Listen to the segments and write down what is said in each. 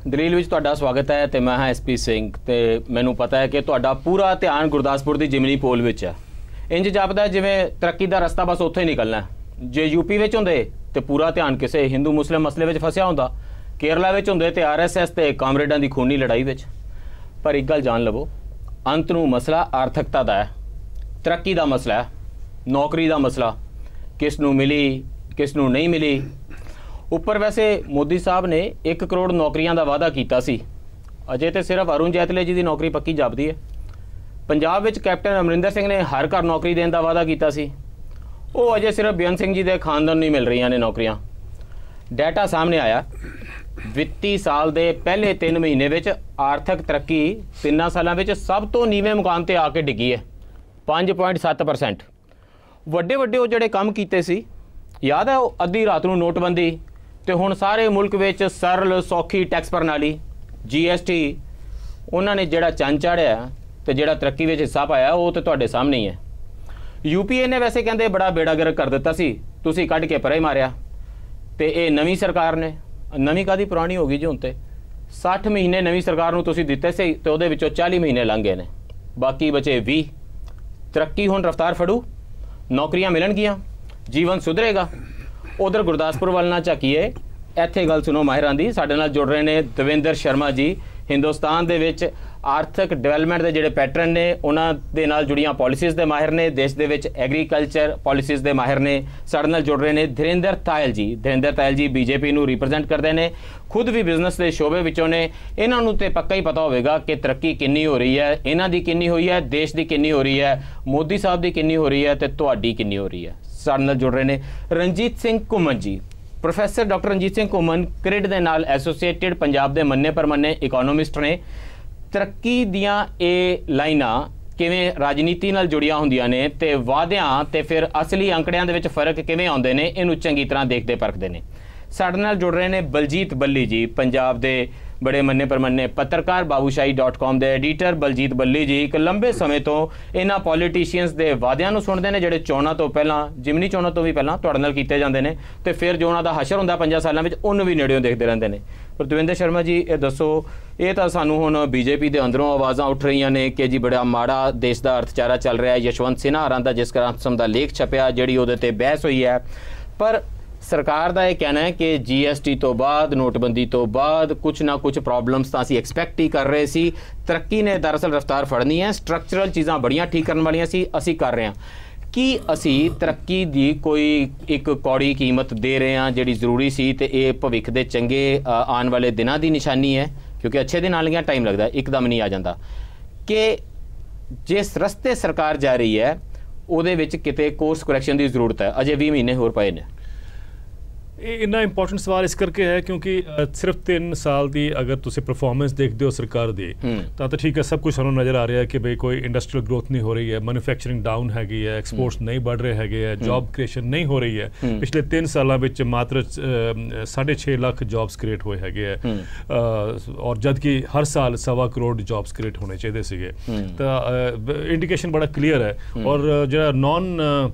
ਦਲੀਲ ਵਿੱਚ ਤੁਹਾਡਾ ਸਵਾਗਤ ਹੈ ਤੇ ਮੈਂ ਹਾਂ ਐਸਪੀ ਸਿੰਘ ਤੇ ਮੈਨੂੰ ਪਤਾ ਹੈ ਕਿ ਤੁਹਾਡਾ ਪੂਰਾ ਧਿਆਨ ਗੁਰਦਾਸਪੁਰ ਦੀ ਜਿਮਨੀ ਪੋਲ ਵਿੱਚ ਹੈ। ਇੰਜ ਜਾਪਦਾ ਜਿਵੇਂ ਤਰੱਕੀ ਦਾ ਰਸਤਾ ਬਸ ਉੱਥੇ ਹੀ ਨਿਕਲਣਾ ਹੈ। ਜੇ ਯੂਪੀ ਵਿੱਚ ਹੁੰਦੇ ਤੇ ਪੂਰਾ ਧਿਆਨ ਕਿਸੇ ਹਿੰਦੂ ਮੁਸਲਿਮ ਮਸਲੇ ਵਿੱਚ ਫਸਿਆ ਹੁੰਦਾ, ਕੇਰਲਾ ਵਿੱਚ ਹੁੰਦੇ ਤੇ ਆਰਐਸਐਸ ਤੇ ਕਾਮਰੇਡਾਂ ਦੀ ਖੂਨੀ ਲੜਾਈ ਵਿੱਚ। ਪਰ ਇੱਕ ਗੱਲ ਜਾਣ ਲਵੋ, ਅੰਤ ਨੂੰ ਮਸਲਾ ਆਰਥਿਕਤਾ ਦਾ ਹੈ, ਤਰੱਕੀ ਦਾ ਮਸਲਾ ਹੈ, ਨੌਕਰੀ ਦਾ ਮਸਲਾ, ਕਿਸ ਨੂੰ ਮਿਲੀ ਕਿਸ ਨੂੰ ਨਹੀਂ ਮਿਲੀ। ਉੱਪਰ ਵੈਸੇ ਮੋਦੀ ਸਾਹਿਬ ਨੇ 1 ਕਰੋੜ ਨੌਕਰੀਆਂ ਦਾ ਵਾਅਦਾ ਕੀਤਾ ਸੀ, ਅਜੇ ਤੇ ਸਿਰਫ ਅਰੁਣ ਜੈਤਲੇ ਜੀ ਦੀ ਨੌਕਰੀ ਪੱਕੀ ਜਾਪਦੀ ਹੈ। ਪੰਜਾਬ ਵਿੱਚ ਕੈਪਟਨ ਅਮਰਿੰਦਰ ਸਿੰਘ ਨੇ ਹਰ ਘਰ ਨੌਕਰੀ ਦੇਣ ਦਾ ਵਾਅਦਾ ਕੀਤਾ ਸੀ, ਉਹ ਅਜੇ ਸਿਰਫ ਬੇਅੰਤ ਸਿੰਘ ਜੀ ਦੇ ਖਾਨਦਾਨ ਨੂੰ ਹੀ ਮਿਲ ਰਹੀਆਂ ਨੇ ਨੌਕਰੀਆਂ। ਡਾਟਾ ਸਾਹਮਣੇ ਆਇਆ, ਵਿੱਤੀ ਸਾਲ ਦੇ ਪਹਿਲੇ 3 ਮਹੀਨੇ ਵਿੱਚ ਆਰਥਿਕ ਤਰੱਕੀ 3 ਸਾਲਾਂ ਵਿੱਚ ਸਭ ਤੋਂ ਨੀਵੇਂ ਮੁਕਾਮ ਤੇ ਆ ਕੇ ਡਿੱਗੀ ਹੈ, 5.7%। ਵੱਡੇ ਉਹ ਜਿਹੜੇ ਕੰਮ ਕੀਤੇ ਸੀ, ਯਾਦ ਹੈ ਉਹ ਅੱਧੀ ਰਾਤ ਨੂੰ ਨੋਟਬੰਦੀ ਤੇ ਹੁਣ ਸਾਰੇ ਮੁਲਕ ਵਿੱਚ ਸਰਲ ਸੌਖੀ ਟੈਕਸ ਪ੍ਰਣਾਲੀ GST, ਉਹਨਾਂ ਨੇ ਜਿਹੜਾ ਚੰਨ ਚਾੜਿਆ ਤੇ ਜਿਹੜਾ ਤਰੱਕੀ ਵਿੱਚ ਹਿੱਸਾ ਪਾਇਆ ਉਹ ਤੇ ਤੁਹਾਡੇ ਸਾਹਮਣੇ ਹੀ ਹੈ। UPA ਨੇ ਵੈਸੇ ਕਹਿੰਦੇ ਬੜਾ ਬੇੜਾ ਗਰਕ ਕਰ ਦਿੱਤਾ ਸੀ, ਤੁਸੀਂ ਕੱਢ ਕੇ ਪਰੇ ਮਾਰਿਆ। ਤੇ ਇਹ ਨਵੀਂ ਸਰਕਾਰ ਨੇ, ਨਵੀਂ ਕਾਹਦੀ ਪੁਰਾਣੀ ਹੋ ਗਈ ਜੀ ਹੁਣ ਤੇ 60 ਮਹੀਨੇ ਨਵੀਂ ਸਰਕਾਰ ਨੂੰ ਤੁਸੀਂ ਦਿੱਤੇ ਸੀ ਤੇ ਉਹਦੇ ਵਿੱਚੋਂ 40 ਮਹੀਨੇ ਲੰਘ ਗਏ ਨੇ, ਬਾਕੀ ਬਚੇ 20। ਤਰੱਕੀ ਹੁਣ ਰਫਤਾਰ ਫੜੂ, ਨੌਕਰੀਆਂ ਮਿਲਣਗੀਆਂ, ਜੀਵਨ ਸੁਧਰੇਗਾ। ਉਧਰ ਗੁਰਦਾਸਪੁਰ ਵੱਲ ਨਾ ਝਾਕੀਏ, ਇੱਥੇ ਗੱਲ ਸੁਣੋ ਮਾਹਿਰਾਂ ਦੀ। ਸਾਡੇ ਨਾਲ ਜੁੜ ਰਹੇ ਨੇ ਦਵਿੰਦਰ ਸ਼ਰਮਾ ਜੀ, ਹਿੰਦੁਸਤਾਨ ਦੇ ਵਿੱਚ ਆਰਥਿਕ ਡਿਵੈਲਪਮੈਂਟ ਦੇ ਜਿਹੜੇ ਪੈਟਰਨ ਨੇ ਉਹਨਾਂ ਦੇ ਨਾਲ ਜੁੜੀਆਂ ਪਾਲਿਸੀਜ਼ ਦੇ ਮਾਹਿਰ ਨੇ, ਦੇਸ਼ ਦੇ ਵਿੱਚ ਐਗਰੀਕਲਚਰ ਪਾਲਿਸੀਜ਼ ਦੇ ਮਾਹਿਰ ਨੇ। ਸਾਡੇ ਨਾਲ ਜੁੜ ਰਹੇ ਨੇ ਧਿਰਿੰਦਰ ਤਾਇਲ ਜੀ। ਧਿਰਿੰਦਰ ਤਾਇਲ ਜੀ BJP ਨੂੰ ਰਿਪਰੈਜ਼ੈਂਟ ਕਰਦੇ ਨੇ, ਖੁਦ ਵੀ ਬਿਜ਼ਨਸ ਦੇ ਸ਼ੋਬੇ ਵਿੱਚੋਂ ਨੇ। ਇਹਨਾਂ ਨੂੰ ਤੇ ਪੱਕਾ ਹੀ ਪਤਾ ਹੋਵੇਗਾ ਕਿ ਤਰੱਕੀ ਕਿੰਨੀ ਹੋ ਰਹੀ ਹੈ, ਇਹਨਾਂ ਦੀ ਕਿੰਨੀ ਹੋਈ ਹੈ, ਦੇਸ਼ ਦੀ ਕਿੰਨੀ ਹੋ ਰਹੀ ਹੈ, ਮੋਦੀ ਸਾਹਿਬ ਦੀ ਕਿੰਨੀ ਹੋ ਰਹੀ ਹੈ ਤੇ ਤੁਹਾਡੀ ਕਿੰਨੀ ਹੋ ਰਹੀ ਹੈ। ਸਾਡੇ ਨਾਲ ਜੁੜ ਰਹੇ ਨੇ ਰਣਜੀਤ ਸਿੰਘ ਘੁੰਮਣ ਜੀ। ਪ੍ਰੋਫੈਸਰ ਡਾਕਟਰ ਰਣਜੀਤ ਸਿੰਘ ਘੁੰਮਣ ਕ੍ਰਿਡ ਦੇ ਨਾਲ ਐਸੋਸੀਏਟਿਡ ਪੰਜਾਬ ਦੇ ਮੰਨੇ ਪਰਮੰਨੇ ਇਕੋਨੋਮਿਸਟ ਨੇ। ਤਰੱਕੀ ਦੀਆਂ ਇਹ ਲਾਈਨਾਂ ਕਿਵੇਂ ਰਾਜਨੀਤੀ ਨਾਲ ਜੁੜੀਆਂ ਹੁੰਦੀਆਂ ਨੇ ਤੇ ਵਾਅਦਿਆਂ ਤੇ ਫਿਰ ਅਸਲੀ ਅੰਕੜਿਆਂ ਦੇ ਵਿੱਚ ਫਰਕ ਕਿਵੇਂ ਆਉਂਦੇ ਨੇ, ਇਹਨੂੰ ਚੰਗੀ ਤਰ੍ਹਾਂ ਦੇਖਦੇ ਪਰਖਦੇ ਨੇ। ਸਾਡੇ ਨਾਲ ਜੁੜ ਰਹੇ ਨੇ ਬਲਜੀਤ ਬੱਲੀ ਜੀ, ਪੰਜਾਬ ਦੇ ਬੜੇ ਮੰਨੇ ਪਰਮੰਨੇ ਪੱਤਰਕਾਰ, ਬਾਬੂਸ਼ਾਹੀ.com ਦੇ ਐਡੀਟਰ ਬਲਜੀਤ ਬੱਲੀ ਜੀ। ਇੱਕ ਲੰਬੇ ਸਮੇਂ ਤੋਂ ਇਹਨਾਂ ਪੋਲੀਟੀਸ਼ੀਅਨਸ ਦੇ ਵਾਅਦਿਆਂ ਨੂੰ ਸੁਣਦੇ ਨੇ ਜਿਹੜੇ ਚੋਣਾਂ ਤੋਂ ਪਹਿਲਾਂ, ਜਿਮਨੀ ਚੋਣਾਂ ਤੋਂ ਵੀ ਪਹਿਲਾਂ ਤੁਹਾਡੇ ਨਾਲ ਕੀਤੇ ਜਾਂਦੇ ਨੇ ਤੇ ਫਿਰ ਜੋ ਉਹਨਾਂ ਦਾ ਹਸ਼ਰ ਹੁੰਦਾ 5 ਸਾਲਾਂ ਵਿੱਚ ਉਹਨੂੰ ਵੀ ਨੇੜਿਓਂ ਦੇਖਦੇ ਰਹਿੰਦੇ ਨੇ। ਪਰ ਦਵਿੰਦਰ ਸ਼ਰਮਾ ਜੀ ਇਹ ਦੱਸੋ, ਇਹ ਤਾਂ ਸਾਨੂੰ ਹੁਣ BJP ਦੇ ਅੰਦਰੋਂ ਆਵਾਜ਼ਾਂ ਉੱਠ ਰਹੀਆਂ ਨੇ ਕਿ ਜੀ ਬੜਾ ਮਾੜਾ ਦੇਸ਼ ਦਾ ਅਰਥਚਾਰਾ ਚੱਲ ਰਿਹਾ ਹੈ। ਯਸ਼ਵੰਤ ਸਿਨਹਾ ਹਰਾਂ ਦਾ ਜਿਸ ਕਿਸਮ ਦਾ ਲੇਖ ਛਪਿਆ, ਜਿਹੜੀ ਉਹਦੇ ਤੇ ਬਹਿਸ ਹੋਈ ਹੈ, ਪਰ ਸਰਕਾਰ ਦਾ ਇਹ ਕਹਿਣਾ ਹੈ ਕਿ GST ਤੋਂ ਬਾਅਦ, ਨੋਟਬੰਦੀ ਤੋਂ ਬਾਅਦ ਕੁਝ ਨਾ ਕੁਝ ਪ੍ਰੋਬਲਮਸ ਤਾਂ ਅਸੀਂ ਐਕਸਪੈਕਟ ਹੀ ਕਰ ਰਹੇ ਸੀ। ਤਰੱਕੀ ਨੇ ਦਰਅਸਲ ਰਫਤਾਰ ਫੜਨੀ ਹੈ, ਸਟਰਕਚਰਲ ਚੀਜ਼ਾਂ ਬੜੀਆਂ ਠੀਕ ਕਰਨ ਵਾਲੀਆਂ ਸੀ, ਅਸੀਂ ਕਰ ਰਹੇ ਹਾਂ। ਕੀ ਅਸੀਂ ਤਰੱਕੀ ਦੀ ਕੋਈ ਇੱਕ ਕੌੜੀ ਕੀਮਤ ਦੇ ਰਹੇ ਹਾਂ ਜਿਹੜੀ ਜ਼ਰੂਰੀ ਸੀ ਤੇ ਇਹ ਭਵਿੱਖ ਦੇ ਚੰਗੇ ਆਉਣ ਵਾਲੇ ਦਿਨਾਂ ਦੀ ਨਿਸ਼ਾਨੀ ਹੈ? ਕਿਉਂਕਿ ਅੱਛੇ ਦਿਨ ਆਉਣ ਲੱਗਿਆਂ ਟਾਈਮ ਲੱਗਦਾ, ਇੱਕਦਮ ਨਹੀਂ ਆ ਜਾਂਦਾ। ਕਿ ਜਿਸ ਰਸਤੇ ਸਰਕਾਰ ਜਾ ਰਹੀ ਹੈ ਉਹਦੇ ਵਿੱਚ ਕਿਤੇ ਕੋਰਸ ਕਰੈਕਸ਼ਨ ਦੀ ਜ਼ਰੂਰਤ ਹੈ, ਅਜੇ 20 ਮਹੀਨੇ ਹੋਰ ਪਏ ਨੇ। ਇਹ ਇੰਨਾ ਇੰਪੋਰਟੈਂਟ ਸਵਾਲ ਇਸ ਕਰਕੇ ਹੈ ਕਿਉਂਕਿ ਸਿਰਫ 3 ਸਾਲ ਦੀ ਅਗਰ ਤੁਸੀਂ ਪਰਫਾਰਮੈਂਸ ਦੇਖਦੇ ਹੋ ਸਰਕਾਰ ਦੀ ਤਾਂ ਠੀਕ ਹੈ, ਸਭ ਕੁਝ ਸਾਨੂੰ ਨਜ਼ਰ ਆ ਰਿਹਾ ਹੈ ਕਿ ਬਈ ਕੋਈ ਇੰਡਸਟਰੀਅਲ ਗਰੋਥ ਨਹੀਂ ਹੋ ਰਹੀ ਹੈ, ਮੈਨੂਫੈਕਚਰਿੰਗ ਡਾਊਨ ਹੈਗੀ ਹੈ, ਐਕਸਪੋਰਟਸ ਨਹੀਂ ਵੱਧ ਰਹੇ ਹੈਗੇ ਹੈ, ਜੌਬ ਕ੍ਰੀਏਸ਼ਨ ਨਹੀਂ ਹੋ ਰਹੀ ਹੈ। ਪਿਛਲੇ 3 ਸਾਲਾਂ ਵਿੱਚ ਮਾਤਰ 6.5 ਲੱਖ ਜੌਬਸ ਕ੍ਰੀਏਟ ਹੋਏ ਹੈਗੇ ਹੈ, ਔਰ ਜਦ ਕਿ ਹਰ ਸਾਲ 1.25 ਕਰੋੜ ਜੌਬਸ ਕ੍ਰੀਏਟ ਹੋਣੇ ਚਾਹੀਦੇ ਸੀਗੇ। ਤਾਂ ਇੰਡੀਕੇਸ਼ਨ ਬੜਾ ਕਲੀਅਰ ਹੈ। ਔਰ ਜਿਹੜਾ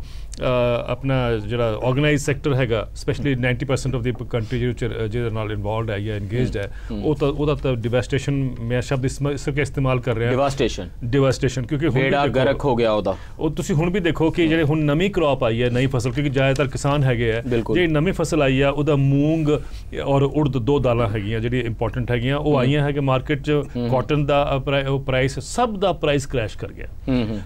ਆਪਣਾ ਜਿਹੜਾ ਆਰਗੇਨਾਈਜ਼ ਸੈਕਟਰ ਹੈਗਾ, ਸਪੈਸ਼ਲੀ 90% ਆਫ ਦੀ ਕੰਟਰੀ ਜਿਹਦੇ ਨਾਲ ਇਨਵੋਲਵਡ ਹੈ ਜਾਂ ਇੰਗੇਜਡ ਹੈ, ਉਹਦਾ ਤਾਂ ਡਿਵਾਸਟੇਸ਼ਨ, ਮੈਂ ਸ਼ਬਦ ਇਸ ਕਰਕੇ ਇਸਤੇਮਾਲ ਕਰ ਰਿਹਾ, ਡਿਵਾਸਟੇਸ਼ਨ, ਕਿਉਂਕਿ ਬੇੜਾ ਗਰਕ ਹੋ ਗਿਆ ਉਹਦਾ। ਉਹ ਤੁਸੀਂ ਹੁਣ ਵੀ ਦੇਖੋ ਕਿ ਜਿਹੜੇ ਹੁਣ ਨਵੀਂ ਕ੍ਰੌਪ ਆਈ ਹੈ, ਨਈ ਫਸਲ, ਕਿਉਂਕਿ ਜ਼ਿਆਦਾਤਰ ਕਿਸਾਨ ਹੈਗੇ ਹੈ, ਜਿਹੜੀ ਨਵੀਂ ਫਸਲ ਆਈ ਆ ਉਹਦਾ ਮੂੰਗ ਔਰ ਉੜਦ 2 ਦਾਲਾਂ ਹੈਗੀਆਂ ਜਿਹੜੀਆਂ ਇੰਪੋਰਟੈਂਟ ਹੈਗੀਆਂ, ਉਹ ਆਈਆਂ ਹੈਗੇ ਮਾਰਕੀਟ 'ਚ। ਕਾਟਨ ਦਾ ਪ੍ਰਾਈਸ, ਸਭ ਦਾ ਪ੍ਰਾਈਸ ਕ੍ਰੈਸ਼ ਕਰ ਗਿਆ।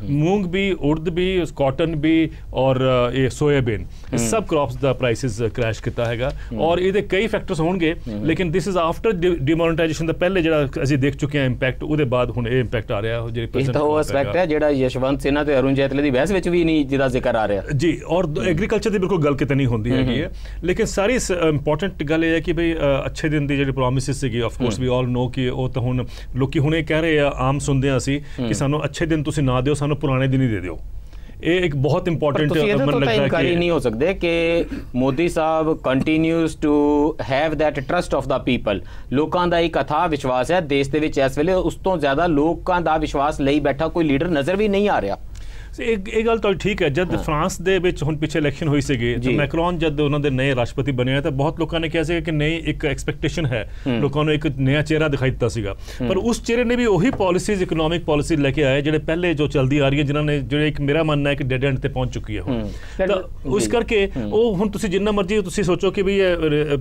ਮੂੰਗ ਵੀ, ਉੜਦ ਵੀ, ਕਾਟਨ ਵੀ ਔਰ ਇਹ ਸੋਇਆਬੀਨ, ਸਭ ਕ੍ਰੌਪਸ ਦਾ ਪ੍ਰਾਈਸਿਸ ਕ੍ਰੈਸ਼ ਕੀਤਾ ਹੈਗਾ। ਔਰ ਇਹਦੇ ਕਈ ਫੈਕਟਰਸ ਹੋਣਗੇ, ਲੇਕਿਨ ਦਿਸ ਇਜ਼ ਆਫਟਰ ਡਿਮੋਨਟਾਈਜੇਸ਼ਨ ਦਾ ਪਹਿਲੇ ਜਿਹੜਾ ਅਸੀਂ ਦੇਖ ਚੁੱਕੇ ਹਾਂ ਇੰਪੈਕਟ, ਉਹਦੇ ਬਾਅਦ ਹੁਣ ਇਹ ਇੰਪੈਕਟ ਆ ਰਿਹਾ। ਇਹ ਤਾਂ ਉਹ ਐਸਪੈਕਟ ਹੈ ਜਿਹੜਾ ਯਸ਼ਵੰਤ ਸਿਨਹਾ ਤੇ ਅਰੁਣ ਜੈਤਲੇ ਦੀ ਬਹਿਸ ਵਿੱਚ ਵੀ ਨਹੀਂ ਜਿਹਦਾ ਜ਼ਿਕਰ ਆ ਰਿਹਾ ਜੀ। ਔਰ ਐਗਰੀਕਲਚਰ ਦੀ ਬਿਲਕੁਲ ਗੱਲ ਕਿਤੇ ਨਹੀਂ ਹੁੰਦੀ ਹੈਗੀ ਹੈ, ਲੇਕਿਨ ਸਾਰੀ ਇੰਪੋਰਟੈਂਟ ਗੱਲ ਇਹ ਹੈ ਕਿ ਬਈ ਅੱਛੇ ਦਿਨ ਦੀ ਜਿਹੜੀ ਪ੍ਰੋਮਿਸਿਸ ਸੀਗੀ, ਆਫ ਕੋਰਸ ਵੀ ਆਲ ਨੋ ਕਿ ਉਹ ਤਾਂ ਹੁਣ ਲੋਕੀ ਹੁਣ ਇਹ ਕਹਿ ਰਹੇ ਆ, ਆਮ ਸੁਣਦੇ ਹਾਂ ਅਸੀਂ ਕਿ ਸਾਨੂੰ ਅੱਛੇ ਦਿਨ ਤੁਸੀਂ ਨਾ ਦਿਓ, ਸਾਨੂੰ ਪੁਰਾਣੇ ਦਿਨ ਹੀ ਦੇ ਦਿਓ। ਇਹ ਇੱਕ ਬਹੁਤ ਇੰਪੋਰਟੈਂਟ ਮੈਨੂੰ ਲੱਗਦਾ ਕਿ ਨਹੀਂ ਹੋ ਸਕਦੇ ਕਿ Modi sahib continues to have that trust of the people. ਲੋਕਾਂ ਦਾ ਇੱਕ ਅਥਾਹ ਵਿਸ਼ਵਾਸ ਹੈ ਦੇਸ਼ ਦੇ ਵਿੱਚ ਇਸ ਵੇਲੇ, ਉਸ ਤੋਂ ਜ਼ਿਆਦਾ ਲੋਕਾਂ ਦਾ ਵਿਸ਼ਵਾਸ ਲਈ ਬੈਠਾ ਕੋਈ ਲੀਡਰ ਨਜ਼ਰ ਵੀ ਨਹੀਂ ਆ ਰਿਹਾ। ਇਹ ਗੱਲ ਤਾਂ ਠੀਕ ਹੈ। ਜਦ ਫਰਾਂਸ ਦੇ ਵਿੱਚ ਹੁਣ ਪਿੱਛੇ ਇਲੈਕਸ਼ਨ ਹੋਈ ਸੀਗੀ ਤਾਂ ਮੈਕਰੋਨ ਜਦ ਉਹਨਾਂ ਦੇ ਨਵੇਂ ਰਾਸ਼ਟਰਪਤੀ ਬਣੇ ਤਾਂ ਬਹੁਤ ਲੋਕਾਂ ਨੇ ਕਿਹਾ ਸੀ ਕਿ ਨਹੀਂ, ਇੱਕ ਐਕਸਪੈਕਟੇਸ਼ਨ ਹੈ, ਲੋਕਾਂ ਨੂੰ ਇੱਕ ਨਵਾਂ ਚਿਹਰਾ ਦਿਖਾਈ ਦਿੱਤਾ ਸੀਗਾ, ਪਰ ਉਸ ਚਿਹਰੇ ਨੇ ਵੀ ਉਹੀ ਪਾਲਿਸੀਜ਼, ਇਕਨੋਮਿਕ ਪਾਲਿਸੀ ਲੈ ਕੇ ਆਏ ਜਿਹੜੇ ਪਹਿਲੇ ਜੋ ਚੱਲਦੀ ਆ ਰਹੀ ਹੈ, ਜਿਨ੍ਹਾਂ ਨੇ ਜਿਹੜੇ ਇੱਕ ਮੇਰਾ ਮੰਨਣਾ ਹੈ ਕਿ ਡੈਡ ਐਂਡ ਤੇ ਪਹੁੰਚ ਚੁੱਕੀ ਹੈ ਹੁਣ। ਤਾਂ ਉਸ ਕਰਕੇ ਉਹ ਹੁਣ ਤੁਸੀਂ ਜਿੰਨਾ ਮਰਜ਼ੀ ਤੁਸੀਂ ਸੋਚੋ ਕਿ ਵੀ ਇਹ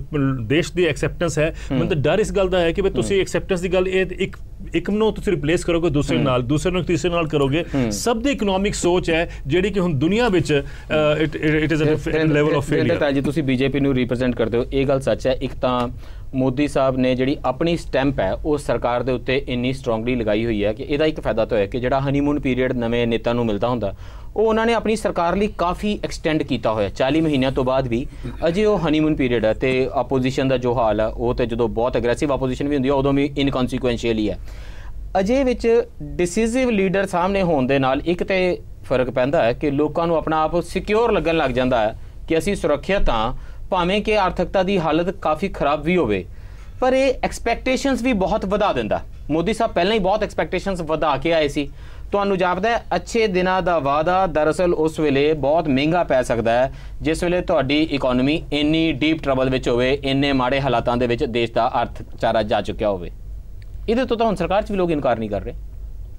ਦੇਸ਼ ਦੀ ਐਕਸੈਪਟੈਂਸ ਹੈ, ਮੈਨੂੰ ਤਾਂ ਡਰ ਇਸ ਗੱਲ ਦਾ ਹੈ ਕਿ ਵੀ ਤੁਸੀਂ ਐਕਸੈਪਟੈਂਸ ਦੀ ਗੱਲ ਇਹ ਇੱਕ ਨੂੰ ਤੁਸੀਂ ਰਿਪਲੇਸ ਕਰੋਗੇ ਦੂਸਰੇ ਨਾਲ, ਦੂਸਰੇ ਨੂੰ ਤੀਸਰੇ ਨਾਲ ਕਰੋਗੇ। ਸਭ ਦੀ ਇਕਨੋਮਿਕ ਸੋਚ ਹੈ ਜਿਹੜੀ ਕਿ ਹੁਣ ਦੁਨੀਆ ਵਿੱਚ it is a level of failure. ਤਾਂ ਜੀ ਤੁਸੀਂ ਬੀਜੇਪੀ ਨੂੰ ਰਿਪਰੈਜ਼ੈਂਟ ਕਰਦੇ ਹੋ, ਇਹ ਗੱਲ ਸੱਚ ਹੈ। ਇੱਕ ਤਾਂ ਮੋਦੀ ਸਾਹਿਬ ਨੇ ਜਿਹੜੀ ਆਪਣੀ ਸਟੈਂਪ ਹੈ ਉਹ ਸਰਕਾਰ ਦੇ ਉੱਤੇ ਇੰਨੀ ਸਟਰੋਂਗਲੀ ਲਗਾਈ ਹੋਈ ਹੈ ਕਿ ਇਹਦਾ ਇੱਕ ਫਾਇਦਾ ਤਾਂ ਹੋਇਆ ਕਿ ਜਿਹੜਾ ਹਨੀਮੂਨ ਪੀਰੀਅਡ ਨਵੇਂ ਨੇਤਾ ਨੂੰ ਮਿਲਦਾ ਹੁੰਦਾ ਉਹ ਉਹਨਾਂ ਨੇ ਆਪਣੀ ਸਰਕਾਰ ਲਈ ਕਾਫੀ ਐਕਸਟੈਂਡ ਕੀਤਾ ਹੋਇਆ। 40 ਮਹੀਨਿਆਂ ਤੋਂ ਬਾਅਦ ਵੀ ਅਜੇ ਉਹ ਹਨੀਮੂਨ ਪੀਰੀਅਡ ਹੈ ਤੇ ਆਪੋਜੀਸ਼ਨ ਦਾ ਜੋ ਹਾਲ ਹੈ ਉਹ ਤੇ ਜਦੋਂ ਬਹੁਤ ਅਗਰੈਸਿਵ ਆਪੋਜੀਸ਼ਨ ਵੀ ਹੁੰਦੀ ਹੈ ਉਦੋਂ ਵੀ ਇਨਕਨਸੀਕੁਐਂਸ਼ੀਅਲ ਹੀ ਹੈ। ਅਜੇ ਵਿੱਚ ਡਿਸੀਸਿਵ ਲੀਡਰ ਸਾਹਮਣੇ ਹੋਣ ਦੇ ਨਾਲ ਇੱਕ ਤੇ ਫਰਕ ਪੈਂਦਾ ਹੈ ਕਿ ਲੋਕਾਂ ਨੂੰ ਆਪਣਾ ਆਪ ਸਿਕਿਉਰ ਲੱਗਣ ਲੱਗ ਜਾਂਦਾ ਹੈ ਕਿ ਅਸੀਂ ਸੁਰੱਖਿਅਤ ਹਾਂ, ਭਾਵੇਂ ਕਿ ਆਰਥਿਕਤਾ ਦੀ ਹਾਲਤ ਕਾਫੀ ਖਰਾਬ ਵੀ ਹੋਵੇ। ਪਰ ਇਹ ਐਕਸਪੈਕਟੇਸ਼ਨਸ ਵੀ ਬਹੁਤ ਵਧਾ ਦਿੰਦਾ। ਮੋਦੀ ਸਾਹਿਬ ਪਹਿਲਾਂ ਹੀ ਬਹੁਤ ਐਕਸਪੈਕਟੇਸ਼ਨਸ ਵਧਾ ਕੇ ਆਏ ਸੀ। ਤੁਹਾਨੂੰ ਜਾਪਦਾ ਹੈ ਅੱਛੇ ਦਿਨਾਂ ਦਾ ਵਾਅਦਾ ਦਰਅਸਲ ਉਸ ਵੇਲੇ ਬਹੁਤ ਮਹਿੰਗਾ ਪੈ ਸਕਦਾ ਹੈ ਜਿਸ ਵੇਲੇ ਤੁਹਾਡੀ ਇਕਨੋਮੀ ਇੰਨੀ ਡੀਪ ਟਰਬਲ ਵਿੱਚ ਹੋਵੇ, ਇੰਨੇ ਮਾੜੇ ਹਾਲਾਤਾਂ ਦੇ ਵਿੱਚ ਦੇਸ਼ ਦਾ ਅਰਥਚਾਰਾ ਜਾ ਚੁੱਕਿਆ ਹੋਵੇ। ਇਹਦੇ ਤੋਂ ਤਾਂ ਹੁਣ ਸਰਕਾਰ 'ਚ ਵੀ ਲੋਕ ਇਨਕਾਰ ਨਹੀਂ ਕਰ ਰਹੇ।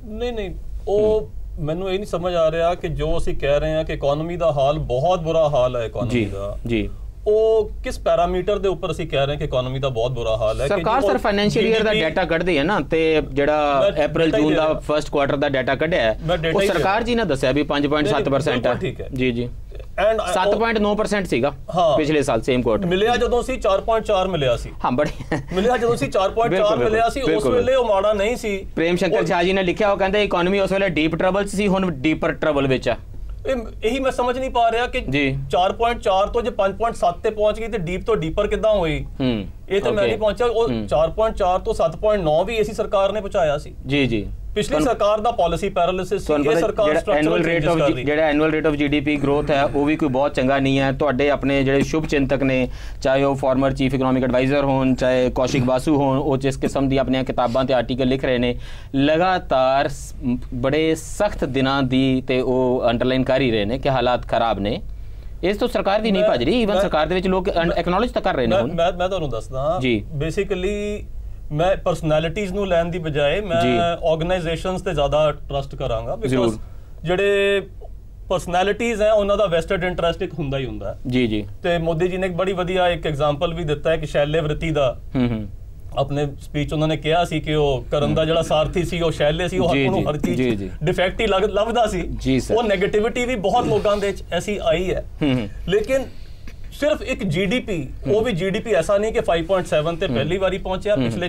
ਨਹੀਂ, ਉਹ ਮੈਨੂੰ ਇਹ ਨਹੀਂ ਸਮਝ ਆ ਰਿਹਾ ਕਿ ਜੋ ਅਸੀਂ ਕਹਿ ਰਹੇ ਹਾਂ ਕਿ ਇਕਨੋਮੀ ਦਾ ਹਾਲ ਬਹੁਤ ਬੁਰਾ ਹਾਲ ਹੈ, ਇਕਨੋਮੀ ਦਾ ਜੀ ਉਹ ਕਿਸ ਪੈਰਾਮੀਟਰ ਦੇ ਉੱਪਰ ਅਸੀਂ ਕਹਿ ਰਹੇ ਹਾਂ ਕਿ ਇਕਨੋਮੀ ਦਾ ਬਹੁਤ ਬੁਰਾ ਹਾਲ ਹੈ। ਸਰਕਾਰ ਸਿਰ ਫਾਈਨੈਂਸ਼ੀਅਲ ਈਅਰ ਦਾ ਡਾਟਾ ਕੱਢਦੀ ਹੈ ਨਾ, ਤੇ ਜਿਹੜਾ ਅਪ੍ਰੈਲ ਜੂਨ ਦਾ ਫਰਸਟ ਕੁਆਟਰ ਦਾ ਡਾਟਾ ਕੱਢਿਆ ਹੈ ਉਹ ਸਰਕਾਰ ਜੀ ਨੇ ਦੱਸਿਆ ਵੀ 5.7% ਹੈ। ਜੀ ਜੀ 7.9% ਸੀਗਾ ਪਿਛਲੇ ਸਾਲ ਸੇਮ ਕੁਆਟਰ। ਮਿਲਿਆ ਜਦੋਂ ਸੀ 4.4 ਮਿਲਿਆ ਸੀ। ਹਾਂ ਬੜੀ ਮਿਲਿਆ ਜਦੋਂ ਸੀ 4.4 ਮਿਲਿਆ ਸੀ, ਉਸ ਵੇਲੇ ਉਹ ਮਾੜਾ ਨਹੀਂ ਸੀ। ਪ੍ਰੇਮ ਸ਼ੰਕਰ ਝਾ ਜੀ ਨੇ ਲਿਖਿਆ, ਉਹ ਕਹਿੰਦੇ ਇਕਨੋਮੀ ਉਸ ਵੇਲੇ ਡੀਪ ਟਰਬਲ 'ਚ ਸੀ, ਹੁਣ ਡੀਪਰ ਟਰਬਲ ਵਿੱਚ ਆ। ਇਹੀ ਮੈਂ ਸਮਝ ਨਹੀਂ ਪਾ ਰਿਹਾ ਕਿ 4.4 ਤੋਂ ਜੇ 5.7 ਤੇ ਪਹੁੰਚ ਗਈ ਤੇ ਡੀਪ ਤੋਂ ਡੀਪਰ ਕਿੱਦਾਂ ਹੋਈ। ਇਹ ਤਾਂ ਮੈਂ ਨਹੀਂ ਪਹੁੰਚਿਆ। ਉਹ 4.4 ਤੋਂ 7.9 ਵੀ ਇਸੀ ਸਰਕਾਰ ਨੇ ਪਹੁੰਚਾਇਆ ਸੀ। ਜੀ ਜੀ ਪਿਛਲੀ ਸਰਕਾਰ ਦਾ ਪਾਲਿਸੀ ਪੈਰਾਲਿਸਿਸ ਸੀ। ਇਹ ਸਰਕਾਰ ਸਟਰਕਚਰਲ ਚੇਂਜਸ ਕਰ ਰਹੀ ਹੈ। ਜਿਹੜਾ annual rate of GDP growth ਹੈ ਉਹ ਵੀ ਕੋਈ ਬਹੁਤ ਚੰਗਾ ਨਹੀਂ ਹੈ। ਤੁਹਾਡੇ ਆਪਣੇ ਜਿਹੜੇ ਸ਼ੁਭ ਚਿੰਤਕ ਨੇ, ਚਾਹੇ ਉਹ ਫਾਰਮਰ ਚੀਫ ਇਕਨੋਮਿਕ ਐਡਵਾਈਜ਼ਰ ਹੋਣ, ਚਾਹੇ ਕੌਸ਼ਿਕ ਬਾਸੂ ਹੋਣ, ਉਹ ਜਿਸ ਕਿਸਮ ਦੀ ਆਪਣੀਆਂ ਕਿਤਾਬਾਂ ਤੇ ਆਰਟੀਕਲ ਲਿਖ ਰਹੇ ਨੇ, ਲਗਾਤਾਰ ਬੜੇ ਸਖਤ ਦਿਨਾਂ ਦੀ ਤੇ ਉਹ ਅੰਡਰਲਾਈਨ ਕਰ ਹੀ ਰਹੇ ਨੇ ਕਿ ਹਾਲਾਤ ਖਰਾਬ ਨੇ। ਇਸ ਤੋਂ ਸਰਕਾਰ ਵੀ ਨਹੀਂ ਭੱਜ ਰਹੀ, ਈਵਨ ਸਰਕਾਰ ਦੇ ਵਿੱਚ ਲੋਕ ਐਕਨੋਲਜ ਤਾਂ ਕਰ ਰਹੇ ਨੇ। ਮੈਂ ਤੁਹਾਨੂੰ ਦੱਸਦਾ ਜੀ, ਬੇਸਿਕਲੀ ਮੈਂ ਪਰਸਨੈਲਿਟੀਜ਼ ਨੂੰ ਲੈਣ ਦੀ ਬਜਾਏ ਮੈਂ ਆਰਗੇਨਾਈਜੇਸ਼ਨਸ ਤੇ ਜ਼ਿਆਦਾ ਟਰਸਟ ਕਰਾਂਗਾ, ਬਿਕਾਜ਼ ਜਿਹੜੇ ਪਰਸਨੈਲਿਟੀਜ਼ ਹੈ ਉਹਨਾਂ ਦਾ ਵੈਸਟਡ ਇੰਟਰਸਟ ਇੱਕ ਹੁੰਦਾ ਹੀ ਹੁੰਦਾ ਜੀ ਜੀ। ਤੇ ਮੋਦੀ ਜੀ ਨੇ ਇੱਕ ਬੜੀ ਵਧੀਆ ਇੱਕ ਐਗਜ਼ਾਮਪਲ ਵੀ ਦਿੱਤਾ ਹੈ ਕਿ ਸ਼ੈਲੇ ਵ੍ਰਿਤੀ ਦਾ। ਆਪਣੇ ਸਪੀਚ ਉਹਨਾਂ ਨੇ ਕਿਹਾ ਸੀ ਕਿ ਉਹ ਕਰਨ ਦਾ ਜਿਹੜਾ ਸਾਰਥੀ ਸੀ ਉਹ ਸ਼ੈਲੇ ਸੀ, ਉਹ ਨੂੰ ਹਰ ਚੀਜ਼ ਡਿਫੈਕਟ ਹੀ ਲੱਭਦਾ ਸੀ। ਉਹ ਨੈਗੇਟਿਵਿਟੀ ਵੀ ਬਹੁਤ ਲੋਕਾਂ ਦੇ ਵਿੱਚ ਐਸੀ ਆਈ ਹੈ। ਲੇਕਿਨ ਸਿਰਫ ਇੱਕ ਜੀਡੀਪੀ, ਉਹ ਵੀ ਜੀਡੀਪੀ ਐਸਾ ਨਹੀਂ ਕਿ 5.7 ਤੇ ਪਹਿਲੀ ਵਾਰੀ ਪਹੁੰਚਿਆ। ਪਿਛਲੇ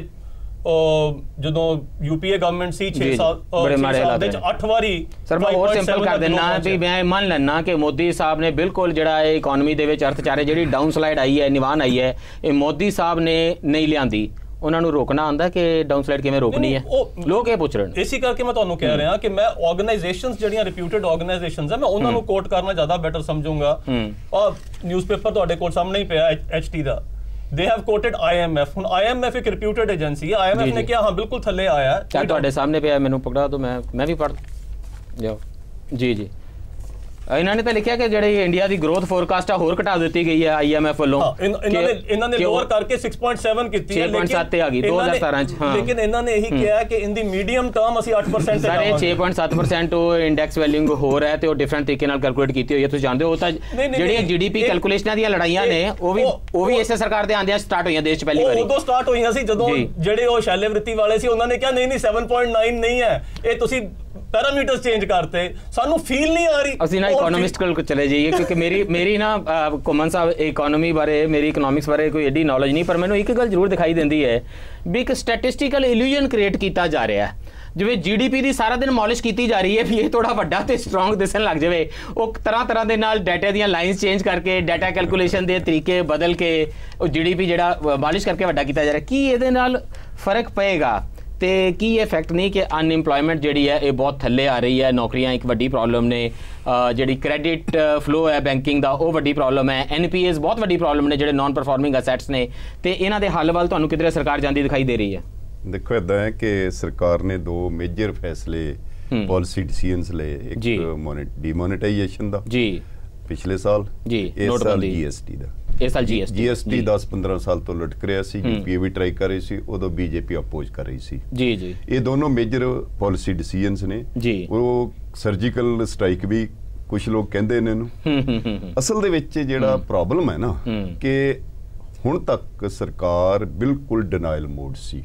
ਜਦੋਂ ਯੂਪੀਏ ਗਵਰਨਮੈਂਟ ਸੀ 6 ਸਾਲ ਦੇ ਵਿੱਚ 8 ਵਾਰੀ। ਸਰ ਮੈਂ ਹੋਰ ਸਿੰਪਲ ਕਰ ਦਿੰਨਾ ਵੀ ਮੈਂ ਮੰਨ ਲੈਣਾ ਕਿ ਮੋਦੀ ਸਾਹਿਬ ਨੇ ਬਿਲਕੁਲ ਜਿਹੜਾ ਇਹ ਇਕਨੋਮੀ ਦੇ ਵਿੱਚ ਅਰਥਚਾਰੇ ਜਿਹੜੀ ਡਾਊਨ ਸਲਾਈਡ ਆਈ ਹੈ, ਨਿਵਾਨ ਆਈ ਹੈ, ਇਹ ਮੋਦੀ ਸਾਹਿਬ ਨੇ ਨਹੀਂ ਲਿਆਂਦੀ। ਉਹਨਾਂ ਨੂੰ ਰੋਕਣਾ ਆਉਂਦਾ ਕਿ ਡਾਊਨ ਸਲਾਈਡ ਕਿਵੇਂ ਰੋਕਣੀ ਹੈ, ਲੋਕ ਇਹ ਪੁੱਛ ਰਹੇ ਨੇ। ਇਸੇ ਕਰਕੇ ਮੈਂ ਤੁਹਾਨੂੰ ਕਹਿ ਰਿਹਾ ਕਿ ਮੈਂ ਆਰਗੇਨਾਈਜੇਸ਼ਨਸ ਜਿਹੜੀਆਂ ਰਿਪਿਊਟਡ ਆਰਗੇਨਾਈਜੇਸ਼ਨਸ ਹੈ, ਮੈਂ ਉਹਨਾਂ ਨੂੰ ਕੋਟ ਕਰਨਾ ਜ਼ਿਆਦਾ ਬੈਟਰ ਸਮਝੂੰਗਾ। ਔਰ ਨਿਊਜ਼ਪੇਪਰ ਤੁਹਾਡੇ ਕੋਲ ਸਾਹਮਣੇ ਹੀ ਪਿਆ HT the, they have quoted IMF। ਹੁਣ IMF ਇੱਕ ਰਿਪਿਊਟਡ ਏਜੰਸੀ ਹੈ। IMF ਨੇ ਕਿਹਾ ਹਾਂ ਬਿਲਕੁਲ ਥੱਲੇ ਆਇਆ। ਤੁਹਾਡੇ ਸਾਹਮਣੇ ਪਿਆ, ਮੈਨੂੰ ਪਕੜਾ ਦਿਓ, ਮੈਂ ਵੀ ਪੜ੍ਹ ਜਾਓ। ਜੀ ਜੀ ਇਹਨਾਂ ਨੇ ਤਾਂ ਲਿਖਿਆ ਕਿ ਜਿਹੜੀ ਇੰਡੀਆ ਦੀ ਗਰੋਥ ਫੋਰਕਾਸਟ ਆ ਹੋਰ ਘਟਾ ਦਿੱਤੀ ਗਈ ਹੈ IMF ਵੱਲੋਂ। ਇਹਨਾਂ ਨੇ ਲੋਅਰ ਕਰਕੇ 6.7 ਕੀਤੀ ਹੈ, 6.7 ਤੇ ਆ ਗਈ 2017 ਚ। ਲੇਕਿਨ ਇਹਨਾਂ ਨੇ ਇਹੀ ਕਿਹਾ ਕਿ ਇਨ ਦੀ ਮੀਡੀਅਮ ਟਰਮ ਅਸੀਂ 8% ਤੇ ਜਾਵਾਂਗੇ। 6.7% ਉਹ ਇੰਡੈਕਸ ਵੈਲਿਊਇੰਗ ਹੋ ਰਿਹਾ ਤੇ ਉਹ ਡਿਫਰੈਂਟ ਤਰੀਕੇ ਨਾਲ ਕੈਲਕੂਲੇਟ ਕੀਤੀ ਹੋਈ ਹੈ। ਤੁਸੀਂ ਜਾਣਦੇ ਹੋ ਤਾਂ ਜਿਹੜੀਆਂ GDP ਕੈਲਕੂਲੇਸ਼ਨਾਂ ਦੀਆਂ ਲੜਾਈਆਂ ਨੇ ਉਹ ਵੀ ਇਸੇ ਸਰਕਾਰ ਦੇ ਆਂਦਿਆਂ ਸਟਾਰਟ ਹੋਈਆਂ ਦੇਸ਼ 'ਚ ਪਹਿਲੀ ਵਾਰੀ। ਉਦੋਂ ਸਟਾਰਟ ਹੋਈਆਂ ਸੀ ਜਦੋਂ ਜਿਹੜੇ ਉਹ ਸ਼ੈਲੇ ਵ੍ਰਿਤੀ ਵਾਲੇ ਸੀ ਉਹਨਾਂ ਨੇ ਕਿਹਾ ਨਹੀਂ 7.9 ਨਹੀਂ ਹੈ, ਇਹ ਤੁਸੀਂ ਪੈਰਾਮੀਟਰਸ ਚੇਂਜ ਕਰਤੇ। ਸਾਨੂੰ ਫੀਲ ਨਹੀਂ ਆ ਰਹੀ। ਅਸੀਂ ਨਾ ਇਕਨੋਮਿਸਟ ਕੋਲ ਚਲੇ ਜਾਈਏ ਕਿਉਂਕਿ ਮੇਰੀ ਨਾ ਘੁੰਮਣ ਸਾਹਿਬ ਇਕਨੋਮੀ ਬਾਰੇ, ਮੇਰੀ ਇਕਨੋਮਿਕਸ ਬਾਰੇ ਕੋਈ ਐਡੀ ਨੌਲੇਜ ਨਹੀਂ, ਪਰ ਮੈਨੂੰ ਇੱਕ ਗੱਲ ਜ਼ਰੂਰ ਦਿਖਾਈ ਦਿੰਦੀ ਹੈ ਵੀ ਇੱਕ ਸਟੈਟਿਸਟੀਕਲ ਇਲੂਜਨ ਕ੍ਰੀਏਟ ਕੀਤਾ ਜਾ ਰਿਹਾ ਹੈ। ਜਿਵੇਂ GDP ਦੀ ਸਾਰਾ ਦਿਨ ਮੌਲਿਸ਼ ਕੀਤੀ ਜਾ ਰਹੀ ਹੈ ਵੀ ਇਹ ਥੋੜਾ ਵੱਡਾ ਤੇ ਸਟਰੋਂਗ ਦਿਸਣ ਲੱਗ ਜਾਵੇ। ਉਹ ਤਰ੍ਹਾਂ ਦੇ ਨਾਲ ਡਾਟਾ ਦੀਆਂ ਲਾਈਨਸ ਚੇਂਜ ਕਰਕੇ, ਡਾਟਾ ਕੈਲਕੂਲੇਸ਼ਨ ਦੇ ਤਰੀਕੇ ਬਦਲ ਕੇ ਉਹ GDP ਜਿਹੜਾ ਮਾਲਿਸ਼ ਕਰਕੇ ਵੱਡਾ ਕੀਤਾ ਜਾ ਰਿਹਾ। ਕੀ ਇਹਦੇ ਨਾਲ ਫਰਕ ਪਏਗਾ ਤੇ ਕੀ ਇਹ ਫੈਕਟ ਨਹੀਂ ਕਿ ਅਨਇੰਪਲੋਇਮੈਂਟ ਜਿਹੜੀ ਹੈ ਇਹ ਬਹੁਤ ਥੱਲੇ ਆ ਰਹੀ ਹੈ, ਨੌਕਰੀਆਂ ਇੱਕ ਵੱਡੀ ਪ੍ਰੋਬਲਮ ਨੇ, ਜਿਹੜੀ ਕ੍ਰੈਡਿਟ ਫਲੋ ਹੈ ਬੈਂਕਿੰਗ ਦਾ ਉਹ ਵੱਡੀ ਪ੍ਰੋਬਲਮ ਹੈ, NPAs ਬਹੁਤ ਵੱਡੀ ਪ੍ਰੋਬਲਮ ਨੇ ਜਿਹੜੇ ਨਾਨ ਪਰਫਾਰਮਿੰਗ ਅਸੈਟਸ ਨੇ, ਤੇ ਇਹਨਾਂ ਦੇ ਹੱਲ ਵੱਲ ਤੁਹਾਨੂੰ ਕਿਧਰੇ ਸਰਕਾਰ ਜਾਂਦੀ ਦਿਖਾਈ ਦੇ ਰਹੀ ਹੈ? ਦੇਖੋ ਇੱਦਾਂ ਹੈ ਕਿ ਸਰਕਾਰ ਨੇ 2 ਮੇਜਰ ਫੈਸਲੇ ਪੋਲਿਸੀ ਡਿਸੀਜਨਸ ਲਏ, ਇੱਕ ਡੀਮੋਨੇਟਾਈਜੇਸ਼ਨ ਦਾ ਜੀ ਪਿਛਲੇ ਸਾਲ, ਇਸ ਸਾਲ GST ਦਾ। ਇਸ ਸਾਲ GST 10-15 ਸਾਲ ਤੋਂ ਲਟਕ ਰਿਹਾ ਸੀ, UPA ਵੀ ਟਰਾਈ ਕਰ ਰਹੀ ਸੀ, ਉਦੋਂ BJP ਅਪੋਜ਼ ਕਰ ਰਹੀ ਸੀ। ਜੀ ਜੀ, ਇਹ ਦੋਨੋਂ ਮੇਜਰ ਪੋਲਿਸੀ ਡਿਸੀਜਨਸ ਨੇ ਜੀ। ਉਹ ਸਰਜੀਕਲ ਸਟ੍ਰਾਈਕ ਵੀ ਕੁਝ ਲੋਕ ਕਹਿੰਦੇ ਨੇ ਇਹਨੂੰ। ਅਸਲ ਦੇ ਵਿੱਚ ਜਿਹੜਾ ਪ੍ਰੋਬਲਮ ਹੈ ਨਾ ਕਿ ਹੁਣ ਤੱਕ ਸਰਕਾਰ ਬਿਲਕੁਲ ਡਿਨਾਇਲ ਮੋਡ ਸੀ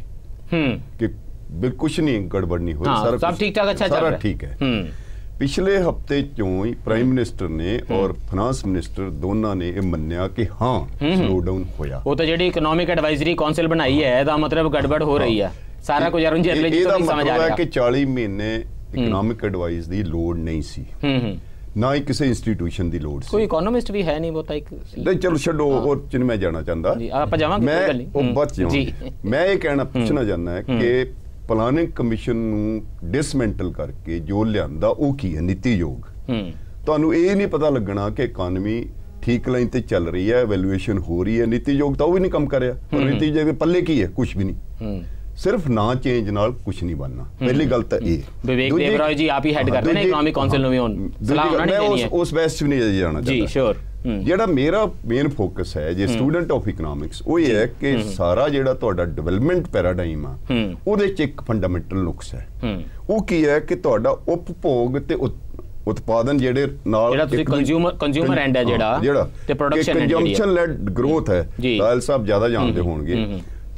ਕਿ ਬਿਲਕੁਲ ਕੁਝ ਨਹੀਂ ਗੜਬੜ ਨਹੀਂ ਹੋਈ, ਸਾਰਾ ਠੀਕ ਠਾਕ, ਅੱਛਾ ਚੱਲ ਰਿਹਾ, ਸਾਰਾ ਠੀਕ ਹੈ। ਪਿਛਲੇ ਹਫਤੇ ਚੋਂ ਹੀ ਪ੍ਰਾਈਮ ਮਿਨਿਸਟਰ ਨੇ ਔਰ ਫਾਈਨਾਂਸ ਮਿਨਿਸਟਰ ਦੋਨਾਂ ਨੇ ਇਹ ਮੰਨਿਆ ਕਿ ਹਾਂ ਸਲੋ ਡਾਊਨ ਹੋਇਆ। ਉਹ ਤਾਂ ਜਿਹੜੀ ਇਕਨੋਮਿਕ ਐਡਵਾਈਜ਼ਰੀ ਕਾਉਂਸਲ ਬਣਾਈ ਹੈ ਇਹਦਾ ਮਤਲਬ ਗੜਬੜ ਹੋ ਰਹੀ ਹੈ, ਸਾਰਾ ਕੁਝ ਅਰੁਣ ਜੇਤਲੀ ਜੀ ਤੋਂ ਨਹੀਂ ਸਮਝ ਆ ਰਿਹਾ ਕਿ 40 ਮਹੀਨੇ ਇਕਨੋਮਿਕ ਐਡਵਾਈਸ ਦੀ ਲੋੜ ਨਹੀਂ ਸੀ, ਨਾ ਹੀ ਕਿਸੇ ਇੰਸਟੀਟਿਊਸ਼ਨ ਦੀ ਲੋੜ ਸੀ। ਕੋਈ ਇਕਨੋਮਿਸਟ ਵੀ ਹੈ ਨਹੀਂ ਬੋਤਾ ਇੱਕ ਨਹੀਂ, ਚਲੋ ਛੱਡੋ ਉਹ ਚ ਮੈਂ ਜਾਣਾ ਚਾਹੁੰਦਾ ਜੀ, ਆਪਾਂ ਜਾਵਾਂਗੇ ਕੋਈ ਗੱਲ ਨਹੀਂ, ਉਹ ਬਚ ਜਾਵਾਂਗੇ। ਮੈਂ ਇਹ ਕਹਿਣਾ ਪੁੱਛਣਾ ਚਾਹੁੰਦਾ ਹੈ ਕਿ ਪਲਾਨਿੰਗ ਕਮਿਸ਼ਨ ਨੂੰ ਡਿਸਮੈਂਟਲ ਕਰਕੇ ਜੋ ਲਿਆਂਦਾ ਉਹ ਕੀ ਹੈ? ਨੀਤੀ ਯੋਗ। ਤੁਹਾਨੂੰ ਇਹ ਨਹੀਂ ਪਤਾ ਲੱਗਣਾ ਕਿ ਇਕਾਨਮੀ ਠੀਕ ਲਾਈਨ ਤੇ ਚੱਲ ਰਹੀ ਹੈ, ਵੈਲੂਏਸ਼ਨ ਹੋ ਰਹੀ ਹੈ। ਨੀਤੀ ਯੋਗ ਤਾਂ ਉਹ ਵੀ ਨਹੀਂ ਕੰਮ ਕਰ ਰਿਹਾ, ਪਰ ਨੀਤੀ ਯੋਗ ਦੇ ਪੱਲੇ ਕੀ ਹੈ? ਕੁਝ ਵੀ ਨਹੀਂ। ਸਿਰਫ ਨਾ ਚੇਂਜ ਨਾਲ ਕੁਝ ਨਹੀਂ ਬਣਨਾ, ਪਹਿਲੀ ਗੱਲ ਤਾਂ ਇਹ। ਵਿਵੇਕ ਦੇਵਰਾਏ ਜੀ ਆਪ ਹੀ ਹੈਡ ਕਰਦੇ ਨੇ ਇਕਨੋਮਿਕ ਕਾਉਂਸਲ ਨੂੰ ਵੀ, ਹੁਣ ਸਲਾਹ ਉਹਨਾਂ ਨੇ ਦੇਣੀ ਹੈ। ਉਸ ਬੈਸ ਵੀ ਨਹੀਂ ਜਾਣਾ ਚਾਹੁੰਦਾ ਜੀ, ਸ਼ੋਰ। ਜਿਹੜਾ ਮੇਰਾ ਮੇਨ ਫੋਕਸ ਹੈ ਜੇ ਸਟੂਡੈਂਟ ਆਫ ਇਕਨੋਮਿਕਸ, ਉਹ ਇਹ ਹੈ ਕਿ ਸਾਰਾ ਜਿਹੜਾ ਤੁਹਾਡਾ ਡਿਵੈਲਪਮੈਂਟ ਪੈਰਾਡਾਈਮ ਆ ਉਹਦੇ ਚ ਇੱਕ ਫੰਡਾਮੈਂਟਲ ਨੁਕਸ ਹੈ। ਉਹ ਕੀ ਹੈ ਕਿ ਤੁਹਾਡਾ ਉਪਭੋਗ ਤੇ ਉਤਪਾਦਨ ਜਿਹੜੇ ਨਾਲ ਜਿਹੜਾ ਤੁਸੀਂ ਕੰਜ਼ਿਊਮਰ ਐਂਡ ਹੈ ਜਿਹੜਾ ਤੇ production and consumption led growth ਹੈ। ਲਾਲ ਸਾਹਿਬ ਜ਼ਿਆਦਾ ਜਾਣਦੇ ਹੋਣਗੇ,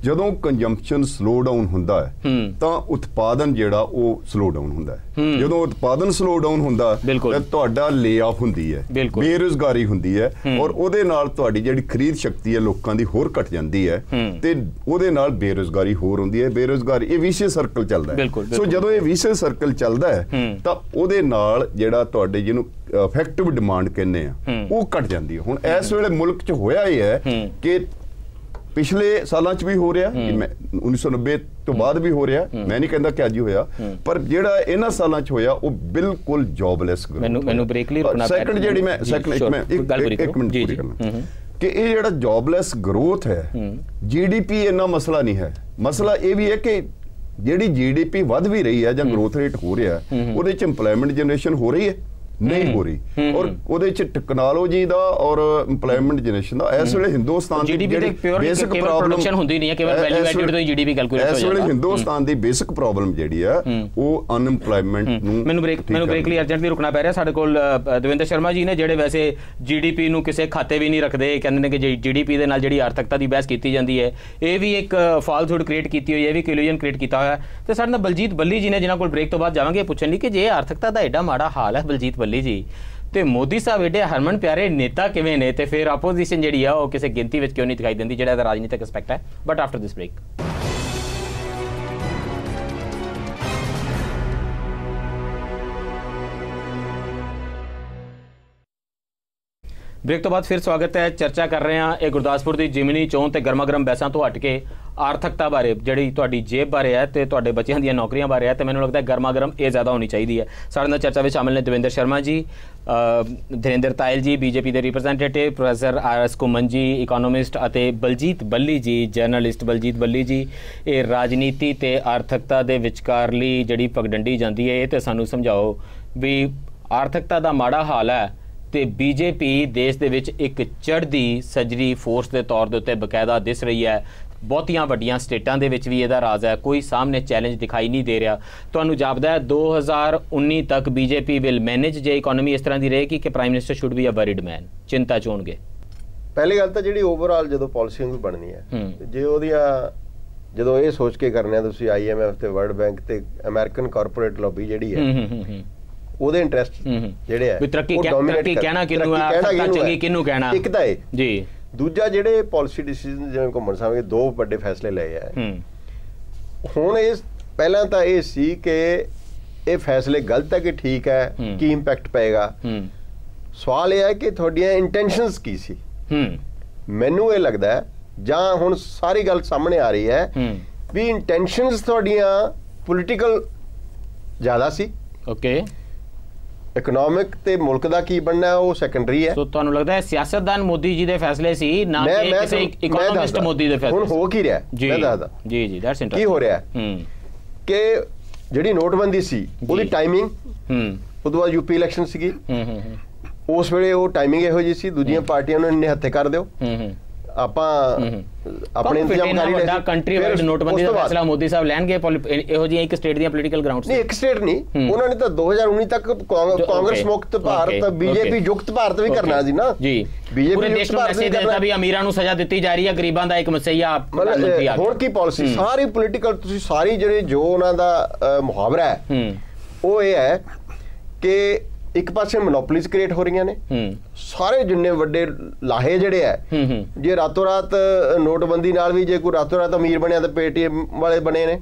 ਜਦੋਂ ਕੰਜ਼ੰਪਸ਼ਨ ਸਲੋ ਡਾਊਨ ਹੁੰਦਾ ਹੈ ਤਾਂ ਉਤਪਾਦਨ ਜਿਹੜਾ ਉਹ ਸਲੋ ਡਾਊਨ ਹੁੰਦਾ ਹੈ। ਜਦੋਂ ਉਤਪਾਦਨ ਸਲੋ ਡਾਊਨ ਹੁੰਦਾ ਤਾਂ ਤੁਹਾਡਾ ਲੇ ਆਫ ਹੁੰਦੀ ਹੈ, ਬੇਰੁਜ਼ਗਾਰੀ ਹੁੰਦੀ ਹੈ, ਔਰ ਉਹਦੇ ਨਾਲ ਤੁਹਾਡੀ ਜਿਹੜੀ ਖਰੀਦ ਸ਼ਕਤੀ ਹੈ ਲੋਕਾਂ ਦੀ ਹੋਰ ਘਟ ਜਾਂਦੀ ਹੈ ਤੇ ਉਹਦੇ ਨਾਲ ਬੇਰੁਜ਼ਗਾਰੀ ਹੋਰ ਹੁੰਦੀ ਹੈ। ਬੇਰੁਜ਼ਗਾਰੀ, ਇਹ ਵਿਸ਼ੇ ਸਰਕਲ ਚੱਲਦਾ ਹੈ। ਸੋ ਜਦੋਂ ਇਹ ਵਿਸ਼ੇ ਸਰਕਲ ਚੱਲਦਾ ਹੈ ਤਾਂ ਉਹਦੇ ਨਾਲ ਜਿਹੜਾ ਤੁਹਾਡੇ ਜਿਹਨੂੰ ਇਫੈਕਟਿਵ ਡਿਮਾਂਡ ਕਹਿੰਦੇ ਆ ਉਹ ਘਟ ਜਾਂਦੀ ਹੈ। ਹੁਣ ਇਸ ਵੇਲੇ ਮੁਲਕ 'ਚ ਹੋਇਆ ਇਹ ਹੈ ਕਿ ਪਿਛਲੇ ਸਾਲਾਂ 'ਚ ਵੀ ਹੋ ਰਿਹਾ, 1990 ਤੋਂ ਬਾਅਦ ਵੀ ਹੋ ਰਿਹਾ, ਮੈਂ ਨਹੀਂ ਕਹਿੰਦਾ ਕਿ ਅੱਜ ਹੀ ਹੋਇਆ, ਪਰ ਜਿਹੜਾ ਇਹਨਾਂ ਸਾਲਾਂ 'ਚ ਹੋਇਆ ਉਹ ਬਿਲਕੁਲ ਜੌਬਲੈਸ ਗਰੋਥ। ਮੈਨੂੰ ਬ੍ਰੇਕ ਲਈ ਰੁਕਣਾ ਪੈਣਾ। ਸੈਕੰਡ ਜਿਹੜੀ ਮੈਂ ਇੱਕ ਮਿੰਟ ਪੂਰੀ ਕਰਨਾ ਕਿ ਇਹ ਜਿਹੜਾ ਜੌਬਲੈਸ ਗਰੋਥ ਹੈ, GDP ਇੰਨਾ ਮਸਲਾ ਨਹੀਂ ਹੈ। ਮਸਲਾ ਇਹ ਵੀ ਹੈ ਕਿ ਜਿਹੜੀ GDP ਵੱਧ ਵੀ ਰਹੀ ਹੈ ਜਾਂ ਗਰੋਥ ਰੇਟ ਹੋ ਰਿਹਾ ਉਹਦੇ 'ਚ ਇੰਪਲੋਇਮੈਂਟ ਜਨਰੇਸ਼ਨ ਹੋ ਰਹੀ ਹੈ? ਨਹੀਂ ਹੋ ਰਹੀ। ਔਰ ਉਹਦੇ ਚ ਟੈਕਨੋਲੋਜੀ ਦਾ ਔਰ ਇੰਪਲੋਇਮੈਂਟ ਜਨਰੇਸ਼ਨ ਦਾ ਇਸ ਵੇਲੇ ਹਿੰਦੁਸਤਾਨ ਦੀ ਜਿਹੜੀ ਬੇਸਿਕ ਪ੍ਰੋਬਲਮ ਹੁੰਦੀ ਨਹੀਂ ਹੈ, ਕੇਵਲ ਵੈਲਿਊ ਐਡਿਡ ਤੋਂ GDP ਕੈਲਕੂਲੇਟ ਹੋ ਜਾਂਦਾ। ਇਸ ਵੇਲੇ ਹਿੰਦੁਸਤਾਨ ਦੀ ਬੇਸਿਕ ਪ੍ਰੋਬਲਮ ਜਿਹੜੀ ਆ ਉਹ ਅਨਇੰਪਲੋਇਮੈਂਟ ਨੂੰ। ਮੈਨੂੰ ਬ੍ਰੇਕ ਲਈ ਅਰਜੈਂਟਲੀ ਰੁਕਣਾ ਪੈ ਰਿਹਾ। ਸਾਡੇ ਕੋਲ ਦਵਿੰਦਰ ਸ਼ਰਮਾ ਜੀ ਨੇ, ਜਿਹੜੇ ਵੈਸੇ GDP ਨੂੰ ਕਿਸੇ ਖਾਤੇ ਵੀ ਨਹੀਂ ਰੱਖਦੇ, ਕਹਿੰਦੇ ਨੇ ਕਿ GDP ਦੇ ਨਾਲ ਜਿਹੜੀ ਆਰਥਿਕਤਾ ਦੀ ਬਹਿਸ ਕੀਤੀ ਜਾਂਦੀ ਹੈ, ਇਹ ਵੀ ਇੱਕ ਫਾਲਸਹੁਡ ਕ੍ਰੀਏਟ ਕੀਤੀ ਹੋਈ ਹੈ, ਇਹ ਵੀ ਇਲੂਜਨ ਕ੍ਰੀਏਟ ਕੀਤਾ ਹੋਇਆ। ਤੇ ਸਾਡੇ ਨਾਲ ਬਲਜੀਤ ਬੱਲੀ ਜੀ ਨੇ, ਜਿਨ੍ਹਾਂ ਕੋਲ ਬ੍ਰੇਕ ਤੋਂ ਬਾਅਦ ਜਾਵਾਂਗੇ, ਪੁੱਛਣ ਲਈ ਕਿ ਜੇ ਆਰਥਿਕਤਾ ਦਾ ਐਡਾ ਮਾੜਾ ਹਾਲ ਹੈ ਬਲਜੀਤ ਬੱਲੀ ਜੀ, ਤੇ ਮੋਦੀ ਸਾਹਿਬ ਏਡੇ ਹਰਮਨ ਪਿਆਰੇ ਨੇਤਾ ਕਿਵੇਂ ਨੇ, ਤੇ ਫਿਰ ਆਪੋਜੀਸ਼ਨ ਜਿਹੜੀ ਆ ਉਹ ਕਿਸੇ ਗਿਣਤੀ ਵਿੱਚ ਕਿਉਂ ਨਹੀਂ ਦਿਖਾਈ ਦਿੰਦੀ, ਜਿਹੜਾ ਇਹਦਾ ਰਾਜਨੀਤਿਕ ਐਸਪੈਕਟ ਹੈ। But after this break. Break ਤੋਂ ਬਾਅਦ ਫਿਰ ਸਵਾਗਤ ਹੈ। ਚਰਚਾ ਕਰ ਰਹੇ ਹਾਂ ਇਹ ਗੁਰਦਾਸਪੁਰ ਦੀ ਜਿਮਨੀ ਚੋਣ ਤੇ ਗਰਮਾ-ਗਰਮ ਬਹਿਸਾਂ ਤੋਂ ਹਟ ਕੇ ਆਰਥਿਕਤਾ ਬਾਰੇ, ਜਿਹੜੀ ਤੁਹਾਡੀ ਜੇਬ ਬਾਰੇ ਹੈ ਤੇ ਤੁਹਾਡੇ ਬੱਚਿਆਂ ਦੀਆਂ ਨੌਕਰੀਆਂ ਬਾਰੇ ਹੈ, ਤੇ ਮੈਨੂੰ ਲੱਗਦਾ ਹੈ ਗਰਮਾ-ਗਰਮ ਇਹ ਜ਼ਿਆਦਾ ਹੋਣੀ ਚਾਹੀਦੀ ਹੈ। ਸਾਡੇ ਨਾਲ ਚਰਚਾ ਵਿੱਚ ਸ਼ਾਮਿਲ ਨੇ ਦਵਿੰਦਰ ਸ਼ਰਮਾ ਜੀ, ਧਿਰੇਂਦਰ ਤਾਇਲ ਜੀ BJP ਦੇ ਰਿਪਰੈਜ਼ੈਂਟੇਟਿਵ, ਪ੍ਰੋਫੈਸਰ RS ਘੁੰਮਣ ਜੀ ਇਕਨੋਮਿਸਟ, ਅਤੇ ਬਲਜੀਤ ਬੱਲੀ ਜੀ ਜਰਨਲਿਸਟ। ਬਲਜੀਤ ਬੱਲੀ ਜੀ, ਇਹ ਰਾਜਨੀਤੀ ਤੇ ਆਰਥਿਕਤਾ ਦੇ ਵਿਚਕਾਰਲੀ ਜਿਹੜੀ ਪਗਡੰਡੀ ਜਾਂਦੀ ਹੈ, ਇਹ ਤੇ ਸਾਨੂੰ ਸਮਝਾਓ ਵੀ ਆਰਥਿਕਤਾ ਦਾ ਮਾੜਾ ਹਾਲ ਹੈ ਤੇ BJP ਦੇਸ਼ ਦੇ ਵਿੱਚ ਇੱਕ ਚੜ੍ਹਦੀ ਸੱਜਰੀ ਫੋਰਸ ਦੇ ਤੌਰ ਦੇ ਉੱਤੇ ਬਕਾਇਦਾ ਦਿਸ ਰਹੀ ਹੈ। ਬਹੁਤੀਆਂ ਵੱਡੀਆਂ ਸਟੇਟਾਂ ਦੇ ਵਿੱਚ ਵੀ ਇਹਦਾ ਰਾਜ ਹੈ, ਕੋਈ ਸਾਹਮਣੇ ਚੈਲੰਜ ਦਿਖਾਈ ਨਹੀਂ ਦੇ ਰਿਹਾ। ਤੁਹਾਨੂੰ ਜਾਪਦਾ ਹੈ 2019 ਤੱਕ BJP will manage the economy ਇਸ ਤਰ੍ਹਾਂ ਦੀ ਰਹੇਗੀ ਕਿ prime minister should be a worried man, ਚਿੰਤਾ ਚ ਹੋਣਗੇ? ਪਹਿਲੀ ਗੱਲ ਤਾਂ ਜਿਹੜੀ ਓਵਰਆਲ ਜਦੋਂ ਪਾਲਿਸੀਆਂ ਵੀ ਬਣਨੀ ਹੈ, ਜੇ ਉਹਦੀਆਂ ਜਦੋਂ ਇਹ ਸੋਚ ਕੇ ਕਰਨੇ ਆ ਤੁਸੀਂ IMF ਤੇ ਵਰਲਡ ਬੈਂਕ ਤੇ ਅਮਰੀਕਨ ਕਾਰਪੋਰੇਟ ਲੌਬੀ ਜਿਹੜੀ ਹੈ ਉਹਦੇ ਇੰਟਰਸਟ ਜਿਹੜੇ ਆ ਤਰੱਕੀ ਕਹਿਣਾ ਕਿਹਨੂੰ ਹੈ, ਚੰਗੀ ਕਿਹਨੂੰ ਕਹਿਣਾ, ਇੱਕ ਤਾਂ ਇਹ ਜੀ। ਦੂਜਾ ਜਿਹੜੇ ਪਾਲਿਸੀ ਡਿਸੀਜਨ ਜਿਵੇਂ ਘੁੰਮਣ ਸਾਹਿਬ ਨੇ 2 ਵੱਡੇ ਫੈਸਲੇ ਲਏ ਆ। ਹੁਣ ਇਹ ਪਹਿਲਾਂ ਤਾਂ ਇਹ ਸੀ ਕਿ ਇਹ ਫੈਸਲੇ ਗਲਤ ਹੈ ਕਿ ਠੀਕ ਹੈ, ਕੀ ਇੰਪੈਕਟ ਪਏਗਾ। ਸਵਾਲ ਇਹ ਹੈ ਕਿ ਤੁਹਾਡੀਆਂ ਇੰਟੈਂਸ਼ਨਸ ਕੀ ਸੀ। ਮੈਨੂੰ ਇਹ ਲੱਗਦਾ ਹੈ ਜਾਂ ਹੁਣ ਸਾਰੀ ਗੱਲ ਸਾਹਮਣੇ ਆ ਰਹੀ ਹੈ ਵੀ ਇੰਟੈਂਸ਼ਨਸ ਤੁਹਾਡੀਆਂ ਪੋਲੀਟੀਕਲ ਜ਼ਿਆਦਾ ਸੀ। ਓਕੇ, ਇਕਨੋਮਿਕ ਤੇ ਮੁਲਕ ਦਾ ਕੀ ਬਣਨਾ ਉਹ ਸੈਕੰਡਰੀ ਹੈ। ਸੋ ਤੁਹਾਨੂੰ ਲੱਗਦਾ ਹੈ ਸਿਆਸਤਦਾਨ ਮੋਦੀ ਜੀ ਦੇ ਫੈਸਲੇ ਸੀ, ਨਾ ਕਿ ਕਿਸੇ ਇਕਨੋਮਿਸਟ ਮੋਦੀ ਦੇ ਫੈਸਲੇ? ਹੁਣ ਹੋ ਕੀ ਰਿਹਾ ਮੈਂ ਦੱਸਦਾ। ਜੀ ਦੈਟਸ ਇੰਟਰਸਟਿੰਗ। ਕੀ ਹੋ ਰਿਹਾ ਕਿ ਜਿਹੜੀ ਨੋਟਬੰਦੀ ਸੀ ਉਹਦੀ ਟਾਈਮਿੰਗ, ਉਸ ਤੋਂ ਬਾਅਦ ਯੂਪੀ ਇਲੈਕਸ਼ਨ ਸੀਗੀ, ਉਸ ਵੇਲੇ ਉਹ ਟਾਈਮਿੰਗ ਇਹੋ ਜਿਹੀ ਸੀ, ਦੂਜੀਆਂ ਪਾਰਟੀਆਂ ਨੂੰ ਨਿਹੱਥੇ ਕਰ ਦਿਓ, ਆਪਾਂ ਆਪਣੇ ਇੰਤਜ਼ਾਮ ਕਰ ਲਈ। ਕੰਟਰੀ ਵਾਈਡ ਨੋਟਬੰਦੀ ਦਾ ਫੈਸਲਾ ਮੋਦੀ ਸਾਹਿਬ ਲੈਣਗੇ ਇਹੋ ਜਿਹੀ ਇੱਕ ਸਟੇਟ ਦੀਆਂ ਪੋਲੀਟੀਕਲ ਗਰਾਊਂਡਸ? ਨਹੀਂ, ਇੱਕ ਸਟੇਟ ਨਹੀਂ, ਉਹਨਾਂ ਨੇ ਤਾਂ 2019 ਤੱਕ ਕਾਂਗਰਸ ਮੁਕਤ ਭਾਰਤ, ਬੀਜੇਪੀ ਯੁਕਤ ਭਾਰਤ ਵੀ ਕਰਨਾ ਸੀ ਨਾ ਜੀ। ਬੀਜੇਪੀ ਦੇਸ਼ ਨੂੰ ਮੈਸੇਜ ਦੇਤਾ ਵੀ ਅਮੀਰਾਂ ਨੂੰ ਸਜ਼ਾ ਦਿੱਤੀ ਜਾ ਰਹੀ ਹੈ, ਗਰੀਬਾਂ ਦਾ ਇੱਕ ਮਸਈਆ। ਹੁਣ ਕੀ ਪਾਲਿਸੀ ਸਾਰੀ ਪੋਲੀਟੀਕਲ, ਤੁਸੀਂ ਸਾਰੀ ਜਿਹੜੀ ਜੋ ਉਹਨਾਂ ਦਾ ਮੁਹਾਵਰਾ ਹੈ ਉਹ ਇਹ ਹੈ ਕਿ ਇੱਕ ਪਾਸੇ ਮੋਨੋਪੋਲੀਜ਼ ਕ੍ਰੀਏਟ ਹੋ ਰਹੀਆਂ ਨੇ, ਸਾਰੇ ਜਿੰਨੇ ਵੱਡੇ ਲਾਹੇ ਜਿਹੜੇ ਹੈ, ਜੇ ਰਾਤੋਂ ਰਾਤ ਨੋਟਬੰਦੀ ਨਾਲ ਵੀ ਜੇ ਕੋਈ ਰਾਤੋਂ ਰਾਤ ਅਮੀਰ ਬਣਿਆ ਤਾਂ ਪੇਟੀਐਮ ਵਾਲੇ ਬਣੇ ਨੇ,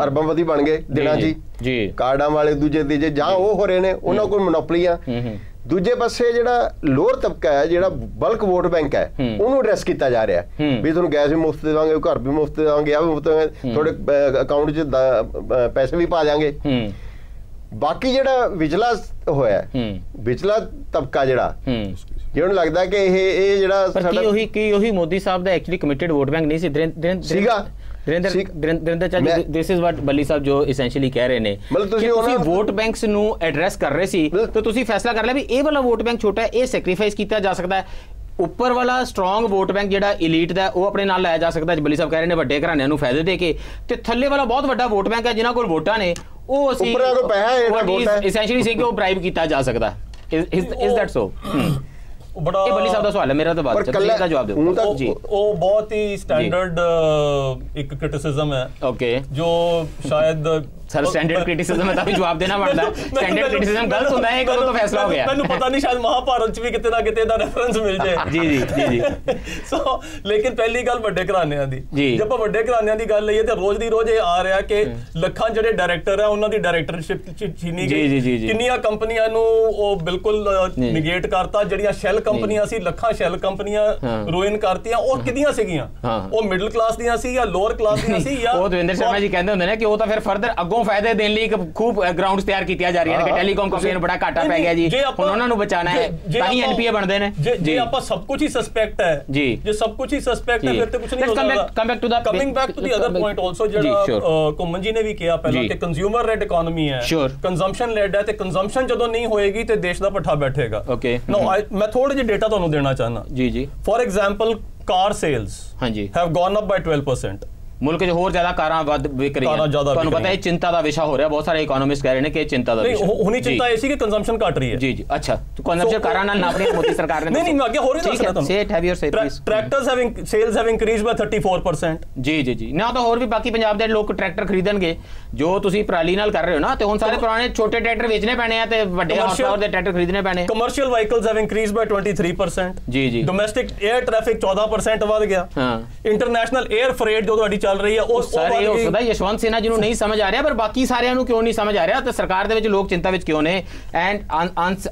ਅਰਬਾਂਪਤੀ ਬਣ ਗਏ ਦਿਨਾਂ ਜੀ, ਕਾਰਡਾਂ ਵਾਲੇ ਦੂਜੇ ਤੀਜੇ ਜਾਂ ਉਹ ਹੋ ਰਹੇ ਨੇ, ਉਹਨਾਂ ਕੋਲ ਮੋਨੋਪੋਲੀਆਂ। ਦੂਜੇ ਪਾਸੇ ਜਿਹੜਾ ਲੋਅਰ ਤਬਕਾ ਹੈ, ਜਿਹੜਾ ਬਲਕ ਵੋਟ ਬੈਂਕ ਹੈ, ਉਹਨੂੰ ਐਡਰੈਸ ਕੀਤਾ ਜਾ ਰਿਹਾ ਵੀ ਤੁਹਾਨੂੰ ਗੈਸ ਵੀ ਮੁਫਤ ਦੇਵਾਂਗੇ, ਘਰ ਵੀ ਮੁਫਤ ਦੇਵਾਂਗੇ, ਆ ਵੀ ਮੁਫਤ ਦੇਵਾਂਗੇ, ਤੁਹਾਡੇ ਅਕਾਊਂਟ 'ਚ ਪੈਸੇ ਵੀ ਪਾ ਜਾਵਾਂਗੇ। ਬਾਕੀ ਜਿਹੜਾ ਵਿਚਲਾ ਹੋਇਆ, ਵਿਚਲਾ ਤਬਕਾ ਜਿਹੜਾ ਜਿਹਨੂੰ ਲੱਗਦਾ ਕਿ ਇਹ ਜਿਹੜਾ ਸਾਡਾ ਉਹੀ ਮੋਦੀ ਸਾਹਿਬ ਦਾ ਐਕਚੁਅਲੀ ਕਮਿਟਡ ਵੋਟ ਬੈਂਕ ਨਹੀਂ ਸੀ ਸੀਗਾ। ਨਰਿੰਦਰ ਚਾਚਾ, ਦਿਸ ਇਜ਼ ਵਾਟ ਬੱਲੀ ਸਾਹਿਬ ਜੋ ਐਸੈਂਸ਼ੀਅਲੀ ਕਹਿ ਰਹੇ ਨੇ, ਤੁਸੀਂ ਵੋਟ ਬੈਂਕਸ ਨੂੰ ਐਡਰੈਸ ਕਰ ਰਹੇ ਸੀ ਤਾਂ ਤੁਸੀਂ ਫੈਸਲਾ ਕਰ ਲਿਆ ਵੀ ਇਹ ਵਾਲਾ ਵੋਟ ਬੈਂਕ ਛੋਟਾ ਹੈ, ਇਹ ਸੈਕਰੀਫਾਈਸ ਕੀਤਾ ਜਾ ਸਕਦਾ ਹੈ, ਉੱਪਰ ਵਾਲਾ ਸਟਰੋਂਗ ਵੋਟ ਬੈਂਕ ਜਿਹੜਾ ਇਲੀਟ ਦਾ ਉਹ ਆਪਣੇ ਨਾਲ ਲਾਇਆ ਜਾ ਸਕਦਾ, ਬੱਲੀ ਸਾਹਿਬ ਕਹਿ ਰਹੇ ਨੇ ਵੱਡੇ ਘਰਾਣਿਆਂ ਨੂੰ ਫਾਇਦੇ ਦੇ ਕੇ, ਤੇ ਥੱਲੇ ਵਾਲਾ ਬਹੁਤ ਵੱਡਾ ਵੋਟ ਬੈਂਕ ਹੈ ਜਿਨ੍ਹਾਂ ਕੋਲ ਵੋਟਾਂ ਨੇ, ਉਹ ਅਸੀਂ ਐਸੈਂਸ਼ੀਅਲੀ ਸੀ ਕਿ ਉਹ ਬ੍ਰਾਈਬ ਕੀਤਾ ਜਾ ਸਕਦਾ। Is that so? ਬੜਾ ਇਹ ਬੱਲੀ ਸਾਹਿਬ ਦਾ ਸਵਾਲ ਹੈ, ਮੇਰਾ ਤਾਂ ਬਾਤ ਦਾ ਜਵਾਬ ਦਿਓ ਜੀ। ਉਹ ਬਹੁਤ ਹੀ ਸਟੈਂਡਰਡ ਇੱਕ ਕ੍ਰਿਟਿਸਿਜ਼ਮ ਹੈ, ਓਕੇ, ਜੋ ਸ਼ਾਇਦ ਸਰ ਸਟੈਂਡਰਡ ਕ੍ਰਿਟਿਸਿਜ਼ਮ ਹੈ ਤਾਂ ਵੀ ਜਵਾਬ ਦੇਣਾ ਬਣਦਾ। ਸਟੈਂਡਰਡ ਕ੍ਰਿਟਿਸਿਜ਼ਮ ਗਲਤ ਹੁੰਦਾ ਹੈ, ਕਦੋਂ ਤੋਂ ਫੈਸਲਾ ਹੋ ਗਿਆ ਮੈਨੂੰ ਪਤਾ ਨਹੀਂ, ਸ਼ਾਇਦ ਮਹਾਭਾਰਤ 'ਚ ਵੀ ਕਿਤੇ ਨਾ ਕਿਤੇ ਦਾ ਰੈਫਰੈਂਸ ਮਿਲ ਜਾਏ। ਜੀ। ਸੋ ਲੇਕਿਨ ਪਹਿਲੀ ਗੱਲ ਵੱਡੇ ਘਰਾਣਿਆਂ ਦੀ, ਜੇ ਆਪਾਂ ਵੱਡੇ ਘਰਾਣਿਆਂ ਦੀ ਗੱਲ ਲਈਏ ਤੇ ਰੋਜ਼ ਦੀ ਰੋਜ਼ ਇਹ ਆ ਰਿਹਾ ਕਿ ਲੱਖਾਂ ਜਿਹੜੇ ਡਾਇਰੈਕਟਰ ਆ ਉਹਨਾਂ ਦੀ ਡਾਇਰੈਕਟਰਸ਼ਿਪ ਛੀਨੀ ਗਈ, ਕਿੰਨੀਆਂ ਕੰਪਨੀਆਂ ਨੂੰ ਉਹ ਬਿਲਕੁਲ ਨਿਗੇਟ ਕਰਤਾ, ਜਿਹੜੀਆਂ ਸ਼ੈਲ ਕੰਪਨੀਆਂ ਸੀ, ਲੱਖਾਂ ਸ਼ੈਲ ਕੰਪਨੀਆਂ ਰੋਇਨ ਕਰਤੀਆਂ। ਉਹ ਕਿਹਦੀਆਂ ਸੀਗੀਆਂ? ਉਹ ਮਿਡਲ ਕਲਾਸ ਦੀਆਂ ਸੀ ਜਾਂ ਲੋਅਰ ਕਲਾਸ ਦੀਆਂ ਸੀ? ਜਾਂ ਉਹ ਦਵਿੰਦਰ ਸ਼ਰਮਾ ਜੀ ਕਹਿੰਦੇ ਹੁੰਦੇ ਨੇ ਕਿ ਉਹ ਤਾਂ ਫਿਰ ਫਰਦਰ ਅੱਗੋਂ ਫਾਇਦੇ ਦੇਣ ਲਈ ਖੂਬ ਗਰਾਊਂਡਸ ਤਿਆਰ ਕੀਤੀਆਂ ਜਾ ਰਹੀਆਂ ਨੇ ਕਿ ਟੈਲੀਕਾਮ ਕੰਪਨੀਆਂ ਨੂੰ ਬੜਾ ਘਾਟਾ ਪੈ ਗਿਆ ਜੀ, ਹੁਣ ਉਹਨਾਂ ਨੂੰ ਬਚਾਉਣਾ ਹੈ, ਤਾਂ ਹੀ ਐਨਪੀਏ ਬਣਦੇ ਨੇ। ਜੇ ਆਪਾਂ ਸਭ ਕੁਝ ਹੀ ਸਸਪੈਕਟ ਹੈ ਜੀ, ਜੇ ਸਭ ਕੁਝ ਹੀ ਸਸਪੈਕਟ ਹੈ ਫਿਰ ਤੇ ਕੁਝ ਨਹੀਂ ਹੋ ਸਕਦਾ। Coming back to the other point also, ਜਿਹੜਾ ਘੁੰਮਣ ਜੀ ਨੇ ਵੀ ਕਿਹਾ ਪਹਿਲਾਂ ਕਿ ਕੰਜ਼ਿਊਮਰ ਲੈਡ ਇਕਨੋਮੀ ਹੈ, ਕੰਜ਼ੰਪਸ਼ਨ ਲੈਡ ਹੈ, ਤੇ ਕੰਜ਼ੰਪਸ਼ਨ ਜਦੋਂ ਨਹੀਂ ਹੋਏਗੀ ਤੇ ਦੇਸ਼ ਦਾ ਪੱਠਾ ਬੈਠੇਗਾ। ਓਕੇ, ਮੈਂ ਥੋੜੇ ਜਿਹੇ ਡੇਟਾ ਤੁਹਾਨੂੰ ਦੇਣਾ ਚਾਹਨਾ ਜੀ। For example car sales have gone up by 12%। ਮੁਲਕ 'ਚ ਹੋਰ ਜ਼ਿਆਦਾ ਕਾਰਾਂ ਵੱਧ ਵਿਕ ਰਹੀਆਂ, ਤੁਹਾਨੂੰ ਪਤਾ ਹੈ ਚਿੰਤਾ ਦਾ ਵਿਸ਼ਾ ਹੋ ਰਿਹਾ, ਬਹੁਤ ਸਾਰੇ ਇਕਨੋਮਿਸਟ ਕਹਿ ਰਹੇ ਨੇ ਕਿ ਇਹ ਚਿੰਤਾ ਦਾ ਵਿਸ਼ਾ ਹੁਣੀ ਚਿੰਤਾ ਇਹ ਸੀ ਕਿ ਕੰਜ਼ੰਪਸ਼ਨ ਘਟ ਰਹੀ ਹੈ। ਜੀ ਅੱਛਾ, ਕੰਜ਼ੰਪਸ਼ਨ ਕਾਰਾਂ ਨਾਲ ਨਾਪਣੀ ਮੋਦੀ ਸਰਕਾਰ ਨੇ? ਨਹੀਂ ਅੱਗੇ ਹੋ ਰਿਹਾ ਦੱਸਣਾ ਤੁਹਾਨੂੰ। Say it have your say please. Tractors having sales have increased by 34%। ਜੀ ਨਾ ਤਾਂ ਹੋਰ ਵੀ ਬਾਕੀ ਪੰਜਾਬ ਦੇ ਲੋਕ ਟਰੈਕਟਰ ਖਰੀਦਣਗੇ ਜੋ ਤੁਸੀਂ ਪਰਾਲੀ ਨਾਲ ਕਰ ਰਹੇ ਹੋ ਨਾ, ਤੇ ਹੁਣ ਸਾਰੇ ਪੁਰਾਣੇ ਛੋਟੇ ਟਰੈਕਟਰ ਵੇਚਣੇ ਪੈਣੇ ਆ ਤੇ ਵੱਡੇ ਹਾਰਸ ਪਾਵਰ ਦੇ ਟਰੈਕਟਰ ਖਰੀਦਣੇ ਪੈਣੇ। ਕਮਰਸ਼ੀਅਲ ਵਹੀਕਲਸ ਹੈਵ ਇਨਕਰੀਜ਼ਡ ਬਾਈ 23%। ਜੀ ਡੋਮੈਸਟਿਕ 에ਅਰ ਟ੍ਰੈਫਿਕ 14% ਵੱਧ ਗਿਆ। ਇੰਟਰਨੈਸ਼ਨਲ 에ਅਰ ਫਰੇਟ ਜੋ ਤੁਹਾਡੀ ਚੱਲ ਰਹੀ ਹੈ ਉਹ ਸਾਰੇ ਹੋ ਸਕਦਾ ਯਸ਼ਵੰਤ ਸਿਨਹਾ ਜੀ ਨੂੰ ਨਹੀਂ ਸਮਝ ਆ ਰਿਹਾ, ਪਰ ਬਾਕੀ ਸਾਰਿਆਂ ਨੂੰ ਕਿਉਂ ਨਹੀਂ ਸਮਝ ਆ ਰਿਹਾ ਤੇ ਸਰਕਾਰ ਦੇ ਵਿੱਚ ਲੋਕ ਚਿੰਤਾ ਵਿੱਚ ਕਿਉਂ ਨੇ? ਐਂਡ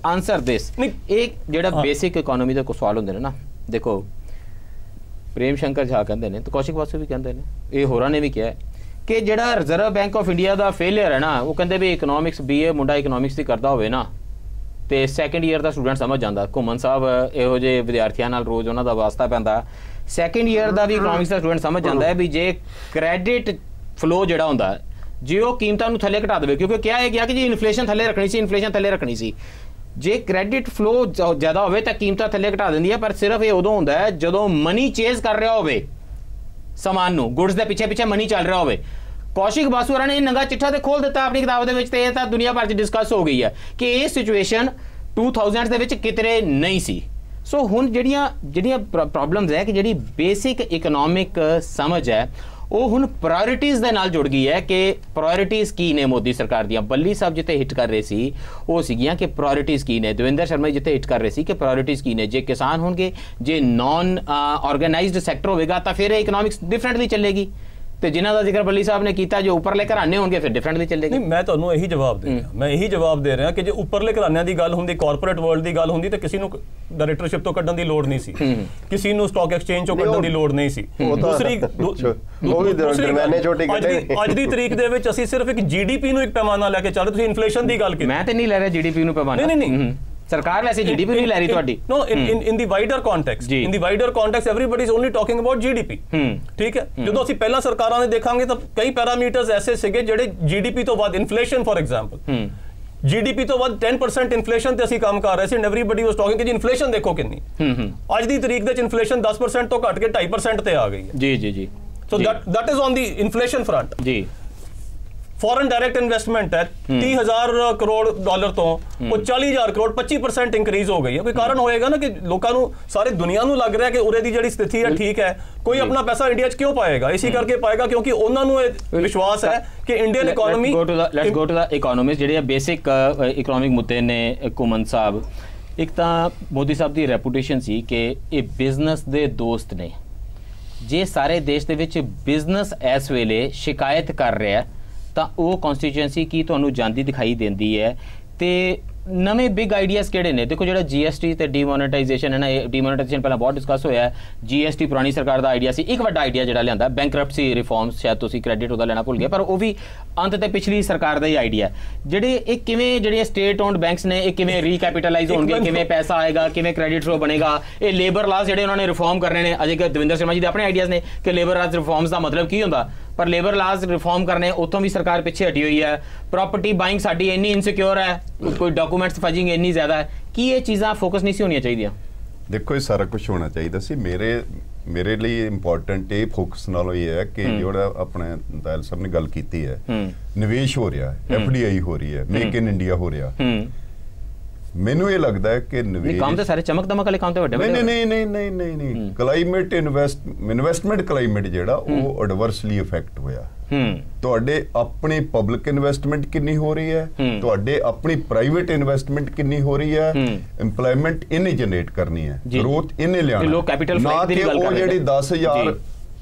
ਆਨਸਰ ਦਿਸ। ਇੱਕ ਜਿਹੜਾ ਬੇਸਿਕ ਇਕਨੋਮੀ ਦਾ ਕੋਈ ਸਵਾਲ ਹੁੰਦੇ ਨੇ ਨਾ, ਦੇਖੋ ਪ੍ਰੇਮ ਸ਼ੰਕਰ ਝਾ ਕਹਿੰਦੇ ਨੇ ਤੇ ਕੌਸ਼ਿਕ ਵਾਸੂ ਵੀ ਕਹਿੰਦੇ ਨੇ, ਇਹ ਹੋਰਾਂ ਨੇ ਵੀ ਕਿਹਾ ਕਿ ਜਿਹੜਾ reserve bank of India the failure ਹੈ ਨਾ, ਉਹ ਕਹਿੰਦੇ ਵੀ ਇਕਨੋਮਿਕਸ BA ਮੁੰਡਾ ਇਕਨੋਮਿਕਸ ਦੀ ਕਰਦਾ ਹੋਵੇ ਨਾ ਤੇ ਸੈਕੰਡ ਈਅਰ ਦਾ ਸਟੂਡੈਂਟ ਸਮਝ ਜਾਂਦਾ। ਘੁੰਮਣ ਸਾਹਿਬ ਇਹੋ ਜਿਹੇ ਵਿਦਿਆਰਥੀਆਂ ਨਾਲ ਰੋਜ਼ ਉਹਨਾਂ ਦਾ ਵਾਸਤਾ ਪੈਂਦਾ, ਸੈਕੰਡ ਈਅਰ ਦਾ ਵੀ ਇਕਨੋਮਿਕਸ ਦਾ ਸਟੂਡੈਂਟ ਸਮਝ ਜਾਂਦਾ ਹੈ ਵੀ ਜੇ ਕ੍ਰੈਡਿਟ ਫਲੋ ਜਿਹੜਾ ਹੁੰਦਾ ਜੇ ਉਹ ਕੀਮਤਾਂ ਨੂੰ ਥੱਲੇ ਘਟਾ ਦੇਵੇ, ਕਿਉਂਕਿ ਕਿਹਾ ਇਹ ਗਿਆ ਕਿ ਜੀ ਇਨਫਲੇਸ਼ਨ ਥੱਲੇ ਰੱਖਣੀ ਸੀ, ਜੇ ਕ੍ਰੈਡਿਟ ਫਲੋ ਜ਼ਿਆਦਾ ਹੋਵੇ ਤਾਂ ਕੀਮਤਾਂ ਥੱਲੇ ਘਟਾ ਦਿੰਦੀ ਹੈ, ਪਰ ਸਿਰਫ ਇਹ ਉਦੋਂ ਹੁੰਦਾ ਹੈ ਜਦੋਂ ਮਨੀ ਚੇਜ਼ ਕਰ ਰਿਹਾ ਹੋਵੇ ਸਮਾਨ ਨੂੰ, ਗੁਡਸ ਦੇ ਪਿੱਛੇ ਮਨੀ ਚੱਲ ਰਿਹਾ ਹੋਵੇ। ਕੌਸ਼ਿਕ ਵਾਸੂ ਹੋਰਾਂ ਨੇ ਇਹ ਨੰਗਾ ਚਿੱਠਾ ਤੇ ਖੋਲ ਦਿੱਤਾ ਆਪਣੀ ਕਿਤਾਬ ਦੇ ਵਿੱਚ, ਤੇ ਇਹ ਤਾਂ ਦੁਨੀਆ ਭਰ 'ਚ ਡਿਸਕਸ ਹੋ ਗਈ ਹੈ ਕਿ ਇਹ ਸਿਚੁਏਸ਼ਨ 2000 ਦੇ ਵਿੱਚ ਕਿਤੇ ਨਹੀਂ ਸੀ। ਸੋ ਹੁਣ ਜਿਹੜੀਆਂ ਪ੍ਰੋਬਲਮਸ ਹੈ ਕਿ ਜਿਹੜੀ ਬੇਸਿਕ ਇਕਨੋਮਿਕ ਸਮਝ ਹੈ ਉਹ ਹੁਣ ਪ੍ਰਾਇੋਰਿਟੀਜ਼ ਦੇ ਨਾਲ ਜੁੜ ਗਈ ਹੈ ਕਿ ਪ੍ਰਾਇੋਰਿਟੀਜ਼ ਕੀ ਨੇ ਮੋਦੀ ਸਰਕਾਰ ਦੀਆਂ। ਬੱਲੀ ਸਾਹਿਬ ਜਿੱਥੇ ਹਿੱਟ ਕਰ ਰਹੇ ਸੀ ਉਹ ਸੀਗੀਆਂ ਕਿ ਪ੍ਰਾਇੋਰਿਟੀਜ਼ ਕੀ ਨੇ, ਦਵਿੰਦਰ ਸ਼ਰਮਾ ਜਿੱਥੇ ਹਿੱਟ ਕਰ ਰਹੇ ਸੀ ਕਿ ਪ੍ਰਾਇੋਰਿਟੀਜ਼ ਕੀ ਨੇ। ਜੇ ਕਿਸਾਨ ਹੋਣਗੇ, ਜੇ ਨਾਨ ਆਰਗੇਨਾਈਜ਼ਡ ਸੈਕਟਰ ਹੋਵੇਗਾ ਤਾਂ ਫਿਰ ਇਹ ਇਕਨੋਮਿਕਸ ਡਿਫਰੈਂਟਲੀ ਚੱਲੇਗੀ, ਤੇ ਜਿਨ੍ਹਾਂ ਦਾ ਜ਼ਿਕਰ ਬੱਲੀ ਸਾਹਿਬ ਨੇ ਕੀਤਾ ਜੋ ਉੱਪਰਲੇ ਘਰਾਣੇ ਹੋਣਗੇ ਫਿਰ ਡਿਫਰੈਂਟਲੀ ਚੱਲੇਗੀ। ਨਹੀਂ, ਮੈਂ ਤੁਹਾਨੂੰ ਇਹੀ ਜਵਾਬ ਦੇ ਰਿਹਾ ਕਿ ਜੇ ਉੱਪਰਲੇ ਘਰਾਣਿਆਂ ਦੀ ਗੱਲ ਹੁੰਦੀ, ਕਾਰਪੋਰੇਟ ਵਰਲਡ ਦੀ ਗੱਲ ਹੁੰਦੀ ਤਾਂ ਕਿਸੇ ਨੂੰ ਡਾਇਰੈਕਟਰਸ਼ਿਪ ਤੋਂ ਕੱਢਣ ਦੀ ਲੋੜ ਨਹੀਂ ਸੀ, ਕਿਸੇ ਨੂੰ ਸਟਾਕ ਐਕਸਚੇਂਜ ਤੋਂ ਕੱਢਣ ਦੀ ਲੋੜ ਨਹੀਂ ਸੀ। ਅੱਜ ਦੀ ਤਰੀਕ ਦੇ ਵਿੱਚ ਅਸੀਂ ਸਿਰਫ ਇੱਕ GDP ਨੂੰ ਇੱਕ ਪੈਮਾਨਾ ਲੈ ਕੇ ਚੱਲ ਰਹੇ। ਤੁਸੀਂ ਇਨਫਲੇਸ਼ਨ ਦੀ ਗੱਲ ਕੀਤੀ, ਮੈਂ ਤੇ ਨਹੀਂ ਲੈ ਰਿਹਾ GDP ਨੂੰ ਪੈਮਾਨਾ। ਨਹੀਂ ਸਰਕਾਰ ਵੈਸੇ ਜੀਡੀਪੀ ਨਹੀਂ ਲੈ ਰਹੀ ਤੁਹਾਡੀ। No in the wider context everybody is only talking about GDP। ਠੀਕ ਹੈ, ਜਦੋਂ ਅਸੀਂ ਪਹਿਲਾਂ ਸਰਕਾਰਾਂ ਦੇ ਦੇਖਾਂਗੇ ਤਾਂ ਕਈ ਪੈਰਾਮੀਟਰਸ ਐਸੇ ਸੀਗੇ ਜਿਹੜੇ GDP ਤੋਂ ਵੱਧ, ਇਨਫਲੇਸ਼ਨ ਫॉर ਐਗਜ਼ਾਮਪਲ, GDP ਤੋਂ ਵੱਧ 10% ਇਨਫਲੇਸ਼ਨ ਤੇ ਅਸੀਂ ਕੰਮ ਕਰ ਰਹੇ ਸੀ ਐਂਡ ਐਵਰੀਬਾਡੀ ਵਾਸ ਟਾਕਿੰਗ ਕਿ ਜੀ ਇਨਫਲੇਸ਼ਨ ਦੇਖੋ ਕਿੰਨੀ। ਅੱਜ ਦੀ ਤਰੀਕ ਦੇ ਵਿੱਚ ਇਨਫਲੇਸ਼ਨ 10% ਤੋਂ ਘਟ ਕੇ 2.5% ਤੇ ਆ ਗਈ ਹੈ। ਜੀ ਜੀ ਜੀ। ਸੋ that is on the inflation front। ਜੀ। फॉरेन डायरेक्ट इन्वेस्टमेंट है 30,000 करोड़ डॉलर तो वो 40,000 करोड़ 25% इंक्रीज हो गई है। कोई कारण होएगा ना कि लोगों को सारी दुनिया को लग रहा है कि उरे दी जड़ी स्थिति है ठीक है, कोई अपना पैसा इंडिया च क्यों पाएगा? इसी करके पाएगा क्योंकि उन्होंने विश्वास है कि Indian economy. Let's go to the economist ਜਿਹੜੇ ਬੇਸਿਕ ਇਕਨੋਮਿਕ ਮੁੱਦੇ ਨੇ ਘੁੰਮਣ ਸਾਹਿਬ। ਇੱਕ ਤਾਂ ਮੋਦੀ ਸਾਹਿਬ ਦੀ ਰੈਪੂਟੇਸ਼ਨ ਸੀ ਕਿ ਇਹ ਬਿਜ਼ਨਸ ਦੇ ਦੋਸਤ ਨੇ। ਜੇ ਸਾਰੇ ਦੇਸ਼ ਦੇ ਵਿੱਚ ਬਿਜ਼ਨਸ ਇਸ ਵੇਲੇ ਸ਼ਿਕਾਇਤ ਕਰ ਰਿਹਾ ਤਾਂ ਉਹ ਕਨਸਟੀਚੁਐਂਸੀ ਕੀ ਤੁਹਾਨੂੰ ਜਾਂਦੀ ਦਿਖਾਈ ਦਿੰਦੀ ਹੈ? ਤੇ ਨਵੇਂ ਬਿਗ ਆਈਡੀਆਜ਼ ਕਿਹੜੇ ਨੇ? ਦੇਖੋ ਜਿਹੜਾ GST ਤੇ ਡੀਮੋਨੇਟਾਈਜੇਸ਼ਨ ਹੈ ਨਾ, ਇਹ ਡੀਮੋਨੇਟਾਈਜੇਸ਼ਨ ਪਹਿਲਾਂ ਬਹੁਤ ਡਿਸਕਸ ਹੋਇਆ। GST ਪੁਰਾਣੀ ਸਰਕਾਰ ਦਾ ਆਈਡੀਆ ਸੀ। ਇੱਕ ਵੱਡਾ ਆਈਡੀਆ ਜਿਹੜਾ ਲਿਆਂਦਾ ਬੈਂਕਰਪਸੀ ਰਿਫਾਰਮਸ, ਸ਼ਾਇਦ ਤੁਸੀਂ ਕ੍ਰੈਡਿਟ ਉਹਦਾ ਲੈਣਾ ਭੁੱਲ ਗਏ, ਪਰ ਉਹ ਵੀ ਅੰਤ ਤੇ ਪਿਛਲੀ ਸਰਕਾਰ ਦਾ ਹੀ ਆਈਡੀਆ। ਜਿਹੜੇ ਇਹ ਕਿਵੇਂ ਜਿਹੜੀਆਂ ਸਟੇਟ ਓਨਡ ਬੈਂਕਸ ਨੇ ਇਹ ਕਿਵੇਂ ਰੀਕੈਪੀਟਲਾਈਜ਼ ਹੋਣਗੇ, ਕਿਵੇਂ ਪੈਸਾ ਆਏਗਾ, ਕਿਵੇਂ ਕ੍ਰੈਡਿਟ ਫਲੋ ਬਣੇਗਾ? ਇਹ ਲੇਬਰ ਲਾਜ਼ ਜਿਹੜੇ ਉਹਨਾਂ ਨੇ ਰਿਫਾਰਮ ਕਰਨੇ ਨੇ, ਅਜੇ ਕਿ ਦਵਿੰਦਰ ਸ਼ਰਮਾ ਜੀ ਦੇ ਆਪਣੇ ਆਈਡੀਆਜ਼ ਨੇ ਕਿ ਲੇਬਰ ਲਾਜ਼ ਰਿਫਾਰਮਸ ਦਾ ਮਤਲਬ ਕੀ ਹੁੰਦਾ, ਪਰ ਲੇਬਰ ਲਾਜ਼ ਰਿਫਾਰਮ ਕਰਨੇ ਉੱਥੋਂ ਵੀ ਸਰਕਾਰ ਪਿੱਛੇ ਹਟੀ ਹੋਈ ਹੈ। ਪ੍ਰਾਪਰਟੀ ਬਾਇੰਗ ਸਾਡੀ ਇੰਨੀ ਇਨਸਿਕਿਉਰ ਹੈ, ਕੋਈ ਡਾਕੂਮੈਂਟਸ ਫਜਿੰਗ ਇੰਨੀ ਜ਼ਿਆਦਾ ਹੈ। ਕੀ ਇਹ ਚੀਜ਼ਾਂ ਫੋਕਸ ਨਹੀਂ ਸੀ ਹੋਣੀਆਂ ਚਾਹੀਦੀਆਂ? ਦੇਖੋ ਇਹ ਸਾਰਾ ਕੁਝ ਹੋਣਾ ਚਾਹੀਦਾ ਸੀ। ਮੇਰੇ ਲਈ ਇੰਪੋਰਟੈਂਟ ਇਹ ਫੋਕਸ ਨਾਲੋਂ ਇਹ ਹੈ ਕਿ ਜਿਹੜਾ ਆਪਣੇ ਦਇਲ ਸਾਹਿਬ ਨੇ ਗੱਲ ਕੀਤੀ ਹੈ, ਨਿਵੇਸ਼ ਹੋ ਰਿਹਾ ਹੈ, FDI ਹੋ ਰਹੀ ਹੈ, ਮੇਕ ਇਨ ਇੰਡੀਆ ਹੋ ਰਿਹਾ। ਮੈਨੂੰ ਇਹ ਲੱਗਦਾ ਹੈ ਕਿ ਨਿਵੇਸ਼ ਕੰਮ ਤੇ ਸਾਰੇ ਚਮਕ ਦਮਕ ਵਾਲੇ ਕੰਮ ਤੇ ਵੱਡੇ ਨਹੀਂ ਕਲਾਈਮੇਟ ਇਨਵੈਸਟਮੈਂਟ ਕਲਾਈਮੇਟ ਜਿਹੜਾ ਉਹ ਐਡਵਰਸਲੀ ਇਫੈਕਟ ਹੋਇਆ। ਤੁਹਾਡੇ ਆਪਣੀ ਪਬਲਿਕ ਇਨਵੈਸਟਮੈਂਟ ਕਿੰਨੀ ਹੋ ਰਹੀ ਹੈ, ਤੁਹਾਡੇ ਆਪਣੀ ਪ੍ਰਾਈਵੇਟ ਇਨਵੈਸਟਮੈਂਟ ਕਿੰਨੀ ਹੋ ਰਹੀ ਹੈ, ਇੰਪਲੋਇਮੈਂਟ ਇਹਨੇ ਜਨਰੇਟ ਕਰਨੀ ਹੈ, ਗਰੋਥ ਇਹਨੇ ਲਿਆਉਣਾ, ਨਾ ਕਿ ਉਹ ਜਿਹੜੀ 10,000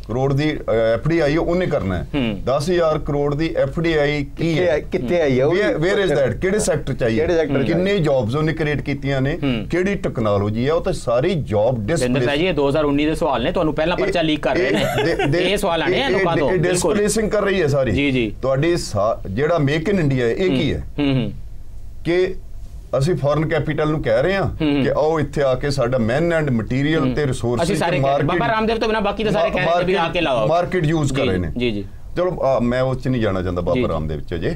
ਕਰੋੜ ਦੀ FDI ਉਹਨੇ ਕਰਨਾ ਹੈ। 10,000 ਕਰੋੜ ਦੀ FDI ਕੀ ਹੈ, ਕਿੱਥੇ ਆਈ ਹੈ, ਵੇਅਰ ਇਜ਼ ਦੈਟ, ਕਿਹੜੇ ਸੈਕਟਰ ਚਾਹੀਏ, ਕਿੰਨੇ ਜੌਬਸ ਉਹਨੇ ਕ੍ਰੀਏਟ ਕੀਤੀਆਂ ਨੇ, ਕਿਹੜੀ ਟੈਕਨੋਲੋਜੀ ਹੈ, ਉਹ ਤਾਂ ਸਾਰੀ ਜੌਬ ਡਿਸਪਲੇਸ। ਇਹ 2019 ਦੇ ਸਵਾਲ ਨੇ, ਤੁਹਾਨੂੰ ਪਹਿਲਾਂ ਪਰਚਾ ਲੀਕ ਕਰ ਰਹੇ ਨੇ, ਇਹ ਸਵਾਲ ਆਣੇ ਆ ਲੋਕਾਂ ਤੋਂ। ਡਿਸਪਲੇਸਿੰਗ ਕਰ ਰਹੀ ਹੈ ਸਾਰੀ। ਜੀ ਜੀ। ਤੁਹਾਡੀ ਜਿਹੜਾ ਮੇਕ ਇਨ ਇੰਡੀਆ ਹੈ ਇਹ ਕੀ ਹੈ ਕਿ ਅਸੀਂ ਫੋਰਨ ਕੈਪੀਟਲ ਨੂੰ ਕਹਿ ਰਹੇ ਹਾਂ ਕਿ ਆਓ ਇੱਥੇ ਆ ਕੇ ਸਾਡਾ ਮੈਨ ਐਂਡ ਮਟੀਰੀਅਲ ਤੇ ਰਿਸੋਰਸਿਸ ਤੇ ਬਾਬਾ ਰਾਮਦੇਵ ਤੋਂ ਬਿਨਾ ਬਾਕੀ ਤਾਂ ਸਾਰੇ ਕਹਿ ਰਹੇ ਵੀ ਆ ਕੇ ਲਾਓ, ਮਾਰਕੀਟ ਯੂਜ਼ ਕਰ ਰਹੇ ਨੇ। ਜੀ ਜੀ। ਚਲੋ ਮੈਂ ਉਸ ਚ ਨਹੀਂ ਜਾਣਾ ਚਾਹੁੰਦਾ ਬਾਬਾ ਰਾਮਦੇਵ ਚ ਜੇ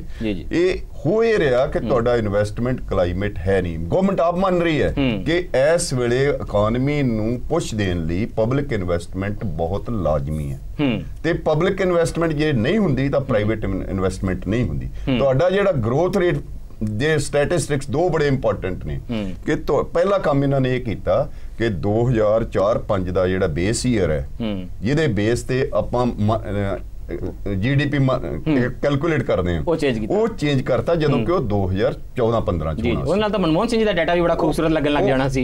ਇਹ ਹੋ ਹੀ ਰਿਹਾ ਕਿ ਤੁਹਾਡਾ ਇਨਵੈਸਟਮੈਂਟ ਕਲਾਈਮੇਟ ਹੈ ਨਹੀਂ। ਗਵਰਨਮੈਂਟ ਆਪ ਮੰਨ ਰਹੀ ਹੈ ਕਿ ਇਸ ਵੇਲੇ ਇਕਨੋਮੀ ਨੂੰ ਪੁਸ਼ ਦੇਣ ਲਈ ਪਬਲਿਕ ਇਨਵੈਸਟਮੈਂਟ ਬਹੁਤ ਲਾਜ਼ਮੀ ਹੈ ਤੇ ਪਬਲਿਕ ਇਨਵੈਸਟਮੈਂਟ ਜੇ ਨਹੀਂ ਹੁੰਦੀ ਤਾਂ ਪ੍ਰਾਈਵੇਟ ਇਨਵੈਸਟਮੈਂਟ ਨਹੀਂ ਹੁੰਦੀ। ਤੁਹਾਡਾ ਜਿਹੜਾ ਗਰੋਥ ਰੇਟ ਜੇ ਸਟੈਟਿਸਟਿਕਸ ਦੋ ਬੜੇ ਇੰਪੋਰਟੈਂਟ ਨੇ ਕਿ ਪਹਿਲਾ ਕੰਮ ਇਹਨਾਂ ਨੇ ਇਹ ਕੀਤਾ ਕਿ 2004-05 ਦਾ ਜਿਹੜਾ ਬੇਸ ਈਅਰ ਹੈ ਜਿਹਦੇ ਬੇਸ ਤੇ ਆਪਾਂ GDP ਕੈਲਕੂਲੇਟ ਕਰਦੇ ਹਾਂ ਉਹ ਚੇਂਜ ਕਰਤਾ ਜਦੋਂ ਕਿ ਉਹ 2014-15 ਚ ਹੋਣਾ ਸੀ। ਉਹਨਾਂ ਨਾਲ ਤਾਂ ਮਨਮੋਹਨ ਸਿੰਘ ਜੀ ਦਾ ਡਾਟਾ ਵੀ ਬੜਾ ਖੂਬਸੂਰਤ ਲੱਗਣ ਲੱਗ ਜਾਣਾ ਸੀ।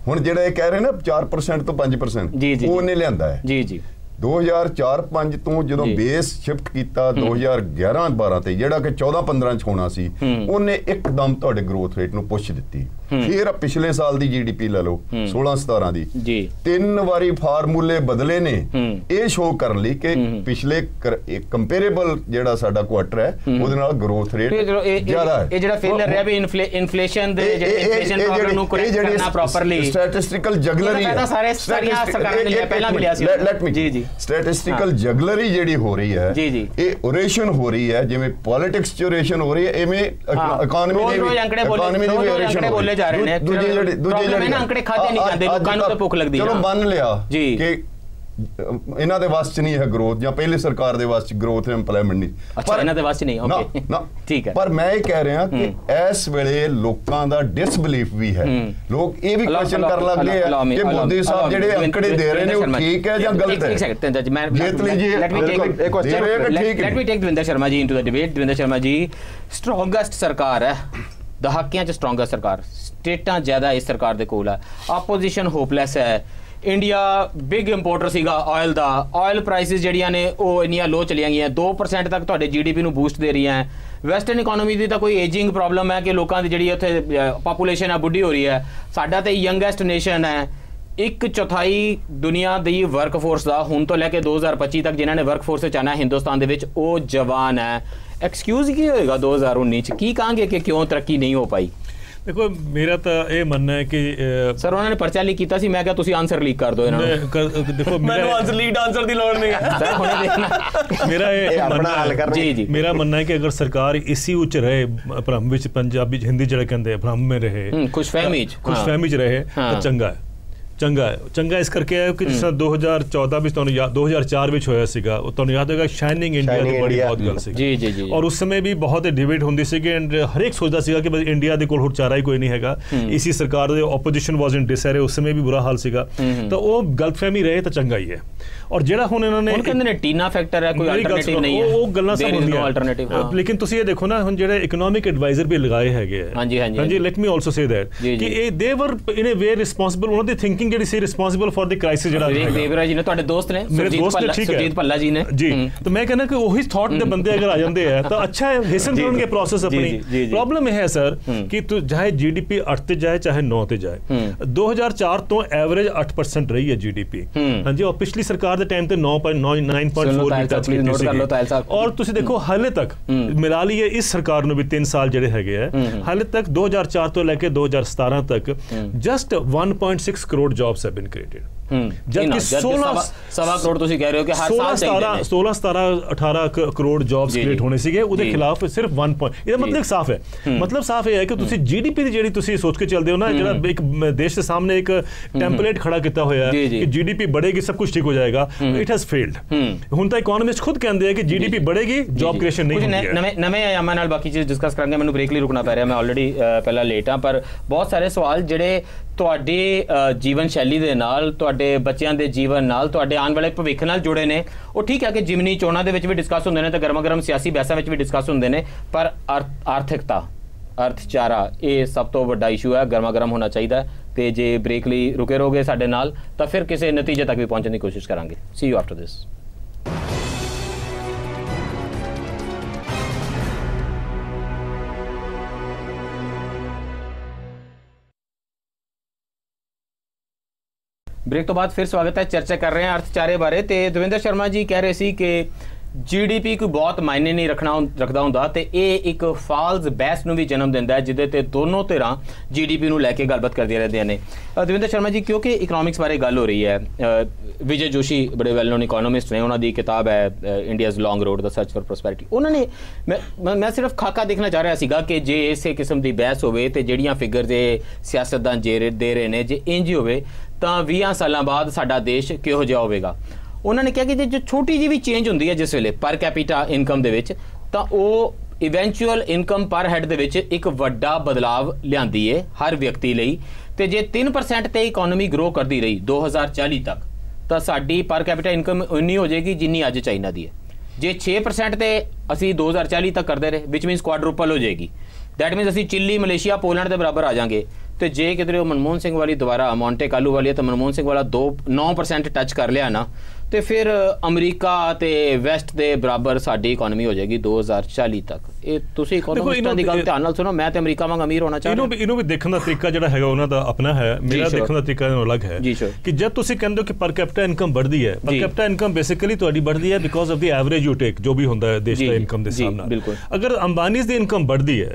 ਹੁਣ ਜਿਹੜਾ ਇਹ ਕਹਿ ਰਹੇ ਨਾ 4% ਤੋਂ 5% ਉਹ ਉਹਨੇ ਲਿਆਂਦਾ ਹੈ। ਜੀ ਜੀ। 2004-05 ਤੋਂ ਜਦੋਂ ਬੇਸ ਸ਼ਿਫਟ ਕੀਤਾ 2011-12 ਤੇ ਜਿਹੜਾ ਕਿ 14-15 ਚ ਹੋਣਾ ਸੀ, ਉਹਨੇ ਇੱਕਦਮ ਤੁਹਾਡੇ ਗਰੋਥ ਰੇਟ ਨੂੰ ਪੁਸ਼ ਦਿੱਤੀ। ਫਿਰ ਪਿਛਲੇ ਸਾਲ ਦੀ GDP ਲੈ ਲਓ 16-17 ਦੀ, 3 ਵਾਰੀ ਫਾਰਮੂਲੇ ਬਦਲੇ ਨੇ ਇਹ ਸ਼ੋਅ ਕਰਨ ਲਈ ਕਿ ਪਿਛਲੇ ਕੰਪੇਰੇਬਲ ਜਿਹੜਾ ਸਾਡਾ ਕੁਆਟਰ ਹੈ ਉਹਦੇ ਨਾਲ ਗਰੋਥ ਰੇਟ ਜ਼ਿਆਦਾ ਹੈ। ਇਹ ਜਿਹੜਾ ਫੇਲਰ ਰਿਹਾ ਵੀ ਇਨਫਲੇਸ਼ਨ ਦੇ ਇਨਫਲੇਸ਼ਨ ਪ੍ਰੋਬਲਮ ਨੂੰ ਕਰੈਕਟ ਕਰਨਾ ਪ੍ਰੋਪਰਲੀ ਸਟੈਟਿਸਟਿਕਲ ਜਗਲਰੀ ਸਾਰੇ ਸਾਰੀਆਂ ਸਰਕਾਰਾਂ ਨੇ ਪਹਿਲਾਂ ਵੀ ਲਿਆ ਸੀ। ਲੈਟ ਮੀ ਜੀ ਸਟੈਟਿਸਟਿਕਲ ਜਗਲਰੀ ਜਿਹੜੀ ਹੋ ਰਹੀ ਹੈ ਇਹ ਓਰੇਸ਼ਨ ਹੋ ਰਹੀ ਹੈ, ਜਿਵੇਂ ਪੋਲਿਟਿਕਸ ਚ ਓਰੇਸ਼ਨ ਹੋ ਰਹੀ ਹੈ ਇਵੇਂ ਇਕਨੋਮੀ ਦੀ ਵੀ ਓਰੇਸ਼ਨ ਬੋਲੇ ਜਾ ਰਹੇ ਨੇ। ਦੂਜੇ ਅੰਕੜੇ ਖਾਦੇ ਨਹੀਂ ਜਾਂਦੇ, ਲੋਕਾਂ ਨੂੰ ਤਾਂ ਭੁੱਖ ਲੱਗਦੀ ਹੈ। ਚਲੋ ਮੰਨ ਲਿਆ ਕਿ ਇਹਨਾਂ ਦੇ ਵਾਸ ਚ ਨਹੀਂ ਹੈ ਗਰੋਥ, ਜਾਂ ਪਹਿਲੇ ਸਰਕਾਰ ਦੇ ਵਾਸ ਚ ਗਰੋਥ ਹੈ, ਇੰਪਲੋਇਮੈਂਟ ਨਹੀਂ। ਪਰ ਇਹਨਾਂ ਦੇ ਵਾਸ ਚ ਨਹੀਂ, ਓਕੇ ਠੀਕ ਹੈ। ਪਰ ਮੈਂ ਇਹ ਕਹਿ ਰਿਹਾ ਕਿ ਇਸ ਵੇਲੇ ਲੋਕਾਂ ਦਾ ਡਿਸਬਲੀਫ ਵੀ ਹੈ। ਲੋਕ ਇਹ ਵੀ ਕੁਐਸਚਨ ਕਰਨ ਲੱਗ ਗਏ ਆ ਕਿ ਮੋਦੀ ਸਾਹਿਬ ਜਿਹੜੇ ਅੰਕੜੇ ਦੇ ਰਹੇ ਨੇ ਉਹ ਠੀਕ ਹੈ ਜਾਂ ਗਲਤ ਹੈ। ਲੈਟ ਮੀ ਟੇਕ ਦਵਿੰਦਰ ਸ਼ਰਮਾ ਜੀ ਇਨਟੂ ਦ ਡਿਬੇਟ। ਦਵਿੰਦਰ ਸ਼ਰਮਾ ਜੀ, ਸਟਰੋਂਗੈਸਟ ਸਰਕਾਰ ਹੈ, ਦਹਾਕਿਆਂ ਚ ਸਟਰੋਂਗੈਸਟ ਸਰਕਾਰ, ਸਟੇਟਾਂ ਜ਼ਿਆਦਾ ਇਸ ਸਰਕਾਰ ਦੇ ਕੋਲ ਹੈ, ਆਪੋਜੀਸ਼ਨ ਹੋਪਲੈਸ ਹੈ। ਇੰਡੀਆ ਬਿਗ ਇੰਪੋਰਟਰ ਸੀਗਾ ਆਇਲ ਦਾ, ਆਇਲ ਪ੍ਰਾਈਸਿਸ ਜਿਹੜੀਆਂ ਨੇ ਉਹ ਇੰਨੀਆਂ ਲੋ ਚਲੀਆਂ ਗਈਆਂ, 2% ਤੱਕ ਤੁਹਾਡੇ GDP ਨੂੰ ਬੂਸਟ ਦੇ ਰਹੀਆਂ। ਵੈਸਟਰਨ ਇਕਨੋਮੀ ਦੀ ਤਾਂ ਕੋਈ ਏਜਿੰਗ ਪ੍ਰੋਬਲਮ ਹੈ ਕਿ ਲੋਕਾਂ ਦੀ ਜਿਹੜੀ ਉੱਥੇ ਪਾਪੂਲੇਸ਼ਨ ਹੈ ਬੁੱਢੀ ਹੋ ਰਹੀ ਹੈ। ਸਾਡਾ ਤਾਂ ਯੰਗੈਸਟ ਨੇਸ਼ਨ ਹੈ, 1/4 ਦੁਨੀਆ ਦੀ ਵਰਕਫੋਰਸ ਦਾ ਹੁਣ ਤੋਂ ਲੈ ਕੇ 2025 ਤੱਕ ਜਿਨ੍ਹਾਂ ਨੇ ਵਰਕਫੋਰਸ ਵਿੱਚ ਆਉਣਾ ਹਿੰਦੁਸਤਾਨ ਦੇ ਵਿੱਚ ਉਹ ਜਵਾਨ ਹੈ। ਐਕਸਕਿਊਜ਼ ਕੀ ਹੋਏਗਾ 2019 ਚ? ਕੀ ਕਹਾਂਗੇ ਕਿ ਕਿਉਂ ਤਰੱਕੀ ਨਹੀਂ ਹੋ ਪਾਈ? देखो मेरा तो ये मानना है कि सर उन्होंने पर्चा लीक किया सी, मैं क्या तुसी आंसर लीक कर दो इन्होंने। देखो मैंने आंसर लीड आंसर दी लोड़ नहीं है सर हुणे देखना मेरा ये अपना हल करना। जी जी मेरा मानना है कि अगर सरकार इसी उच रहे भ्रम विच, पंजाबी हिंदी जड़े कहते हैं भ्रम में रहे, खुशफहमी रहे तो चंगा है। चंगा इस करके है कि जिस 2014 ਵਿੱਚ ਤੁਹਾਨੂੰ ਯਾਦ 2004 ਵਿੱਚ ਹੋਇਆ ਸੀਗਾ, ਉਹ ਤੁਹਾਨੂੰ ਯਾਦ ਹੋਏਗਾ ਸ਼ਾਈਨਿੰਗ ਇੰਡੀਆ ਦੀ ਬੜੀ ਬਹੁਤ ਗੱਲ ਸੀ। ਜੀ ਜੀ ਜੀ। ਔਰ ਉਸ ਸਮੇਂ ਵੀ ਬਹੁਤ ਡਿਬੇਟ ਹੁੰਦੀ ਸੀ ਕਿ ਹਰੇਕ ਸੋਚਦਾ ਸੀਗਾ ਕਿ ਇੰਡੀਆ ਦੇ ਕੋਲ ਹੋਰ ਚਾਰਾ ਹੀ ਕੋਈ ਨਹੀਂ ਹੈਗਾ। ਇਸੀ ਸਰਕਾਰ ਦੇ ਆਪੋਜੀਸ਼ਨ ਵਾਸ ਇਨ ਡਿਸਐਰੇ, ਉਸ ਸਮੇਂ ਵੀ ਬੁਰਾ ਹਾਲ ਸੀਗਾ। ਤਾਂ ਉਹ ਗਲਤਫਹਿਮੀ ਰਹੇ ਤਾਂ ਚੰਗਾ ਹੀ ਹੈ। ਔਰ ਜਿਹੜਾ ਹੁਣ ਇਹਨਾਂ ਨੇ ਕਹਿੰਦੇ ਨੇ ਟੀਨਾ ਫੈਕਟਰ ਹੈ, ਕੋਈ ਅਲਟਰਨੇਟਿਵ ਨਹੀਂ ਹੈ, ਉਹ ਗੱਲਾਂ ਸਭ ਹੁੰਦੀਆਂ। ਲੇਕਿਨ ਤੁਸੀਂ ਇਹ ਦੇਖੋ ਨਾ, ਹੁਣ ਜਿਹੜੇ ਇਕਨੋਮਿਕ ਐਡਵਾਈਜ਼ਰ ਵੀ ਲਗਾਏ ਹੈਗੇ ਆ, ਹਾਂਜੀ let me also say that ਕਿ ਇਹ ਦੇ ਵਰ ਇਨ ਅ ਵੇ ਰਿਸਪੌਂਸਿਬਲ, ਉਹਨਾਂ ਦੀ ਥਿੰਕਿੰਗ ਜਿਹੜੀ ਸੀ ਰਿਸਪੌਂਸਿਬਲ ਫॉर द क्राइसिस ਜਿਹੜਾ ਦੇਵਰਾ ਜੀ ਨੇ ਤੁਹਾਡੇ ਦੋਸਤ ਨੇ, ਸੁਰਜੀਤ ਭੱਲਾ ਜੀ ਨੇ ਜੀ। ਤਾਂ ਮੈਂ ਕਹਿੰਦਾ ਕਿ ਉਹੀ ਥਾਟ ਦੇ ਬੰਦੇ ਅਗਰ ਆ ਜਾਂਦੇ ਆ ਤਾਂ ਅੱਛਾ ਹੈ, ਹਿਸਨ ਕਰਨਗੇ ਪ੍ਰੋਸੈਸ ਆਪਣੀ। ਪ੍ਰੋਬਲਮ ਇਹ ਹੈ ਸਰ ਕਿ ਚਾਹੇ ਜੀਡੀਪੀ 8 ਤੇ ਜਾਏ ਚਾਹੇ 9 ਤੇ ਜਾਏ, 2004 ਤੋਂ ਐਵਰੇਜ 8% ਰਹੀ ਹੈ ਜੀਡੀਪੀ, ਹਾਂਜੀ। ਔਰ ਪਿਛਲੀ ਸਰਕਾਰ ਦੇ ਟਾਈਮ ਤੇ 9.4 ਔਰ ਤੁਸੀਂ ਦੇਖੋ ਹਾਲੇ ਤੱਕ ਮਿਲਾ ਲਈਏ ਇਸ ਸਰਕਾਰ ਨੂੰ ਵੀ 3 ਸਾਲ ਜਿਹੜੇ ਹੈਗੇ ਆ, ਹਾਲੇ ਤੱਕ 2004 ਤੋਂ ਲੈ ਕੇ 2017 ਤੱਕ just 1.6 crore jobs have been created. जबकि 16 करोड़ ਤੁਸੀਂ ਕਹਿ ਰਹੇ ਹੋ ਕਿ ਹਰ ਸਾਲ 16 17 18 ਕਰੋੜ ਜੌਬਸ ਕ੍ਰੀਏਟ ਹੋਣੇ ਸੀਗੇ, ਉਹਦੇ ਖਿਲਾਫ ਸਿਰਫ 1 ਪੁਆਇੰਟ। ਇਹਦਾ ਮਤਲਬ ਸਾਫ਼ ਹੈ, ਮਤਲਬ ਸਾਫ਼ ਇਹ ਹੈ ਕਿ ਤੁਸੀਂ ਜੀਡੀਪੀ ਦੀ ਜਿਹੜੀ ਤੁਸੀਂ ਸੋਚ ਕੇ ਚੱਲਦੇ ਹੋ ਨਾ, ਜਿਹੜਾ ਇੱਕ ਦੇਸ਼ ਦੇ ਸਾਹਮਣੇ ਇੱਕ ਟੈਂਪਲੇਟ ਖੜਾ ਕੀਤਾ ਹੋਇਆ ਹੈ ਕਿ ਜੀਡੀਪੀ बढ़ेगी सब कुछ ठीक हो जाएगा, इट हैज फेल्ड। ਹੁਣ ਤਾਂ ਇਕਨੋਮਿਸਟ ਖੁਦ ਕਹਿੰਦੇ ਆ ਕਿ ਜੀਡੀਪੀ बढ़ेगी, ਜੌਬ ਕ੍ਰੀਏਸ਼ਨ ਨਹੀਂ ਹੁੰਦੀ ਹੈ। ਨਵੇਂ ਆਯਾਮਾਂ ਨਾਲ ਬਾਕੀ ਚੀਜ਼ ਡਿਸਕਸ ਕਰਾਂਗੇ, ਮੈਨੂੰ ਬ੍ਰੇਕ ਲਈ ਰੁਕਣਾ ਪੈ ਰਿਹਾ, ਮੈਂ ਆਲਰੇਡੀ ਪਹਿਲਾਂ ਲੇਟ ਹਾਂ। ਪਰ ਬਹੁਤ ਸਾਰੇ ਸਵਾਲ ਜਿਹੜੇ ਤੁਹਾਡੀ ਜੀਵਨ ਸ਼ੈਲੀ ਦੇ ਨਾਲ, ਤੁਹਾਡੇ ਬੱਚਿਆਂ ਦੇ ਜੀਵਨ ਨਾਲ, ਤੁਹਾਡੇ ਆਉਣ ਵਾਲੇ ਭਵਿੱਖ ਨਾਲ ਜੁੜੇ ਨੇ। ਉਹ ਠੀਕ ਹੈ ਕਿ ਜਿਮਨੀ ਚੋਣਾਂ ਦੇ ਵਿੱਚ ਵੀ ਡਿਸਕਸ ਹੁੰਦੇ ਨੇ ਤੇ ਗਰਮਾ-ਗਰਮ ਸਿਆਸੀ ਬਹਿਸਾਂ ਵਿੱਚ ਵੀ ਡਿਸਕਸ ਹੁੰਦੇ ਨੇ, ਪਰ ਆਰਥਿਕਤਾ, ਅਰਥਚਾਰਾ ਇਹ ਸਭ ਤੋਂ ਵੱਡਾ ਇਸ਼ੂ ਹੈ, ਗਰਮਾ-ਗਰਮ ਹੋਣਾ ਚਾਹੀਦਾ। ਤੇ ਜੇ ਬ੍ਰੇਕ ਲਈ ਰੁਕੇ ਰਹੋਗੇ ਸਾਡੇ ਨਾਲ ਤਾਂ ਫਿਰ ਕਿਸੇ ਨਤੀਜੇ ਤੱਕ ਵੀ ਪਹੁੰਚਣ ਦੀ ਕੋਸ਼ਿਸ਼ ਕਰਾਂਗੇ। ਸੀ ਯੂ ਆਫਟਰ ਦਿਸ। ब्रेक तो बाद फिर स्वागत है। चर्चा कर रहे हैं अर्थचारे बारे। तो दविंदर शर्मा जी कह रहे सी कि जीडीपी कोई बहुत मायने नहीं रखता हुंदा ते ਇਹ ਇੱਕ ਫਾਲਸ ਬਹਿਸ ਨੂੰ ਵੀ ਜਨਮ ਦਿੰਦਾ ਹੈ, ਜਿਹਦੇ ਤੇ ਦੋਨੋਂ ਧਿਰਾਂ ਜੀਡੀਪੀ ਨੂੰ ਲੈ ਕੇ ਗੱਲਬਾਤ ਕਰਦੀਆਂ ਰਹਿੰਦੀਆਂ ਨੇ। ਦਵਿੰਦਰ ਸ਼ਰਮਾ ਜੀ, ਕਿਉਂਕਿ ਇਕਨੋਮਿਕਸ ਬਾਰੇ ਗੱਲ ਹੋ ਰਹੀ ਹੈ, ਵਿਜੇ ਜੋਸ਼ੀ ਬੜੇ ਵੈਲ ਨੋਨ ਇਕਨੋਮਿਸਟ ਨੇ, ਉਹਨਾਂ ਦੀ ਕਿਤਾਬ ਹੈ India's long road the search for prosperity. ਉਹਨਾਂ ਨੇ ਮੈਂ ਸਿਰਫ ਖਾਕਾ ਦੇਖਣਾ ਚਾਹ ਰਿਹਾ ਸੀਗਾ ਕਿ ਜੇ ਇਸੇ ਕਿਸਮ ਦੀ ਬਹਿਸ ਹੋਵੇ ਤੇ ਜਿਹੜੀਆਂ ਫਿਗਰ ਦੇ ਸਿਆਸਤਦਾਨ ਦੇ ਰਹੇ ਨੇ, ਜੇ ਇੰਜ ਹੋਵੇ ਤਾਂ 20 ਸਾਲਾਂ ਬਾਅਦ ਸਾਡਾ ਦੇਸ਼ ਕਿਹੋ ਜਿਹਾ ਹੋਵੇਗਾ। ਉਹਨਾਂ ਨੇ ਕਿਹਾ ਕਿ ਜੇ ਛੋਟੀ ਜਿਹੀ ਵੀ ਚੇਂਜ ਹੁੰਦੀ ਹੈ ਜਿਸ ਵੇਲੇ ਪਰ ਕੈਪੀਟਾ ਇਨਕਮ ਦੇ ਵਿੱਚ, ਤਾਂ ਉਹ ਇਵੈਂਚੁਅਲ ਇਨਕਮ ਪਰ ਹੈਡ ਦੇ ਵਿੱਚ ਇੱਕ ਵੱਡਾ ਬਦਲਾਵ ਲਿਆਂਦੀ ਹੈ ਹਰ ਵਿਅਕਤੀ ਲਈ। ਤੇ ਜੇ 3% ਤੇ ਇਕਨੋਮੀ ਗਰੋ ਕਰਦੀ ਰਹੀ 2040 ਤੱਕ, ਤਾਂ ਸਾਡੀ ਪਰ ਕੈਪੀਟਾ ਇਨਕਮ ਉਨੀ ਹੋ ਜਾਏਗੀ ਜਿੰਨੀ ਅੱਜ ਚਾਈਨਾ ਦੀ ਹੈ। ਜੇ 6% ਤੇ ਅਸੀਂ 2040 ਤੱਕ ਕਰਦੇ ਰਹੇ, ਵਿਚ ਮੀਨਸ ਕੁਆਡਰੂਪਲ ਹੋ ਜਾਏਗੀ। दैट मीनस ਅਸੀਂ चिली मलेशिया पोलैंड के बराबर आ जाएंगे। तो जे किधरे मनमोहन सिंह वाली दोबारा मोंटे कालू वाली तो मनमोहन सिंह वाला 9% टच कर लिया ना, तो फिर अमरीका ते वैस्ट के बराबर साडी इकोनॉमी हो जाएगी 2040 तक। ये तुसी इकोनॉमिस्टां दी गल ध्यान नाल सुनो, मैं ते अमरीका वांग अमीर होना चाहता। इनो भी देखण दा तरीका जिहड़ा हैगा उन्हां दा अपना है, मेरा देखण दा तरीका अलग है कि जब तुसी कहंदे हो कि पर कैपिटा इनकम बढ़दी है, पर कैपिटा इनकम बेसिकली तुहाडी बढ़दी है because of the average you take, जो भी हुंदा है देश दा इनकम दे हिसाब नाल। अगर अंबानीज़ दी इनकम बढ़दी है,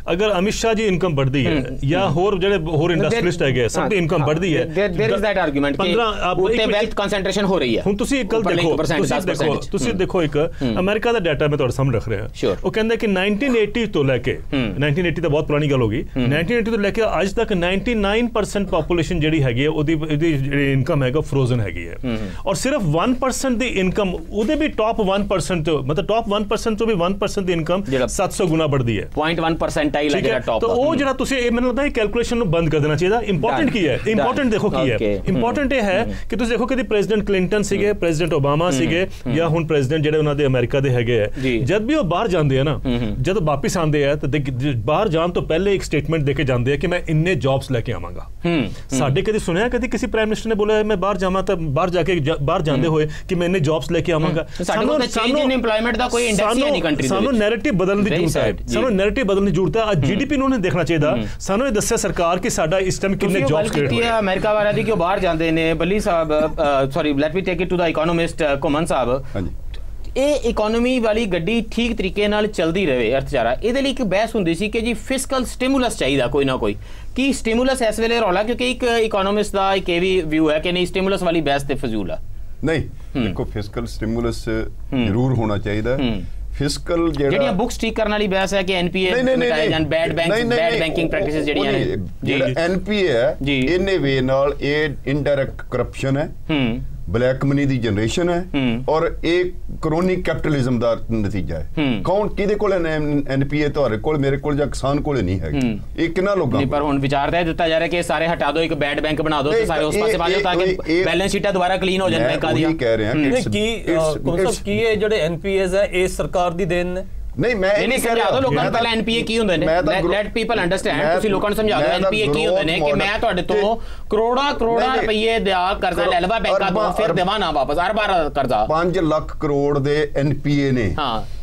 अगर अमित शाह जी इनकम बढ़दी है या होर जिहड़े होर इंडस्ट्रियलिस्ट हैगे सब दी इनकम बढ़दी है, देयर इज दैट आर्गुमेंट कि उत्ते वेल्थ कंसंट्रेशन हो रही है। हुण तुसी एक गल देखो, ਤੁਸੀਂ ਦੇਖੋ ਇੱਕ ਅਮਰੀਕਾ ਦਾ ਡਾਟਾ ਮੈਂ ਤੁਹਾਡੇ ਸਾਹਮਣੇ ਰੱਖ ਰਿਹਾ। ਉਹ ਕਹਿੰਦਾ ਕਿ 1980 ਤੋਂ ਲੈ ਕੇ 1980 ਤਾਂ ਬਹੁਤ ਪੁਰਾਣੀ ਗੱਲ ਹੋ ਗਈ, 1980 ਤੋਂ ਲੈ ਕੇ ਅੱਜ ਤੱਕ 99% ਪੋਪੂਲੇਸ਼ਨ ਜਿਹੜੀ ਹੈਗੀ ਹੈ ਉਹਦੀ ਜਿਹੜੀ ਇਨਕਮ ਹੈਗਾ ਫਰੋਜ਼ਨ ਹੈਗੀ ਹੈ। ਔਰ ਸਿਰਫ 1% ਦੀ ਇਨਕਮ, ਉਹਦੇ ਵੀ ਟੌਪ 1% ਤੋਂ, ਮਤਲਬ ਟੌਪ 1% ਤੋਂ ਵੀ 1% ਦੀ ਇਨਕਮ 700 ਗੁਣਾ बढ़ਦੀ ਹੈ। 0.1% ਆਈ ਜਿਹੜਾ ਟੌਪ। ਤਾਂ ਉਹ ਜਿਹੜਾ ਤੁਸੀਂ ਇਹ ਮੈਨੂੰ ਲੱਗਦਾ ਹੈ ਕੈਲਕੂਲੇਸ਼ਨ ਨੂੰ ਬੰਦ ਕਰ ਦੇਣਾ ਚਾਹੀਦਾ। ਇੰਪੋਰਟੈਂਟ ਕੀ ਹੈ? ਇੰਪੋਰਟੈਂਟ ਦੇਖੋ ਕੀ ਹੈ। ਇੰਪੋਰਟੈਂਟ ਇਹ ਹੈ ਕਿ ਤੁਸੀਂ ਦੇਖੋ ਕਿ ਪ੍ਰੈਜ਼ੀਡੈਂਟ ਕਲਿੰਟਨ ਸੀਗੇ, ਪ੍ਰੈਜ਼ੀਡੈਂਟ ਓਬਾਮਾ ਸੀਗੇ ਜਾਂ ਹੁਣ ਪ੍ਰੈਜ਼ੀਡੈਂਟ ਜਿਹੜੇ ਉਹਨਾਂ ਦੇ ਅਮਰੀਕਾ ਦੇ ਹੈਗੇ ਆ, ਜਦ ਵੀ ਉਹ ਬਾਹਰ ਜਾਂਦੇ ਆ ਨਾ, ਜਦ ਵਾਪਿਸ ਆਉਂਦੇ ਆ ਤਾਂ ਬਾਹਰ ਜਾਣ ਤੋਂ ਪਹਿਲੇ ਇੱਕ ਸਟੇਟਮੈਂਟ ਦੇ ਕੇ ਜਾਂਦੇ ਆ ਕਿ ਮੈਂ ਇੰਨੇ ਜੌਬਸ ਲੈ ਕੇ ਆਵਾਂਗਾ। ਸਾਡੇ ਕਦੇ ਸੁਣਿਆ ਕਦੀ ਕਿਸੇ ਪ੍ਰਾਈਮ ਮਿਨਿਸਟਰ ਨੇ ਬੋਲਿਆ ਮੈਂ ਬਾਹਰ ਜਾਵਾਂ ਤਾਂ ਬਾਹਰ ਜਾ ਕੇ ਬਾਹਰ ਜਾਂਦੇ ਹੋਏ ਕਿ ਮੈਂ ਇੰਨੇ ਜੌਬਸ ਲੈ ਕੇ ਆਵਾਂਗਾ। ਸਾਨੂੰ ਇੰਪਲੋਇਮੈਂਟ ਦਾ ਕੋਈ ਇੰਡੈਕਸ ਹੀ ਨਹੀਂ ਕੰਟਰੀ ਦੇ ਵਿੱਚ। ਸਾਨੂੰ ਨੈਰੇਟਿਵ ਬਦਲਣ ਦੀ ਜ਼ਰੂਰਤ ਹੈ, ਸਾਨੂੰ ਨੈਰੇਟਿਵ ਬਦਲਣ ਦੀ ਜ਼ਰੂਰਤ ਹੈ। ਅੱਜ ਜੀਡੀਪੀ ਨੂੰ ਦੇਖਣਾ ਚਾਹੀਦਾ, ਸਾਨੂੰ ਇਹ ਦੱਸਿਆ ਸਰਕਾਰ ਕਿ ਸਾਡਾ ਇਸ ਟਾਈਮ ਕਿੰਨੇ ਜੌਬਸ ਕ੍ਰੀਏਟ ਹੋਏ। ਅਮਰੀਕਾ ਵਾਲਿਆਂ ਦੀ ਕਿ ਉਹ ਬਾਹਰ ਜਾਂਦੇ ਨੇ, Balli Sahib, sorry let me take it to the economist Ghumman Sahib, ਇਹ ਇਕਨੋਮੀ ਵਾਲੀ ਗੱਡੀ ਠੀਕ ਤਰੀਕੇ ਨਾਲ ਚੱਲਦੀ ਰਹੇ ਅਰਥਚਾਰਾ, ਇਹਦੇ ਲਈ ਇੱਕ ਬਹਿਸ ਹੁੰਦੀ ਸੀ ਕਿ ਜੀ ਫਿਸਕਲ ਸਟਿਮੂਲਸ ਚਾਹੀਦਾ ਕੋਈ ਨਾ ਕੋਈ। ਕੀ ਸਟਿਮੂਲਸ ਇਸ ਵੇਲੇ ਰੌਲਾ? ਕਿਉਂਕਿ ਇੱਕ ਇਕਨੋਮਿਸਟ ਦਾ ਇੱਕ ਇਹ ਵੀ ਵਿਊ ਹੈ ਕਿ ਨਹੀਂ, ਸਟਿਮੂਲਸ ਵਾਲੀ ਬਹਿਸ ਤੇ ਫਜ਼ੂਲ ਆ। ਨਹੀਂ, ਦੇਖੋ ਫਿਸਕਲ ਸਟਿਮੂਲਸ ਜ਼ਰੂਰ ਹੋਣਾ ਚਾਹੀਦਾ। ਫਿਸਕਲ ਜਿਹੜੀਆਂ ਬੁੱਕਸ ਠੀਕ ਕਰਨ ਵਾਲੀ ਬਹਿਸ ਹੈ ਕਿ ਐਨਪੀਏ ਮਿਟਾਏ ਜਾਣ, ਬੈਡ ਬੈਂਕਿੰਗ ਪ੍ਰੈਕਟਿਸਿਸ ਜਿਹੜੀਆਂ ਨੇ, ਜਿਹੜਾ ਐਨਪੀਏ ਹੈ ਇਹਨੇ ਵੇ ਨਾਲ ਇਹ ਇਨਡਾਇਰੈਕਟ ਕਰਪਸ਼ਨ ਹੈ, ਬਲੈਕ ਮਨੀ ਦੀ ਜਨਰੇਸ਼ਨ ਹੈ, ਔਰ ਇਹ ਕਰੋਨਿਕ ਕੈਪੀਟਲਿਜ਼ਮ ਦਾ ਨਤੀਜਾ ਹੈ। ਕੌਣ ਕਿਹਦੇ ਕੋਲ ਐਨਪੀਏ? ਤੁਹਾਡੇ ਕੋਲ, ਮੇਰੇ ਕੋਲ ਜਾਂ ਕਿਸਾਨ ਕੋਲ ਨਹੀਂ ਹੈਗੀ। ਇਹ ਕਿੰਨਾ ਲੋਕਾਂ ਪਰ ਹੁਣ ਵਿਚਾਰ ਤਾਂ ਦਿੱਤਾ ਜਾ ਰਿਹਾ ਕਿ ਸਾਰੇ ਹਟਾ ਦਿਓ, ਇੱਕ ਬੈਡ ਬੈਂਕ ਬਣਾ ਦਿਓ ਤੇ ਸਾਰੇ ਉਸ ਪਾਸੇ ਪਾ ਦਿਓ ਤਾਂ ਕਿ ਬੈਲੈਂਸ ਸ਼ੀਟਾਂ ਦੁਬਾਰਾ ਕਲੀਨ ਹੋ ਜਾਣ ਬੈਂਕਾਂ ਦੀਆਂ। ਕਹਿ ਰਿਹਾ ਕਿ ਇਹ ਜਿਹੜੇ ਐਨਪੀਏਜ਼ ਹੈ ਇਹ ਸਰਕਾਰ ਦੀ ਦੇਣ ਨੇ? ਨਹੀਂ, ਮੈਂ ਨਹੀਂ ਸਮਝਾ ਦੋ ਲੋਕਾਂ ਨੂੰ ਪਹਿਲਾਂ ਐਨਪੀਏ ਕੀ ਹੁੰਦੇ ਨੇ, ਲੈਟ ਪੀਪਲ ਅੰਡਰਸਟੈਂਡ। ਤੁਸੀਂ ਲੋਕਾਂ ਨੂੰ ਸਮਝਾ ਦਿਓ ਐਨਪੀਏ ਕੀ ਹੁੰਦੇ ਨੇ, ਕਿ ਮੈਂ ਤੁਹਾਡੇ ਤੋਂ ਕਰੋੜਾਂ ਰੁਪਏ ਦਾ ਕਰਜ਼ਾ ਲੈ ਲਵਾਂ ਬੈਂਕਾਂ ਤੋਂ, ਫਿਰ ਦੇਵਾਂ ਨਾ ਵਾਪਸ, ਅਰਬਾਂ ਕਰਜ਼ਾ। 5 ਲੱਖ ਕਰੋੜ ਦੇ ਐਨਪੀਏ ਨੇ,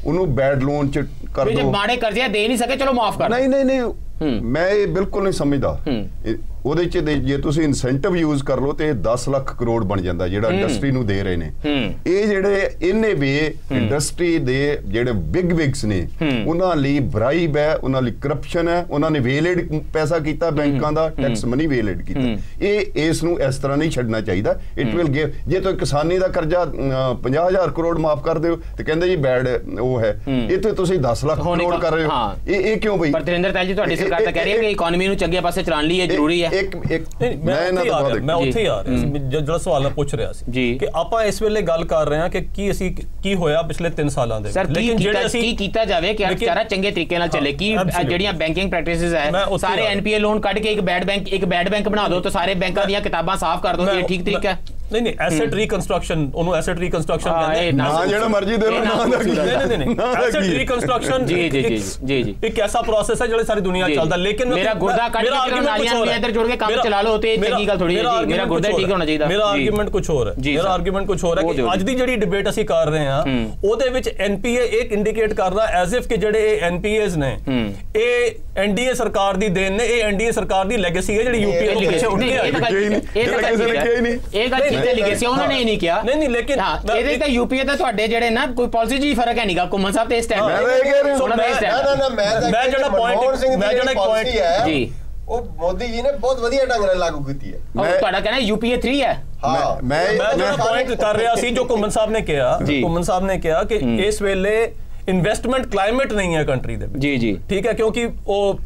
ਉਹਨੂੰ ਬੈਡ ਲੋਨ ਚ ਕਰ ਦੋ। ਜੇ ਮਾੜੇ ਕਰਜ਼ੇ ਦੇ ਨਹੀਂ ਸਕੇ ਚਲੋ ਮਾਫ ਕਰ। ਨਹੀਂ, ਮੈਂ ਇਹ ਬਿਲਕੁਲ ਨਹੀਂ ਸਮਝਦਾ। ਉਹਦੇ ਚ ਜੇ ਤੁਸੀਂ ਇਨਸੈਂਟਿਵ ਯੂਜ਼ ਕਰ ਲਓ ਤੇ 10 ਲੱਖ ਕਰੋੜ ਬਣ ਜਾਂਦਾ ਜਿਹੜਾ ਇੰਡਸਟਰੀ ਨੂੰ ਦੇ ਰਹੇ ਨੇ। ਇਹ ਜਿਹੜੇ ਇਹਨੇ ਵੇ ਇੰਡਸਟਰੀ ਦੇ ਜਿਹੜੇ ਬਿਗ ਵਿਗਸ ਨੇ ਉਹਨਾਂ ਲਈ ਬਰਾਈਬ ਹੈ, ਉਹਨਾਂ ਲਈ ਕਰਪਸ਼ਨ ਹੈ, ਉਹਨਾਂ ਨੇ ਵੇਲੇਡ ਪੈਸਾ ਕੀਤਾ ਬੈਂਕਾਂ ਦਾ, ਟੈਕਸ ਮਨੀ ਵੇਲੇਡ ਕੀਤਾ। ਇਹ ਇਸ ਨੂੰ ਇਸ ਤਰ੍ਹਾਂ ਨਹੀਂ ਛੱਡਣਾ ਚਾਹੀਦਾ। ਇਟ ਵਿਲ ਗਿਵ, ਜੇ ਤੁਸੀਂ ਕਿਸਾਨੀ ਦਾ ਕਰਜ਼ਾ 50,000 ਕਰੋੜ ਮਾਫ ਕਰ ਦਿਓ ਤੇ ਕਹਿੰਦੇ ਜੀ ਬੈਡ ਉਹ ਹੈ, ਇਹ ਤੇ ਤੁਸੀਂ 10 ਲੱਖ ਕਰੋੜ ਕਰ ਰਹੇ ਹੋ। ਇਹ ਕਿਉਂ ਬਈ? ਪਰ ਤਰਿੰਦਰ ਤਾਲ ਜੀ ਤੁਹਾਡੀ ਸਰਕਾਰ ਤਾਂ ਕਹਿ ਰਹੀ ਹੈ ਕਿ ਇਕਨੋਮੀ ਨੂੰ ਚੰਗੇ ਪਾਸੇ ਚਲਾਉਣ ਲਈ ਇਹ ਜ਼ਰੂਰੀ ਹੈ। ਮੈਂ ਉੱਥੇ ਆ ਰਿਹਾ ਜਿਹੜਾ ਸਵਾਲ ਮੈਂ ਪੁੱਛ ਰਿਹਾ ਸੀ ਕਿ ਆਪਾਂ ਇਸ ਵੇਲੇ ਗੱਲ ਕਰ ਰਹੇ ਹਾਂ ਕਿ ਕੀ ਹੋਇਆ ਪਿਛਲੇ 3 ਸਾਲਾਂ ਦੇ ਵਿੱਚ, ਲੇਕਿਨ ਜਿਹੜੇ ਅਸੀਂ ਕੀ ਕੀਤਾ ਜਾਵੇ ਕਿ ਅਰਥਚਾਰਾ ਚੰਗੇ ਤਰੀਕੇ ਨਾਲ ਚੱਲੇ। ਕੀ ਜਿਹੜੀਆਂ ਬੈਂਕਿੰਗ ਪ੍ਰੈਕਟਿਸਿਸ ਹੈ, ਸਾਰੇ ਐਨਪੀਏ ਲੋਨ ਕੱਢ ਕੇ ਇੱਕ ਬੈਡ ਬੈਂਕ ਬਣਾ ਦਿਓ ਤੇ ਸਾਰੇ ਬੈਂਕਾਂ ਦੀਆਂ ਕਿਤਾਬਾਂ ਸਾਫ਼ ਕਰ ਦਿਓ, ਇਹ ਠੀਕ ਤਰੀਕਾ? ਨਹੀਂ, ਐਸੈਟ ਰੀਕਨਸਟਰਕਸ਼ਨ, ਉਹਨੂੰ ਐਸੈਟ ਰੀਕਨਸਟਰਕਸ਼ਨ ਕਹਿੰਦੇ ਨਾ, ਜਿਹੜਾ ਮਰਜ਼ੀ ਦੇ ਲੋ ਨਾ। ਨਹੀਂ, ਐਸੈਟ ਰੀਕਨਸਟਰਕਸ਼ਨ ਜੀ ਇੱਕ ਐਸਾ ਪ੍ਰੋਸੈਸ ਹੈ ਜਿਹੜਾ ਸਾਰੀ ਦੁਨੀਆ ਚੱਲਦਾ। ਲੇਕਿਨ ਮੇਰਾ ਗੁਰਦਾ ਕੱਢ ਕੇ ਨਾਲੀਆਂ ਨੂੰ ਇੱਧਰ ਜੋੜ ਕੇ ਕੰਮ ਚਲਾ ਲਓ ਤੇ ਚੰਗੀ ਗੱਲ ਥੋੜੀ ਹੈ। ਮੇਰਾ ਗੁਰਦਾ ਠੀਕ ਹੋਣਾ ਚਾਹੀਦਾ। ਮੇਰਾ ਆਰਗੂਮੈਂਟ ਕੁਝ ਹੋਰ ਹੈ ਕਿ ਅੱਜ ਦੀ ਜਿਹੜੀ ਡਿਬੇਟ ਅਸੀਂ ਕਰ ਰਹੇ ਹਾਂ ਉਹਦੇ ਵਿੱਚ ਐਨਪੀਏ ਇੱਕ ਇੰਡੀਕੇਟ ਕਰਦਾ ਐਜ਼ ਇਫ ਕਿ ਜਿਹੜੇ ਐਨਪੀਏਜ਼ ਨੇ ਇਹ ਐਨਡੀਏ ਸਰਕਾਰ ਦੀ ਦੇਣ ਨੇ, ਇਹ ਐਨਡੀਏ ਸਰਕਾਰ ਦੀ ਲੈਗੇਸੀ ਹੈ ਜਿਹੜੀ ਯੂਪੀਏ ਤੋਂ ਪਿੱਛੇ ਉੱਠ ਕੇ ਆਈ। ਇਹ ਗੱਲ ਤੇ ਲਿਖੇ ਉਹਨਾਂ ਨੇ ਨਹੀਂ ਕਿਹਾ। ਨਹੀਂ, ਲੇਕਿਨ ਇਹਦੇ ਤਾਂ ਯੂਪੀਏ ਤੇ ਤੁਹਾਡੇ ਜਿਹੜੇ ਨਾ ਕੋਈ ਪਾਲਿਸੀ ਜੀ ਫਰਕ ਹੈ ਨਹੀਂਗਾ। ਘੁੰਮਣ ਸਾਹਿਬ ਤੇ ਇਸ ਟਾਈਮ ਮੈਂ ਜਿਹੜਾ ਪੁਆਇੰਟ ਜੀ ਉਹ ਮੋਦੀ ਜੀ ਨੇ ਬਹੁਤ ਵਧੀਆ ਢੰਗ ਨਾਲ ਲਾਗੂ ਕੀਤੀ ਹੈ। ਤੁਹਾਡਾ ਕਹਿਣਾ ਯੂਪੀਏ 3 ਹੈ। ਮੈਂ ਜਿਹੜਾ ਪੁਆਇੰਟ ਕਰ ਰਿਹਾ ਸੀ ਜੋ ਘੁੰਮਣ ਸਾਹਿਬ ਨੇ ਕਿਹਾ ਕਿ ਇਸ ਵੇਲੇ ਇਨਵੈਸਟਮੈਂਟ ਕਲਾਈਮੇਟ ਨਹੀਂ ਹੈ ਕੰਟਰੀ ਦੇ ਵਿੱਚ। ਜੀ ਠੀਕ ਹੈ, ਕਿਉਂਕਿ ਉਹ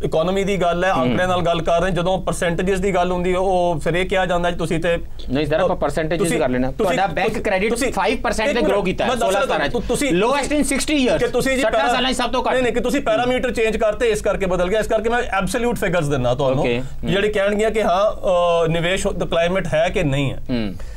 ਇਕਨੋਮੀ ਦੀ ਗੱਲ ਹੈ, ਆંકੜੇ ਨਾਲ ਗੱਲ ਕਰ ਰਹੇ, ਜਦੋਂ ਪਰਸੈਂਟੇजेस ਦੀ ਗੱਲ ਹੁੰਦੀ ਹੈ ਉਹ ਫਿਰ ਇਹ ਕਿਹਾ ਜਾਂਦਾ ਤੁਸੀਂ ਤੇ ਨਹੀਂ ਸਰ ਆਪਾਂ ਪਰਸੈਂਟੇजेस ਕਰ ਲੈਣਾ। ਤੁਹਾਡਾ ਬੈਂਕ ਕ੍ਰੈਡਿਟ 5% ਤੇ ਗਰੋ ਕੀਤਾ ਹੈ 16 ਸਾਲਾਂ ਚ, ਤੁਸੀਂ ਲੋਐਸਟ ਇਨ 60 ਇਅਰਸ ਕਿ ਤੁਸੀਂ 60 ਸਾਲਾਂ ਚ ਸਭ ਤੋਂ ਘੱਟ। ਨਹੀਂ ਕਿ ਤੁਸੀਂ ਪੈਰਾਮੀਟਰ ਚੇਂਜ ਕਰਤੇ, ਇਸ ਕਰਕੇ ਬਦਲ ਗਿਆ। ਇਸ ਕਰਕੇ ਮੈਂ ਐਬਸੋਲੂਟ ਫਿਗਰਸ ਦਿੰਦਾ ਤੁਹਾਨੂੰ ਜਿਹੜੇ ਕਹਿਣਗੇ ਕਿ ਹਾਂ ਨਿਵੇਸ਼ ਦਾ ਕਲਾਈਮੇਟ ਹੈ ਕਿ ਨਹੀਂ ਹੈ।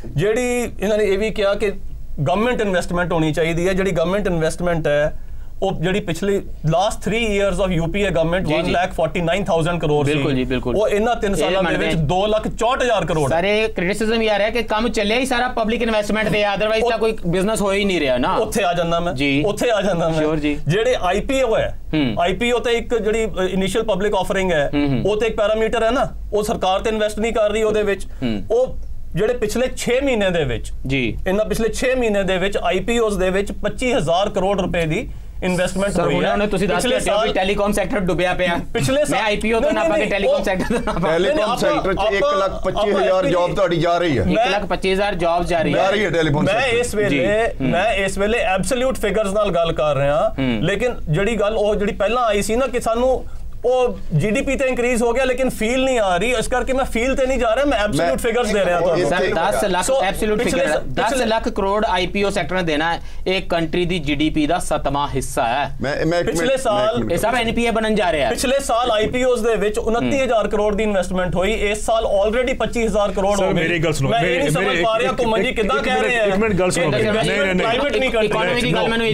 ਜਿਹੜੀ ਇਹਨਾਂ ਨੇ ਇਹ ਵੀ ਕਿਹਾ ਕਿ ਗਵਰਨਮੈਂਟ ਇਨਵੈਸਟਮੈਂਟ ਹੋਣੀ ਚਾਹੀਦੀ ਹੈ। ਜਿਹੜੀ ਗਵਰਨਮੈਂਟ ਇਨਵੈਸਟਮੈਂਟ ਹੈ ਉਹ ਜਿਹੜੀ ਪਿਛਲੀ last 3 years of UPA government 1,49,000 crore ਸੀ। ਬਿਲਕੁਲ ਜੀ, ਬਿਲਕੁਲ। ਉਹ ਇਹਨਾਂ 3 ਸਾਲਾਂ ਦੇ ਵਿੱਚ 2,64,000 ਕਰੋੜ। ਸਾਰੇ ਕ੍ਰਿਟਿਸਿਜ਼ਮ ਇਹ ਆ ਰਿਹਾ ਕਿ ਕੰਮ ਚੱਲਿਆ ਹੀ ਸਾਰਾ ਪਬਲਿਕ ਇਨਵੈਸਟਮੈਂਟ ਤੇ, ਅਦਰਵਾਈਜ਼ ਤਾਂ ਕੋਈ ਬਿਜ਼ਨਸ ਹੋ ਹੀ ਨਹੀਂ ਰਿਹਾ ਨਾ। ਉੱਥੇ ਆ ਜਾਂਦਾ ਮੈਂ ਜਿਹੜੇ ਆਈਪੀਓ ਹੈ, ਆਈਪੀਓ ਤੇ ਇੱਕ ਜਿਹੜੀ ਇਨੀਸ਼ੀਅਲ ਪਬਲਿਕ ਆਫਰਿੰਗ ਹੈ ਉਹ ਤੇ ਇੱਕ ਪੈਰਾਮੀਟਰ ਹੈ ਨਾ, ਉਹ ਸਰਕਾਰ ਤੇ ਇਨਵੈਸਟ ਨਹੀਂ ਕਰ ਰਹੀ ਉਹਦੇ ਵਿੱਚ। ਉਹ ਜਿਹੜੇ ਪਿਛਲੇ 6 ਮਹੀਨੇ ਦੇ ਵਿੱਚ ਇਹਨਾਂ ਪਿਛਲੇ 6 ਮਹੀਨੇ ਦੇ ਵਿੱਚ ਆਈਪੀਓਜ਼ ਦੇ ਵਿੱਚ 25,000 ਕਰੋੜ ਰੁਪਏ ਦੀ ਇਨਵੈਸਟਮੈਂਟ ਹੋਈ ਹੈ। ਤੁਸੀਂ ਦੱਸ ਰਹੇ ਹੋ ਕਿ ਟੈਲੀਕਾਮ ਸੈਕਟਰ ਡੁੱਬਿਆ ਪਿਆ। ਪਿਛਲੇ ਮੈਂ ਆਈਪੀਓ ਤੋਂ ਨਾ ਪਾ ਕੇ ਟੈਲੀਕਾਮ ਸੈਕਟਰ ਦਾ ਟੈਲੀਕਾਮ ਸੈਕਟਰ ਚ 1,25,000 ਜੌਬ ਤੁਹਾਡੀ ਜਾ ਰਹੀ ਹੈ। 1,25,000 ਜੌਬ ਜਾ ਰਹੀ ਹੈ ਟੈਲੀਫੋਨ। ਮੈਂ ਇਸ ਵੇਲੇ ਐਬਸੋਲੂਟ ਫਿਗਰਸ ਨਾਲ ਗੱਲ ਕਰ ਰਿਹਾ, ਲੇਕਿਨ ਜਿਹੜੀ ਗੱਲ ਉਹ ਜਿਹੜੀ ਪਹਿਲਾਂ ਆਈ ਸੀ ਨਾ ਕਿ ਸਾਨੂੰ ਉਹ ਜੀਡੀਪੀ ਤੇ ਇੰਕਰੀਜ਼ ਹੋ ਗਿਆ ਲੇਕਿਨ ਫੀਲ ਨਹੀਂ ਆ ਰਹੀ, ਇਸ ਕਰਕੇ ਮੈਂ ਫੀਲ ਤੇ ਨਹੀਂ ਜਾ ਰਿਹਾ, ਮੈਂ ਐਬਸੋਲੂਟ ਫਿਗਰਸ ਦੇ ਰਿਹਾ ਤੁਹਾਨੂੰ। Sir 10 lakh absolute figure 10 lakh crore IPO sector ਨੇ ਦੇਣਾ ਹੈ। ਇਹ ਕੰਟਰੀ ਦੀ ਜੀਡੀਪੀ ਦਾ 7ਵਾਂ ਹਿੱਸਾ ਹੈ। ਪਿਛਲੇ ਸਾਲ ਇਹ ਸਭ ਐਨਪੀਏ ਬਣਨ ਜਾ ਰਿਹਾ ਹੈ। ਪਿਛਲੇ ਸਾਲ ਆਈਪੀਓਜ਼ ਦੇ ਵਿੱਚ 29,000 ਕਰੋੜ ਦੀ ਇਨਵੈਸਟਮੈਂਟ ਹੋਈ, ਇਸ ਸਾਲ ਆਲਰੇਡੀ 25,000 ਕਰੋੜ ਹੋ ਗਈ। ਮੇਰੀ ਗੱਲ ਸੁਣੋ, ਮੈਂ ਇਹ ਨਹੀਂ ਸਮਝ ਪਾ ਰਿਹਾ ਘੁੰਮਣ ਜੀ ਕਿੱਦਾਂ ਕਹਿ ਰਹੇ ਆ। ਇੱਕ ਮਿੰਟ ਗੱਲ ਸੁਣੋ, ਕਲਾਈਮੇਟ ਨਹੀਂ ਇਕਨੋਮੀ ਦੀ ਗੱਲ ਮੈਨੂੰ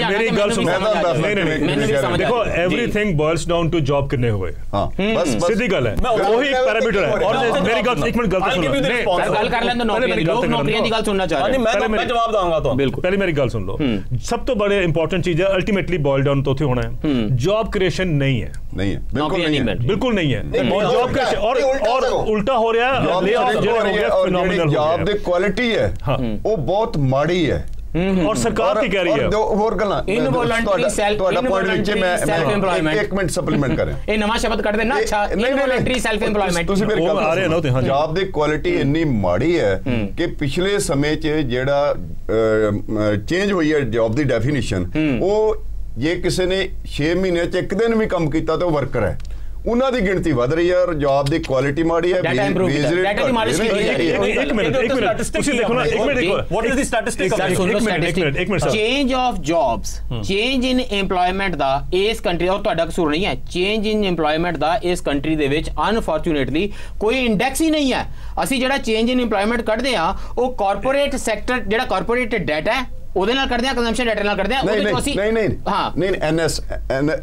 ਮੇਰੀ ਗੱਲ ਸੁਣੋ। ਨਹੀਂ ਦੇਖੋ everything boils down to job कितने हुए। बस सीधी गल है, वही पैरामीटर है। और मेरी गल एक मिनट गल सुनो, गल कर लें तो नौकरियां दी गल सुनना चाह रहे हैं। मैं जवाब दूंगा तो बिल्कुल। पहले मेरी गल सुन लो, सब तो बड़े इंपॉर्टेंट चीज है अल्टीमेटली बॉयल डाउन तो होना है जॉब क्रिएशन नहीं है, बिल्कुल नहीं है। और जॉब क्रिएशन और उल्टा हो रहा है, ले ऑफ जो हो गया फिनोमिनल। जॉब दी क्वालिटी है वो बहुत माड़ी है। ਔਰ ਸਰਕਾਰ ਕੀ ਕਹਿ ਰਹੀ ਹੈ? ਹੋਰ ਗੱਲਾਂ ਇਨਵੋਲੰਟਰੀ ਸੈਲਫ ਇੰਪਲੋਇਮੈਂਟ, ਇੱਕ ਮਿੰਟ ਸਪਲੀਮੈਂਟ ਕरें, ਇਹ ਨਵਾਂ ਸ਼ਬਦ ਕੱਢ ਦੇਣਾ। ਅੱਛਾ, ਇਨਵੋਲੰਟਰੀ ਸੈਲਫ ਇੰਪਲੋਇਮੈਂਟ, ਤੁਸੀਂ ਮੇਰੇ ਗੱਲ ਆ ਰਹੇ ਨਾ, ਤੇ ਜੌਬ ਦੀ ਕੁਆਲਿਟੀ ਇੰਨੀ ਮਾੜੀ ਹੈ ਕਿ ਪਿਛਲੇ ਸਮੇਂ 'ਚ ਜਿਹੜਾ ਚੇਂਜ ਹੋਈ ਹੈ ਜੌਬ ਦੀ ਡੈਫੀਨੇਸ਼ਨ, ਉਹ ਜੇ ਕਿਸੇ ਨੇ 6 ਮਹੀਨੇ 'ਚ ਇੱਕ ਦਿਨ ਵੀ ਕੰਮ ਕੀਤਾ ਤਾਂ ਉਹ ਵਰਕਰ ਹੈ, ਉਹਨਾਂ ਦੀ ਗਿਣਤੀ ਵਧ ਰਹੀ ਹੈ ਔਰ ਜੌਬ ਦੀ ਕੁਆਲਿਟੀ ਮਾੜੀ ਹੈ। ਇੱਕ ਮਿੰਟ ਤੁਸੀਂ ਦੇਖੋ ਨਾ, ਇੱਕ ਮਿੰਟ ਦੇਖੋ, ਵਾਟ ਇਜ਼ ਦੀ ਸਟੈਟਿਸਟਿਕ? ਇੱਕ minute change of jobs, change in employment ਦਾ ਇਸ ਕੰਟਰੀ, ਔਰ ਤੁਹਾਡਾ ਕਸੂਰ ਨਹੀਂ ਹੈ, ਚੇਂਜ ਇਨ ਏਮਪਲੋਇਮੈਂਟ ਦਾ ਇਸ ਕੰਟਰੀ ਦੇ ਵਿੱਚ ਅਨਫੋਰਚੂਨੇਟਲੀ ਕੋਈ ਇੰਡੈਕਸ ਹੀ ਨਹੀਂ ਹੈ। ਅਸੀਂ ਜਿਹੜਾ ਚੇਂਜ ਇਨ ਏਮਪਲੋਇਮੈਂਟ ਕੱਢਦੇ ਆ ਉਹ ਕਾਰਪੋਰੇਟ ਸੈਕਟਰ, ਜਿਹੜਾ ਕਾਰਪੋਰੇਟ ਡਾਟਾ ਹੈ ਉਹਦੇ ਨਾਲ ਕਰਦੇ ਆ, ਕੰਜ਼ੰਪਸ਼ਨ ਡਾਟਾ ਨਾਲ ਕਰਦੇ ਆ। ਉਹਦੇ ਤੋਂ ਅਸੀਂ ਨਹੀਂ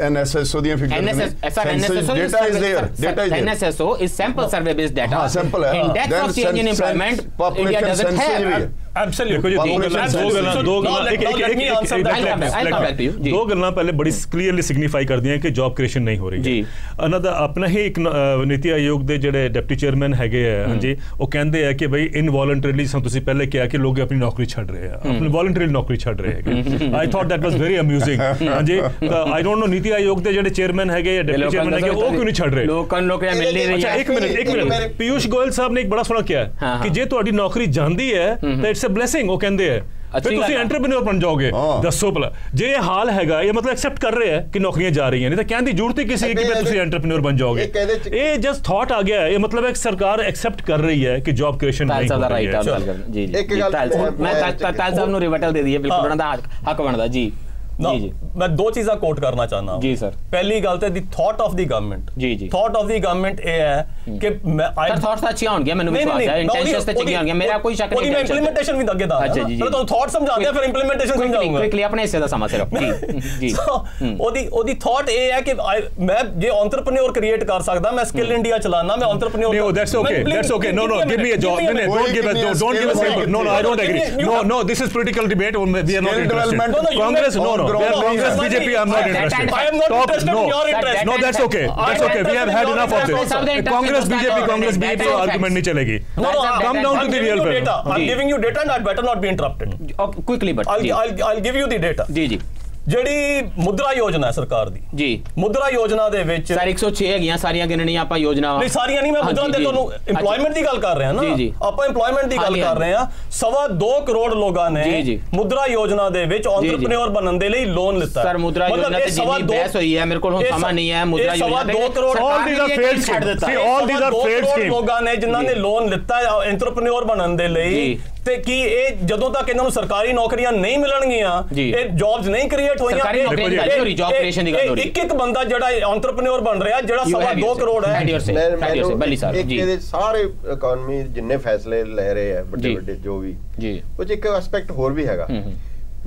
NSSO ਦੀਆਂ figure NSSO is sample survey based data, simple है, index of change in employment India doesn't have। Absolutely, दो गल्लां पहले बड़ी क्लियरली सिग्निफाई कर दी कि जॉब क्रिएशन नहीं हो रही है। अनदर अपना ही एक नीति आयोग के ਜਿਹੜੇ ਡਿਪਟੀ ਚੇਅਰਮੈਨ ਹੈਗੇ ਆ, ਹਾਂਜੀ, ਉਹ ਕਹਿੰਦੇ ਆ ਕਿ ਬਈ ਇਨਵੋਲੰਟਰੀਲੀ, ਜਿਵੇਂ ਤੁਸੀਂ ਪਹਿਲੇ ਕਿਹਾ ਕਿ ਲੋਕ ਆਪਣੀ ਨੌਕਰੀ ਛੱਡ ਰਹੇ ਆ, ਆਪਣੀ ਵੋਲੰਟਰੀ ਨੌਕਰੀ ਛੱਡ ਰਹੇ ਹੈਗੇ। I thought that was very amusing. ਹਾਂਜੀ, ਆਈ ਡੋਂਟ ਨੋ ਨੀਤੀ ਆਯੋਗ ਦੇ ਜਿਹੜੇ ਚੇਅਰਮੈਨ ਹੈਗੇ ਜਾਂ ਡਿਪਟੀ ਚੇਅਰਮੈਨ ਹੈਗੇ ਉਹ ਕਿਉਂ ਨਹੀਂ ਛੱਡ ਰਹੇ? ਲੋਕਾਂ ਨੂੰ ਨੌਕਰੀਆਂ ਮਿਲ ਨਹੀਂ ਰਹੀਆਂ। ਇੱਕ ਮਿੰਟ, ਪੀਯੂਸ਼ ਗੋਇਲ ਸਾਹਿਬ ਨੇ ਇੱਕ ਬੜਾ ਸੋਹਣਾ ਕਿਹਾ ਕਿ ਜੇ ਤੁਹਾਡੀ ਨੌਕਰੀ ਜਾਂਦੀ ਹੈ ਤਾਂ ਇਟਸ ਅ ਬਲੇਸਿੰਗ, ਉਹ ਕਹਿੰਦੇ ਆ ਫਿਰ ਤੁਸੀਂ ਐਂਟਰਪ੍ਰੀਨਿਓਰ ਬਣ ਜਾਓਗੇ। ਦੱਸੋ ਭਲਾ, ਜੇ ਇਹ ਹਾਲ ਹੈਗਾ, ਇਹ ਮਤਲਬ ਐਕਸੈਪਟ ਕਰ ਰਹੇ ਹੈ ਕਿ ਨੌਕਰੀਆਂ ਜਾ ਰਹੀਆਂ, ਨਹੀਂ ਤਾਂ ਕਹਿਣ ਦੀ ਜ਼ਰੂਰਤ ਹੀ ਕਿਸੇ ਕਿ ਤੁਸੀਂ ਐਂਟਰਪ੍ਰੀਨਿਓਰ ਬਣ ਜਾਓਗੇ। ਇਹ ਜਸਟ ਥਾਟ ਆ ਗਿਆ, ਇਹ ਮਤਲਬ ਹੈ ਸਰਕਾਰ ਐਕਸੈਪਟ ਕਰ ਰਹੀ ਹੈ ਕਿ ਜੌਬ ਕ੍ਰੀਏਸ਼ਨ ਨਹੀਂ ਹੋ ਰਹੀ ਹੈ। ਜੀ ਜੀ, ਮੈਂ ਤਾਲ ਸਾਹਿਬ ਨੂੰ ਰਿਵਟਲ ਦੇ ਦਈਏ, ਬਿਲਕੁਲ ਉਹਨਾਂ ਦਾ ਹੱਕ ਬਣਦਾ। ਜੀ ਜੀ, मैं दो चीज़ां कोट करना चाहना हूं। जी सर। पहली गल ते the thought of the government. जी जी, थॉट ऑफ दी गवर्नमेंट ये है कि मैं सर थॉट्स अच्छी होंगे, मैंने विश्वास है, इंटेंशंस ते अच्छी होंगे, मेरा कोई शक नहीं है। इंप्लीमेंटेशन भी दगे दा। अच्छा जी, तो थॉट समझाते हैं, फिर इंप्लीमेंटेशन समझाऊंगा। क्विकली अपने हिस्से दा समा सिर्फ। जी जी, ओदी थॉट ये है कि मैं जे एंटरप्रेन्योर क्रिएट कर सकदा, मैं स्किल इंडिया चलाना, मैं entrepreneur. No, that's okay, no, give me a job, don't give us no, I don't agree, no, this is political debate, we are not interested। Congress, no, Congress, BJP, I'm not interested। I am not interested in your interest। No, that's okay, we have had enough of this। Congress BJP argument नहीं चलेगी। Come down to the real fact। I'm giving you data and I'd better not be interrupted। Quickly, but I'll give you the data। जी जी, ਜਿਹੜੀ ਮੁਦਰਾ ਯੋਜਨਾ ਹੈ ਸਰਕਾਰ ਦੀ, ਜੀ ਮੁਦਰਾ ਯੋਜਨਾ ਦੇ ਵਿੱਚ ਸਰ 106 ਹੈਗੀਆਂ ਸਾਰੀਆਂ ਗਿਣਣੀਆਂ ਆਪਾਂ ਯੋਜਨਾਵਾਂ। ਨਹੀਂ, ਸਾਰੀਆਂ ਨਹੀਂ, ਮੈਂ ਮੁਦਰਾ ਦੇ ਤੁਹਾਨੂੰ ਇੰਪਲੋਇਮੈਂਟ ਦੀ ਗੱਲ ਕਰ ਰਿਹਾ ਨਾ, ਆਪਾਂ ਇੰਪਲੋਇਮੈਂਟ ਦੀ ਗੱਲ ਕਰ ਰਹੇ ਹਾਂ। 2.25 ਕਰੋੜ ਲੋਕਾਂ ਨੇ ਮੁਦਰਾ ਯੋਜਨਾ ਦੇ ਵਿੱਚ ਐਂਟਰਪ੍ਰੀਨਿਓਰ ਬਣਨ ਦੇ ਲਈ ਲੋਨ ਲਿੱਤਾ। ਸਰ ਮੁਦਰਾ ਯੋਜਨਾ ਤੇ ਜਿੰਨੀ ਬਹਿਸ ਹੋਈ ਹੈ, ਮੇਰੇ ਕੋਲ ਹੁਣ ਸਮਾਂ ਨਹੀਂ ਹੈ। ਮੁਦਰਾ ਯੋਜਨਾ ਤੇ 2 crore all these are failed schemes, see all these are failed schemes। ਲੋਕਾਂ ਨੇ ਜਿਨ੍ਹਾਂ ਨੇ ਲੋਨ ਲਿੱਤਾ ਐਂਟਰਪ੍ਰੀਨਿਓਰ ਬਣਨ ਦੇ ਲਈ, ਤੇ ਕੀ ਇਹ ਜਦੋਂ ਤੱਕ ਇਹਨਾਂ ਨੂੰ ਸਰਕਾਰੀ ਨੌਕਰੀਆਂ ਨਹੀਂ ਮਿਲਣਗੀਆਂ, ਇਹ ਜੌਬਸ ਨਹੀਂ ਕ੍ਰੀਏਟ ਹੋਈਆਂ। ਸਰਕਾਰੀ ਨੌਕਰੀਆਂ ਦੀ ਗੱਲ ਹੋ ਰਹੀ, ਜੌਬ ਕ੍ਰੀਏਸ਼ਨ ਦੀ ਗੱਲ ਹੋ ਰਹੀ। ਇੱਕ ਬੰਦਾ ਜਿਹੜਾ ਐਂਟਰਪ੍ਰੀਨਿਓਰ ਬਣ ਰਿਹਾ, ਜਿਹੜਾ 2.25 ਕਰੋੜ ਹੈ। ਇਹਦੇ ਸਾਰੇ ਇਕਨੋਮੀ ਜਿੰਨੇ ਫੈਸਲੇ ਲੈ ਰਹੇ ਆ ਵੱਡੇ ਵੱਡੇ ਜੋ ਵੀ, ਉਹ ਚ ਇੱਕ ਐਸਪੈਕਟ ਹੋਰ ਵੀ ਹੈਗਾ।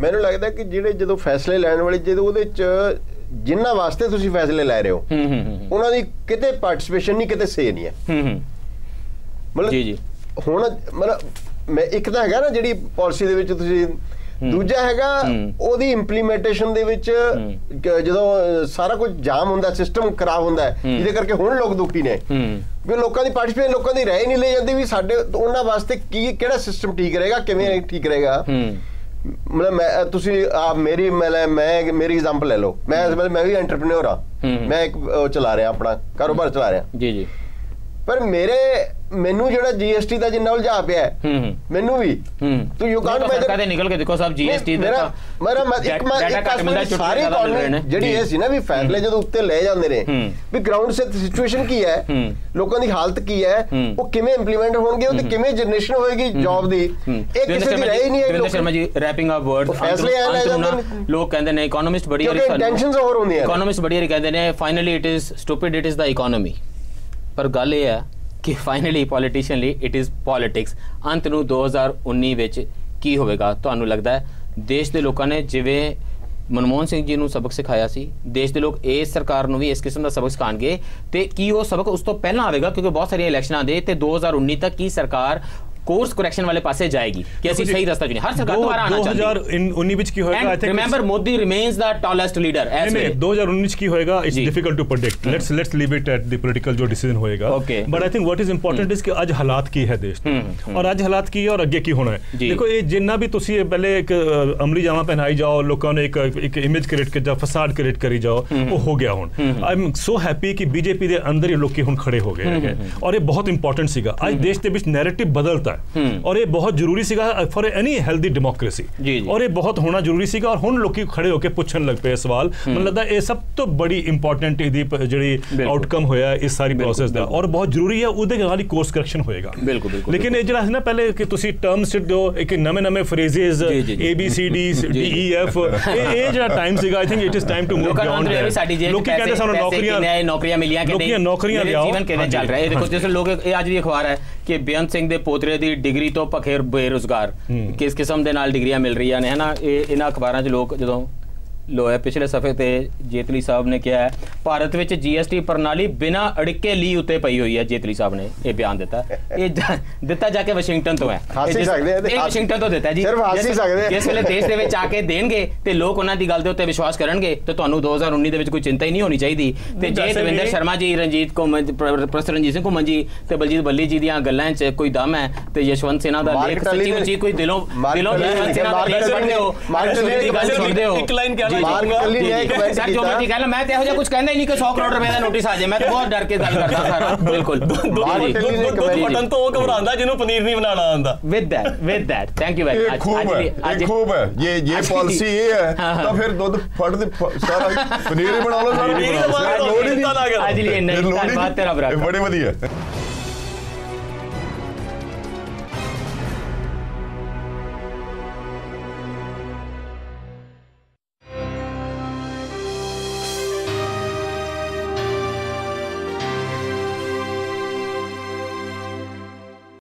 ਮੈਨੂੰ ਲੱਗਦਾ ਕਿ ਜਿਹੜੇ ਜਦੋਂ ਫੈਸਲੇ ਲੈਣ ਵਾਲੇ, ਜਦੋਂ ਉਹਦੇ ਚ ਜਿਨ੍ਹਾਂ ਵਾਸਤੇ ਤੁਸੀਂ ਫੈਸਲੇ ਲੈ ਰਹੇ ਹੋ, ਉਹਨਾਂ ਦੀ ਕਿਤੇ ਪਾਰਟਿਸਿਪੇਸ਼ਨ ਨਹੀਂ, ਕਿਤੇ ਸੇ ਨਹੀਂ ਹੈ। ਮਤਲਬ ਹੁਣ ਮੈਂ ਇੱਕ ਤਾਂ ਹੈਗਾ ਨਾ ਜਿਹੜੀ ਪਾਲਿਸੀ ਦੇ ਵਿੱਚ ਤੁਸੀਂ, ਦੂਜਾ ਹੈਗਾ ਉਹਦੀ ਇੰਪਲੀਮੈਂਟੇਸ਼ਨ ਦੇ ਵਿੱਚ ਜਦੋਂ ਸਾਰਾ ਕੁਝ ਜਾਮ ਹੁੰਦਾ, ਸਿਸਟਮ ਖਰਾਬ ਹੁੰਦਾ ਹੈ, ਜਿਹਦੇ ਕਰਕੇ ਹੁਣ ਲੋਕ ਦੁਖੀ ਨੇ ਵੀ ਲੋਕਾਂ ਦੀ ਪਾਰਟਿਸਿਪੇਸ਼ਨ, ਲੋਕਾਂ ਦੀ ਰਾਏ ਨਹੀਂ ਲਈ ਜਾਂਦੀ ਵੀ ਸਾਡੇ ਉਹਨਾਂ ਵਾਸਤੇ ਕੀ ਕਿਹੜਾ ਸਿਸਟਮ ਠੀਕ ਰਹੇਗਾ, ਕਿਵੇਂ ਠੀਕ ਰਹੇਗਾ। ਮਤਲਬ ਮੈਂ ਤੁਸੀਂ ਮੇਰੀ ਐਗਜ਼ਾਮਪਲ ਲੈ ਲਓ, ਮੈਂ ਵੀ ਐਂਟਰਪ੍ਰੀਨਿਓਰ ਆ, ਮੈਂ ਇੱਕ ਚਲਾ ਰਿਹਾ, ਆਪਣਾ ਕਾਰੋਬਾਰ ਚਲਾ ਰਿਹਾ। ਜੀ ਜੀ, ਪਰ ਮੈਨੂੰ ਜਿਹੜਾ GST ਦਾ ਜਿੰਨਾ ਉਲਝਾ ਪਿਆ ਮੈਨੂੰ ਵੀ, ਤੂੰ ਯੂ ਕਾਂਟ ਮੈਜ਼ਰ ਕਦੇ ਨਿਕਲ ਕੇ ਦੇਖੋ ਸਾਹਿਬ GST ਦਾ ਸਾਰੀ ਇਕਨੋਮੀ ਜਿਹੜੀ ਇਹ ਸੀ ਨਾ ਵੀ ਫੈਸਲੇ ਜਦੋਂ ਉੱਤੇ ਲੈ ਜਾਂਦੇ ਨੇ ਵੀ ਗਰਾਊਂਡ ਸਿਚੁਏਸ਼ਨ ਕੀ ਹੈ, ਲੋਕਾਂ ਦੀ ਹਾਲਤ ਕੀ ਹੈ, ਉਹ ਕਿਵੇਂ ਇੰਪਲੀਮੈਂਟ ਹੋਣਗੇ, ਉਹ ਤੇ ਕਿਵੇਂ ਜਨਰੇਸ਼ਨ ਹੋਏਗੀ ਜੌਬ ਦੀ, ਇਹ ਕਿਸੇ ਦੀ ਰਹਿ ਹੀ ਨਹੀਂ ਹੈ। Davinder Sharma ji, wrapping up words, ਫੈਸਲੇ ਆ ਲੈ ਜਾਂਦੇ ਨੇ। ਲੋਕ ਕਹਿੰਦੇ ਨੇ, ਇਕਨੋਮਿਸਟ ਬੜੀ ਵਾਰੀ ਟੈਨਸ਼ਨਸ ਹੋਰ ਹੁੰਦੀਆਂ, ਇਕਨੋਮਿਸਟ ਬੜੀ ਵਾਰੀ ਕਹਿੰਦੇ ਨੇ finally it is stupid, it is the economy. ਪਰ ਗੱਲ ਇਹ ਹੈ ਕਿ ਫਾਈਨਲੀ ਪੋਲੀਟੀਸ਼ੀਅਨ ਲਈ ਇਟ ਇਜ਼ ਪੋਲਿਟਿਕਸ। ਅੰਤ ਨੂੰ 2019 ਵਿੱਚ ਕੀ ਹੋਵੇਗਾ ਤੁਹਾਨੂੰ ਲੱਗਦਾ ਹੈ? ਦੇਸ਼ ਦੇ ਲੋਕਾਂ ਨੇ ਜਿਵੇਂ ਮਨਮੋਹਨ ਸਿੰਘ ਜੀ ਨੂੰ ਸਬਕ ਸਿਖਾਇਆ ਸੀ, ਦੇਸ਼ ਦੇ ਲੋਕ ਇਸ ਸਰਕਾਰ ਨੂੰ ਵੀ ਇਸ ਕਿਸਮ ਦਾ ਸਬਕ ਸਿਖਾਉਣਗੇ, ਤੇ ਕੀ ਉਹ ਸਬਕ ਉਸ ਤੋਂ ਪਹਿਲਾਂ ਆਵੇਗਾ? ਕਿਉਂਕਿ ਬਹੁਤ ਸਾਰੀਆਂ ਇਲੈਕਸ਼ਨਾਂ ਦੇ ਤੇ 2019 ਤੱਕ ਕੀ ਸਰਕਾਰ ਕੋਰਸ ਕਰੈਕਸ਼ਨ ਵਾਲੇ ਪਾਸੇ ਜਾਏਗੀ ਕਿ ਅਸੀਂ ਸਹੀ ਰਸਤਾ ਚੁਣੀਏ। ਹਰ ਸਰਕਾਰ ਦੁਬਾਰਾ ਆਣਾ ਚਾਹੁੰਦੀ ਹੈ। 2019 ਵਿੱਚ ਕੀ ਹੋਏਗਾ? I think remember Modi remains the tallest leader as way. 2019 ਕੀ ਹੋਏਗਾ it's difficult to predict. Let's leave it at the political ਜੋ डिसीजन होएगा। But I think what is important is कि आज हालात की है देश और आज हालात की है और अगे की होना है। देखो ये जिन्ना भी तुसी पहले एक अमली जामा पहनाई जाओ, लोगों ने एक इमेज क्रिएट कर जाओ, फसाड क्रिएट करी जाओ, वो हो गया हुन। आई एम सो हैप्पी कि बीजेपी दे अंदर ही लोग हुन खड़े हो गए हैं और ये बहुत इंपॉर्टेंट सीगा। आज देश के बीच नैरेटिव बदलता है और ये बहुत जरूरी सीगा फॉर एनी हेल्दी डेमोक्रेसी और ये बहुत होना जरूरी सीगा। और हुन लोग खड़े होकर पूछन लग पे सवाल। मतलब लगदा ये सब तो बड़ी इंपॉर्टेंट ਜਿਹੜੀ ਆਊਟਕਮ ਹੋਇਆ ਇਸ ਸਾਰੀ ਪ੍ਰੋਸੈਸ ਦਾ ਔਰ ਬਹੁਤ ਜ਼ਰੂਰੀ ਹੈ ਉਹਦੇ ਨਾਲ ਹੀ ਕੋਰਸ ਕਰੈਕਸ਼ਨ ਹੋਏਗਾ। ਬਿਲਕੁਲ। ਲੇਕਿਨ ਇਹ ਜਿਹੜਾ ਹੈ ਨਾ ਪਹਿਲੇ ਕਿ ਤੁਸੀਂ ਟਰਮ ਸਿੱਟ ਦਿਓ ਇੱਕ ਨਵੇਂ ਫਰੇਜ਼ਸ ABCD DEF ਇਹ ਜਿਹੜਾ ਟਾਈਮ ਸੀਗਾ I think it is time to move beyond. ਲੋਕੀ ਕਹਿੰਦੇ ਸਾਨੂੰ ਨੌਕਰੀਆਂ ਮਿਲੀਆਂ ਕਿ ਨਹੀਂ, ਨੌਕਰੀਆਂ ਲਿਆਓ, ਜੀਵਨ ਕਿਵੇਂ ਚੱਲ ਰਿਹਾ ਹੈ। ਦੇਖੋ ਜਿਸ ਲੋਕ ਇਹ ਅੱਜ ਦੀ ਅਖਬਾਰ ਹੈ ਕਿ ਬੇਅੰਤ ਸਿੰਘ ਦੇ ਪੋਤਰੇ ਦੀ ਡਿਗਰੀ ਤੋਂ ਭਖੇ ਬੇਰੁਜ਼ਗਾਰ ਕਿਸ ਕਿਸਮ ਦੇ ਨਾਲ ਡਿਗਰੀਆਂ ਮਿਲ ਰਹੀਆਂ ਨੇ, ਹੈ ਨਾ। ਇਹ ਇਹਨਾਂ ਅਖਬਾਰਾਂ 'ਚ ਲੋਕ ਜਦੋਂ ਲੋਇਆ ਪਿਛਲੇ ਸਫੇ ਤੇ ਜੇਤਲੀ ਸਾਹਿਬ ਨੇ ਕਿਹਾ ਭਾਰਤ ਵਿੱਚ GST ਪ੍ਰਣਾਲੀ ਬਿਨਾਂ ਅੜਿੱਕੇ ਲੀ ਉੱਤੇ ਪਈ ਹੋਈ ਹੈ। ਜੇਤਲੀ ਸਾਹਿਬ ਨੇ ਇਹ ਬਿਆਨ ਦਿੱਤਾ। ਇਹ ਦਿੱਤਾ ਜਾ ਕੇ ਵਾਸ਼ਿੰਗਟਨ ਤੋਂ ਹੈ। ਇਹ ਵਾਸ਼ਿੰਗਟਨ ਤੋਂ ਦਿੱਤਾ ਜੀ। ਜਿਸ ਵੇਲੇ ਦੇਸ਼ ਦੇ ਵਿੱਚ ਆ ਕੇ ਦੇਣਗੇ ਤੇ ਲੋਕ ਉਹਨਾਂ ਦੀ ਗੱਲ ਦੇ ਉੱਤੇ ਵਿਸ਼ਵਾਸ ਕਰਨਗੇ ਤੇ ਤੁਹਾਨੂੰ 2019 ਦੇ ਵਿੱਚ ਕੋਈ ਚਿੰਤਾ ਹੀ ਨਹੀਂ ਹੋਣੀ ਚਾਹੀਦੀ। ਤੇ ਜੇ ਦਵਿੰਦਰ ਸ਼ਰਮਾ ਜੀ, ਪ੍ਰੋਫੈਸਰ ਰਣਜੀਤ ਸਿੰਘ ਘੁੰਮਣ ਜੀ ਤੇ ਬਲਜੀਤ ਬੱਲੀ ਜੀ ਦੀਆਂ ਗੱਲਾਂ 'ਚ ਕੋਈ ਦਮ ਹੈ ਤੇ ਯਸ਼ਵੰਤ ਸਿਨਹਾ ਦਾ ਲੇਖ ਸੱਚੀ ਕੋਈ ਦਿਲੋਂ ਯਸ਼ਵੰਤ ਸਿਨਹਾ ਦਾ ਲੇਖ ਪੜ੍ਹਦੇ ਹੋ, ਗੱਲ ਸੁਣਦੇ ਹੋ। ਮੈਂ ਤੇ ਇਹੋ ਜਿਹਾ ਕੁਝ ਕਹਿੰਦਾ ਹੀ ਨਹੀਂ ਕਿ 100 ਕਰੋੜ ਰੁਪਏ ਦਾ ਨੋਟਿਸ ਆ ਜਾਏ। ਮੈਂ ਤਾਂ ਬਹੁਤ ਡਰ ਕੇ ਗੱਲ ਕਰਦਾ ਸਾਰਾ। ਬਿਲਕੁਲ ਬਟਨ ਤੋਂ ਉਹ ਘਬਰਾਉਂਦਾ ਜਿਹਨੂੰ ਪਨੀਰ ਨਹੀਂ ਬਣਾਉਣਾ ਆਉਂਦਾ। With that thank you very much. ਅੱਜ ਖੂਬ ਹੈ ਇਹ ਪਾਲਿਸੀ ਇਹ ਹੈ ਤਾਂ ਫਿਰ ਦੁੱਧ ਫੜ ਦੇ ਸਾਰਾ ਪਨੀਰ ਹੀ ਬਣਾ ਲਓ ਸਾਰਾ। ਅੱਜ ਲਈ ਇੰਨਾ ਹੀ ਧੰਨਵਾਦ ਤੇਰਾ ਭਰਾ। ਬੜੇ ਵਧੀਆ।